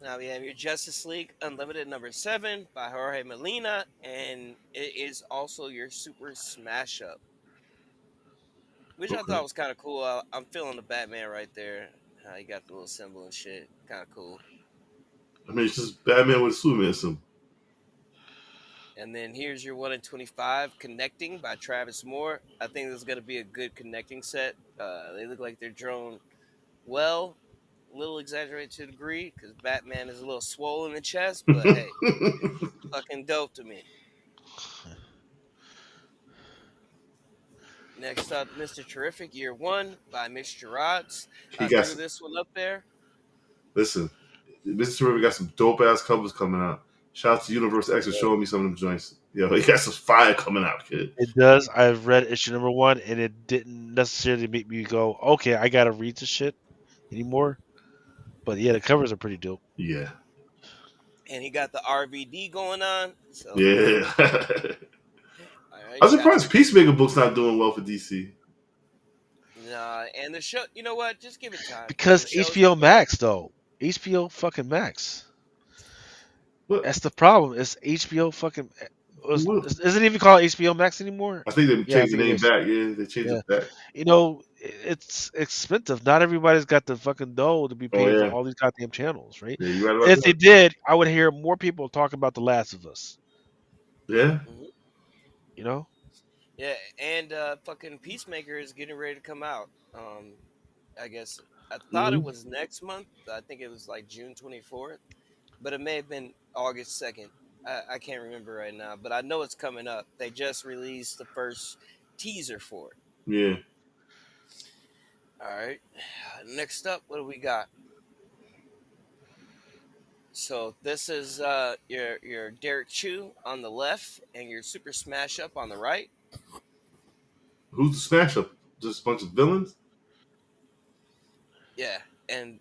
Now we have your Justice League Unlimited number 7 by Jorge Molina, and it is also your Super Smash Up, which I Okay. thought was kind of cool. I'm feeling the Batman right there. How he got the little symbol and shit. Kind of cool. I mean, it's just Batman with a Superman symbol. And then here's your 1 in 25 Connecting by Travis Moore. I think this is going to be a good connecting set. They look like they're drawn well. a little exaggerated to a degree because Batman is a little swollen in the chest, but hey, fucking dope to me. Next up, Mr. Terrific Year One by Mr. Rods. he I got threw some, this one up there. listen. Mr. River got some dope ass covers coming out. Shout out to Universe X for showing me some of them joints. Yo, he got some fire coming out, kid. It does. I've read issue number one, and it didn't necessarily make me go, "Okay, I gotta read this shit anymore." But yeah, the covers are pretty dope. Yeah, And he got the RVD going on. So, yeah. all right, I'm shouts surprised to Peacemaker book's not doing well for DC. Nah, and the show, you know what? Just give it time because Because the show's HBO been going. Max, though, HBO fucking Max. What? That's the problem. It's HBO fucking. What? Is it even called HBO Max anymore? I think they Yeah, I changed the think it name is. back. Yeah, they changed Yeah, it back. it's expensive. Not everybody's got the fucking dough to be Oh paying for yeah, all these goddamn channels, right? yeah. You right about If they that? did, I would hear more people talk about The Last of Us. Yeah. Mhm. You know, Yeah, and fucking Peacemaker is getting ready to come out. I guess I thought it Mm-hmm. was next month. I think it was like June 24th, but it may have been August 2nd. I can't remember right now, but I know it's coming up. They just released the first teaser for it. Yeah. All right. Next up, what do we got? So this is your Derek Chew on the left and your Super Smash Up on the right. Who's the smash up? Just a bunch of villains? Yeah, and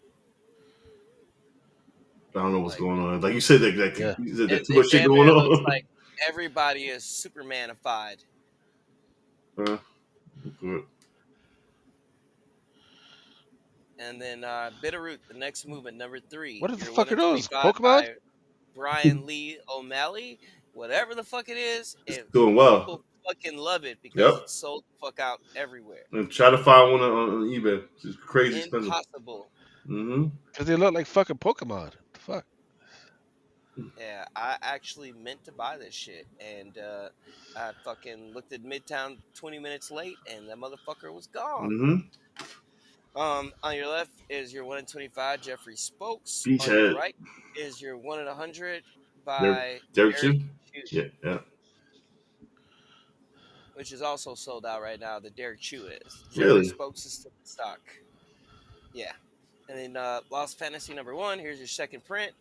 I don't know what's like going on. Like you said, yeah. you said that it, too it much shit damn going near looks on. like everybody is Supermanified. uh, good. And then Bitterroot, the next movement, number three. What the You're one fuck are in those? 25 Pokemon? by Brian Lee O'Malley. Whatever the fuck it is, It's and doing well. people fucking love it because Yep. it's sold the fuck out everywhere. And try to find one on eBay. It's crazy expensive. Impossible. Mm-hmm. Because they look like fucking Pokemon. What the fuck? Yeah, I actually meant to buy this shit, and I fucking looked at Midtown 20 minutes late, and that motherfucker was gone. Mm-hmm. On your left is your 1 in 25, Jeffrey Spokes. On your Beachhead. right is your 1 in 100 Derek, by Derek Derek Chu? Chew, Yeah, yeah. which is also sold out right now. The Derek Chew is. Jeffrey Really? Spokes is still in stock. Yeah. And then Lost Fantasy number one. Here's your second print.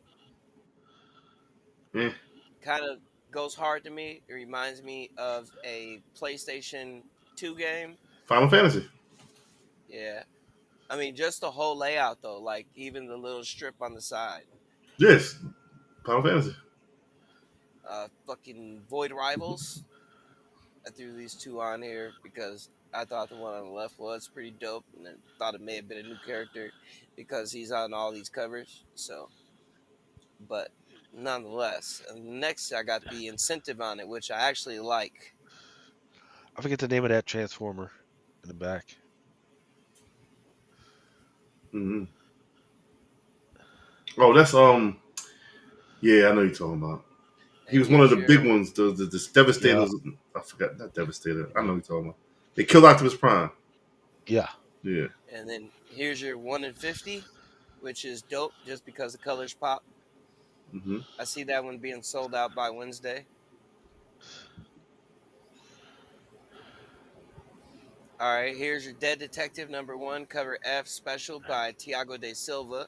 Yeah. Kind of goes hard to me. It reminds me of a PlayStation 2 game. Final Fantasy. Yeah. I mean, just the whole layout, though. Like, even the little strip on the side. Yes. Final Fantasy. Fucking Void Rivals. I threw these two on here because I thought the one on the left was pretty dope, and then thought it may have been a new character because he's on all these covers. So, but nonetheless, and next I got the incentive on it, which I actually like. I forget the name of that transformer in the back. Mm-hmm. Oh, that's yeah, I know you're talking about. He And was one of here's the big your ones. This Devastator. Yeah, I forgot, not Devastator. I know you're talking about. They killed Optimus Prime. yeah. Yeah. and then here's your 1 in 50, which is dope just because the colors pop. Mm-hmm. I see that one being sold out by Wednesday. All right, here's your Dead Detective number one, cover F special by Tiago de Silva,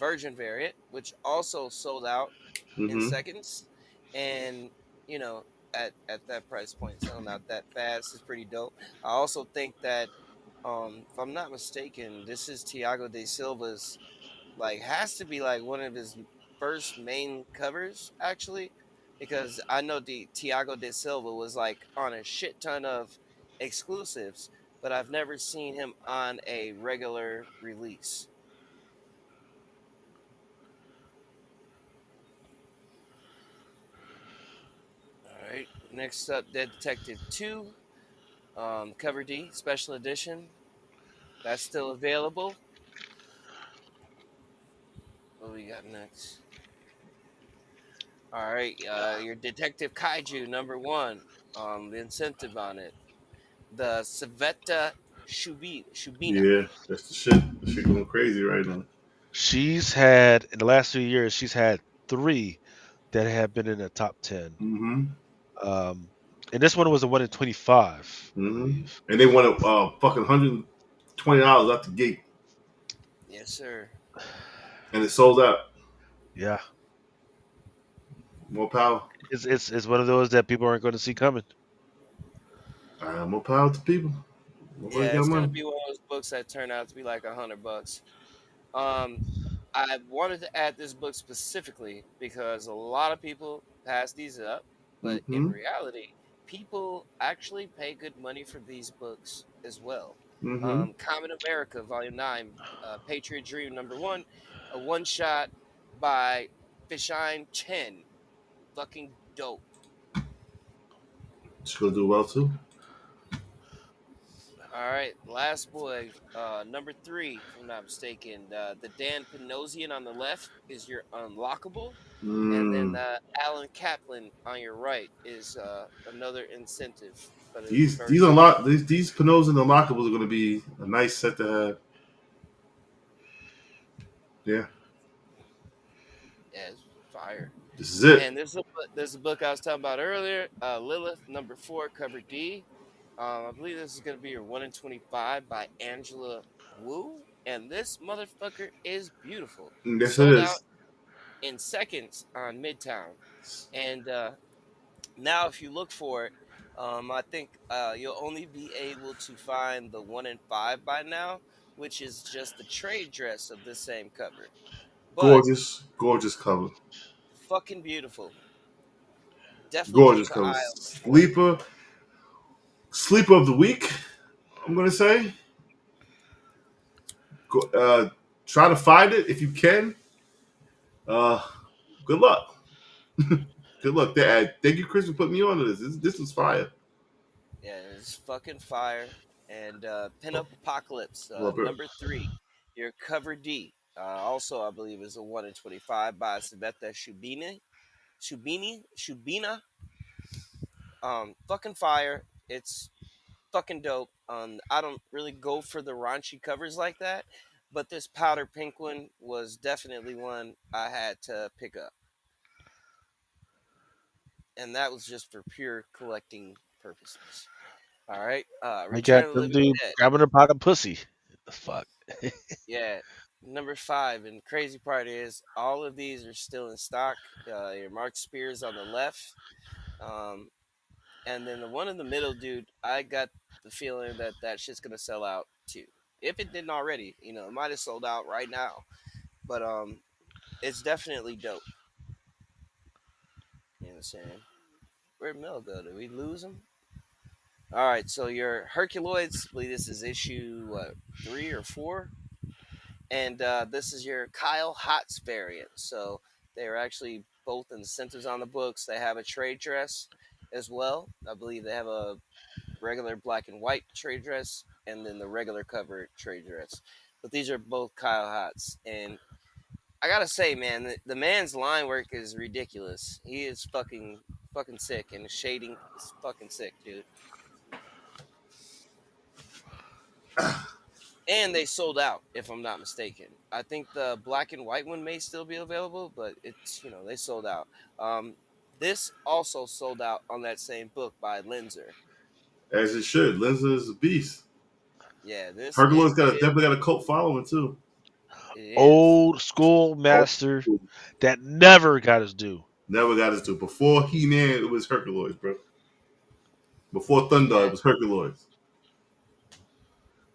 Virgin variant, which also sold out in Mm-hmm. seconds. And, you know, at that price point, selling out that fast is pretty dope. I also think that, if I'm not mistaken, this is Tiago de Silva's, like, has to be like one of his first main covers, actually, because I know the Tiago de Silva was like on a shit ton of exclusives, but I've never seen him on a regular release. All right, next up, Dead Detective 2, cover D, special edition. That's still available. What do we got next? All right, your Detective Kaiju number one, the incentive on it. The Savetta Shubina. Yeah, that's the shit. Shit going crazy right now. She's had in the last 3 years, she's had three that have been in the top 10. Mm-hmm. Um, and this one was a 1 in 25, I Mm-hmm. believe. And they want a fucking $120 out the gate, Yes, sir. and it sold out. Yeah, More power. it's one of those that people aren't going to see coming. More power to people. Nobody Yeah, got it's gonna money. be one of those books that turn out to be like $100. Um, I wanted to add this book specifically because a lot of people pass these up, but in Mm-hmm. reality, people actually pay good money for these books as well. Mm-hmm. Common America, Volume 9, Patriot Dream, number one, a one shot by Fishine Chen. Fucking dope. She's gonna do well too. All right, Last Boy, number three, if I'm not mistaken. The Dan Panosian on the left is your unlockable, and then Mm. Alan Kaplan on your right is another incentive for the These first. unlock these Pinos and unlockables are gonna be a nice set to have. Yeah, Yeah, it's fire. this is it. And there's a book I was talking about earlier, Lilith, number four, cover D. I believe this is going to be your 1 in 25 by Angela Wu. And this motherfucker is beautiful. Yes, it Sold out is. in seconds on Midtown. And now, if you look for it, I think you'll only be able to find the 1 in 5 by now, which is just the trade dress of this same cover. But Gorgeous, gorgeous cover. fucking beautiful. Definitely Gorgeous keep an cover. eye out for it. Sleeper of the week. I'm gonna say. Try to find it if you can. Uh, good luck. Good luck. Thank you, Chris, for putting me on to this. This was fire. Yeah, it's fucking fire. And Pinup Apocalypse, Well, bro. number three, your cover D. Also, I believe is a 1 in 25 by Sveta Shubina. Fucking fire. It's fucking dope. I don't really go for the raunchy covers like that, but this powder pink one was definitely one I had to pick up, and that was just for pure collecting purposes. All right, I Return got of the them Living dude Dead. grabbing a pot of pussy. The fuck. Yeah, number five. And the crazy part is, all of these are still in stock. Your Mark Spears on the left, um, and then the one in the middle, dude. I got the feeling that that shit's gonna sell out too. If it didn't already, it might have sold out right now. But it's definitely dope. You know what I'm saying? Where'd Mel go? Did we lose him? All right, so your Herculoids, I believe this is issue what, 3 or 4, and this is your Kyle Hotz variant. So they are actually both incentives on the books. They have a trade dress as well. I believe they have a regular black and white trade dress, and then the regular cover trade dress. But these are both Kyle Hotz, and I gotta say, man, the man's line work is ridiculous. He is fucking sick, and the shading is fucking sick, dude. And they sold out, if I'm not mistaken. I think the black and white one may still be available, but it's they sold out. Um, this also sold out on that same book by Linzer. As it should. Lindsay is a beast. Yeah, this Hercules definitely got a cult following too. it is. Old school Oh, master that never got his due. never got us to. Before He Man, it was Hercules, bro. Before Thunder, Yeah, it was Hercules.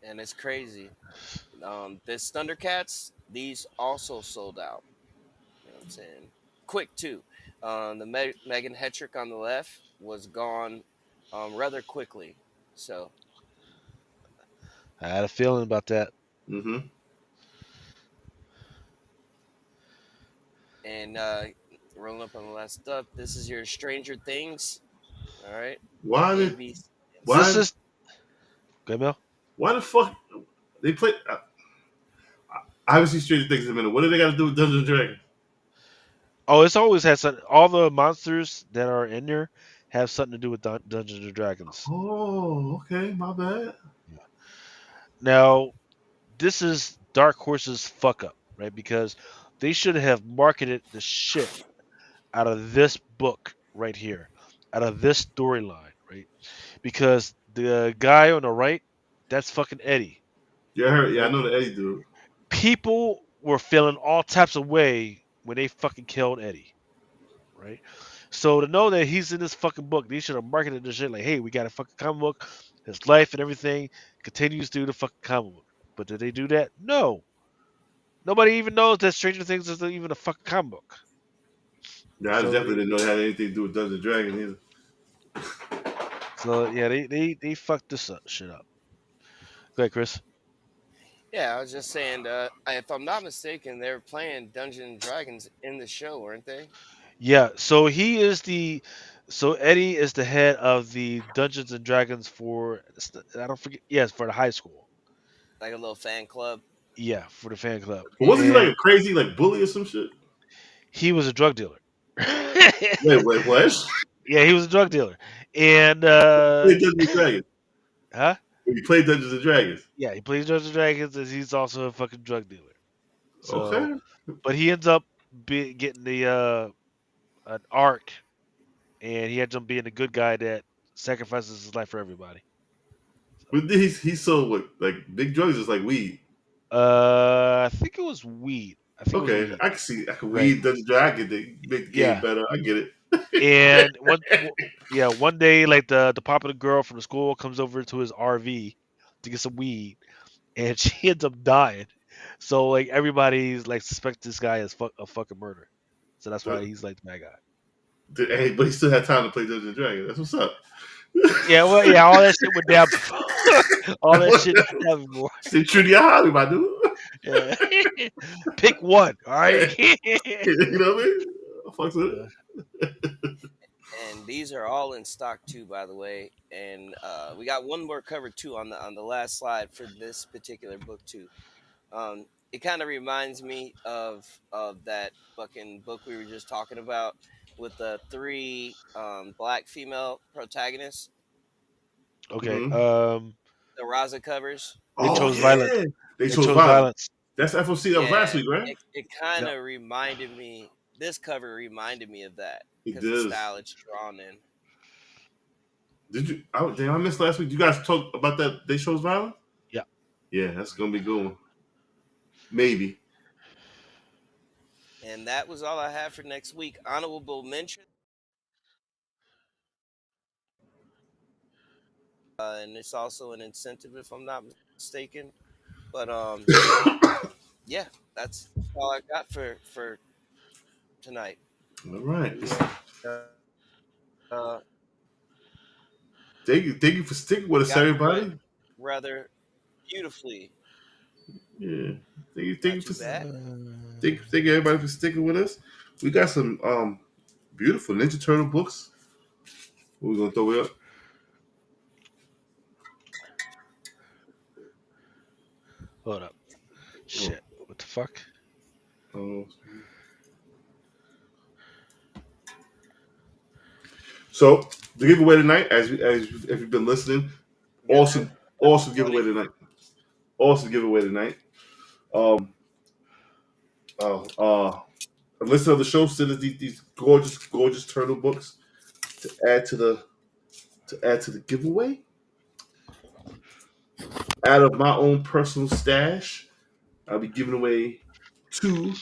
and it's crazy. This Thundercats, these also sold out. You know what I'm saying? Quick too. The Megan Hetrick on the left was gone rather quickly. So, I had a feeling about that. Mm-hmm. and rolling up on the last up, this is your Stranger Things. All right, Why did ABC. This why is good, Mel. why the fuck they play? I haven't seen Stranger Things in a minute. What do they got to do with Dungeons and Dragons? Oh, it's always had some. All the monsters that are in there have something to do with Dungeons and Dragons. Oh, okay, my bad. Now, this is Dark Horse's fuck up, right? Because they should have marketed the shit out of this book right here, out of this storyline, right? Because the guy on the right, that's fucking Eddie, Yeah, I heard. Yeah, I right? know the Eddie dude. People were feeling all types of way when they fucking killed Eddie, right? So to know that he's in this fucking book, they should have marketed this shit like, hey, we got a fucking comic book, his life and everything continues through the fucking comic book. But did they do that? No. Nobody even knows that Stranger Things is even a fucking comic book. Yeah, I So definitely they, didn't know it had anything to do with Dungeons and Dragons either. so yeah, they fucked this shit up. Go ahead, Chris. Yeah, I was just saying. If I'm not mistaken, they were playing Dungeons and Dragons in the show, weren't they? Yeah, so he is the so Eddie is the head of the Dungeons and Dragons for I don't forget yes for the high school. Like a little fan club. Yeah, for the fan club, But wasn't he like a and crazy like bully or some shit? he was a drug dealer. Wait, what? Yeah, he was a drug dealer, and He played Dungeons and Dragons. huh? He played Dungeons and Dragons. Yeah, he plays Dungeons and Dragons, and he's also a fucking drug dealer. So, Okay. but he ends up getting the an arc, and he ends up being a good guy that sacrifices his life for everybody. So, But he sold what like big drugs is like weed. I think it was weed. I think it was Okay, weed. I can see. I can Right. weed Dungeons and Dragons. I get the make the game Yeah. better. I get it. And yeah, one day like the popular girl from the school comes over to his RV to get some weed, and she ends up dying. So like everybody's like suspects this guy as a fucking murder. So that's why he's like the bad guy. Hey, but he still had time to play Dungeons and Dragons. That's what's up. Yeah, well, yeah, all that shit went down before. All that shit went down before. Stay true to your hobby, my dude. Yeah. Pick one, all right? You know what I mean? Fucks with Uh, it. And these are all in stock too, by the way. And we got one more covered too on the last slide for this particular book too. It kind of reminds me of that fucking book we were just talking about with the three black female protagonists, okay. Hmm. the Raza covers. They Oh chose violence. yeah, they They chose chose violence. violence. That's FOC. That was last Yeah, week, right? it kind Yep. of reminded me. This cover reminded me of that It because the does. style it's drawn in. Did you? Oh, damn, I missed last week. You guys talk about that? They chose violence. Yeah. Yeah, that's gonna be a good one. Maybe. And that was all I have for next week. Honorable mention, and it's also an incentive if I'm not mistaken. But yeah, that's all I got for tonight. All right. Uh, uh, Thank you for sticking with us, got through it everybody. rather beautifully. Yeah. Thank you Not for too bad. thank you everybody for sticking with us. We got some beautiful Ninja Turtle books. We're gonna throw it up. Hold up. Oh, Shit. What the fuck? oh. So the giveaway tonight, if you've been listening, Good awesome giveaway morning. tonight. Awesome giveaway tonight. Um, a list of the show send us these gorgeous turtle books to add to the giveaway. Out of my own personal stash, I'll be giving away two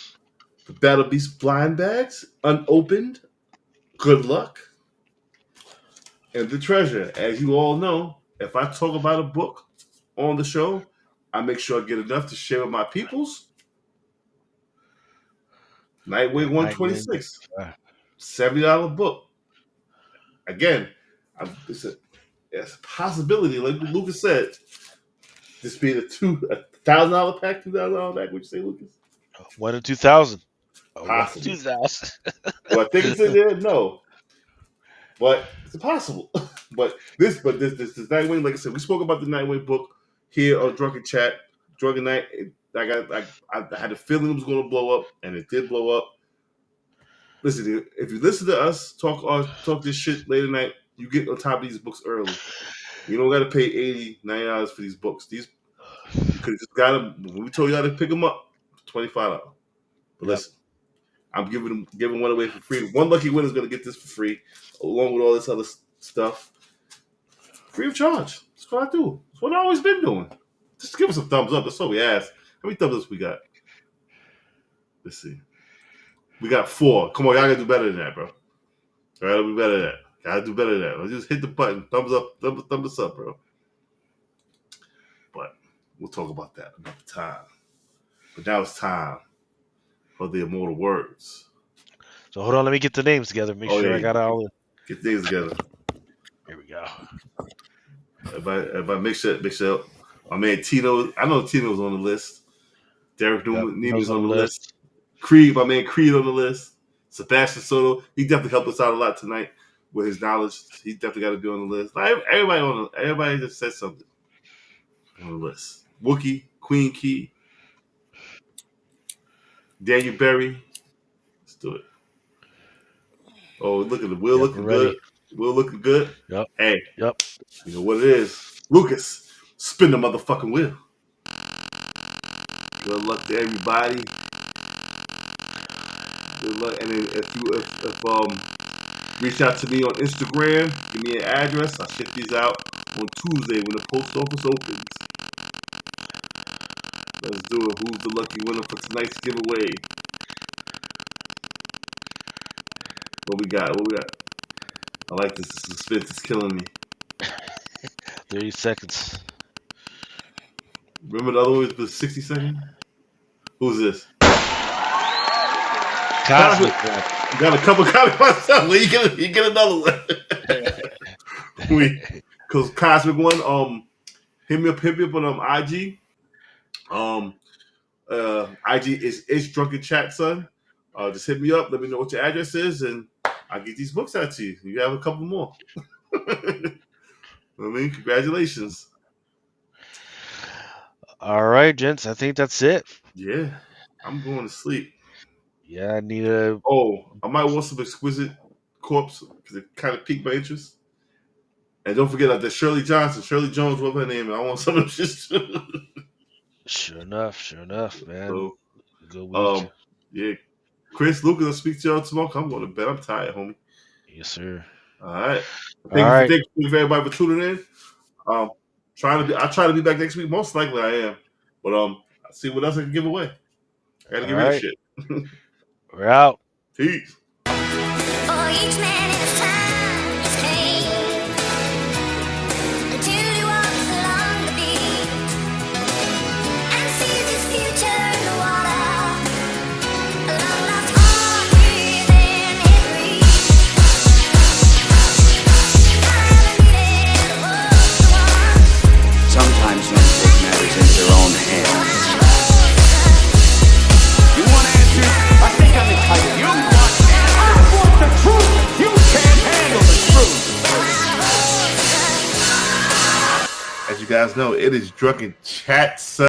the Battle Beast blind bags, unopened. Good luck. And the treasure. As you all know, if I talk about a book on the show, I make sure I get enough to share with my peoples. Nightwing Nightwing. 126, $70 book. Again, it's a possibility, like Lucas said, this being $1,000 pack, $2,000 pack. Would you say, Lucas? 1 in 2,000. 1 in Possible. 2,000. Do I think it's in there? No. But it's possible. But this Nightwing, like I said, we spoke about the Nightwing book here on Drunken Chat. Drunken Night. I had a feeling it was going to blow up, and it did blow up. Listen, if you listen to us talk this shit late at night, you get on top of these books early. You don't got to pay $80, $90 for these books. These You could have just got them when we told y'all to pick them up. $25. But listen, I'm giving one away for free. One lucky winner is going to get this for free, along with all this other stuff, free of charge. That's what I do. That's what I've always been doing. Just give us a thumbs up. That's all we ask. How many thumbs ups we got? Let's see. We got 4. Come on, y'all gotta do better than that, bro. All right, do better than that. Gotta do better than that. Let's just hit the button. Thumbs up. Thumbs us up, bro. But we'll talk about that another time. But now it's time for the immortal words. So hold on, let me get the names together. Make sure I got all the. Get things together. Here we go. Everybody, make sure. My man Tino, I know Tino's on the list. Derek Newman's on the list. Creed, my man Creed on the list. Sebastian Soto, he definitely helped us out a lot tonight with his knowledge. He definitely got to be on the list. Like, everybody just said something on the list. Wookie, Queen Key, Daniel Berry. Let's do it. Oh, look at the Will looking good. Will looking good. Yep. Hey. Yep. You know what it is. Lucas, spin the motherfucking wheel. Good luck to everybody. Good luck. And then if reach out to me on Instagram, give me an address. I'll ship these out on Tuesday when the post office opens. Let's do it. Who's the lucky winner for tonight's giveaway? What we got? I like this. The suspense is killing me. 30 seconds. Remember the other one was 60 seconds? Who's this? Cosmic. You got a couple copies myself. Well, you get another one. Because Cosmic one, hit me up on IG. IG is Drunken Chat, son. Just hit me up. Let me know what your address is, and I'll get these books out to you. You have a couple more. I mean, congratulations. All right, gents. I think that's it. Yeah, I'm going to sleep. Yeah, I need a. Oh, I might want some Exquisite Corpse because it kind of piqued my interest. And don't forget that Shirley Jones, what's her name? I want some of this shit. Sure enough, man. So, good week. Yeah. Chris, Lucas, I'll speak to y'all tomorrow. I'm going to bed. I'm tired, homie. Yes, sir. All right. Thank you for everybody for tuning in. I try to be back next week. Most likely I am. But I'll see what else I can give away. I gotta give rid of shit. We're out. Peace. For each man his time, his pain, until he walks along the beach and sees his future in the water, along lost heart within his reach. Never needed was the one. Sometimes men take matters into their own hands. You want answers? I think I'm entitled. You want answers? I want the truth. You can't handle the truth. As you guys know, it is Drunken Chat.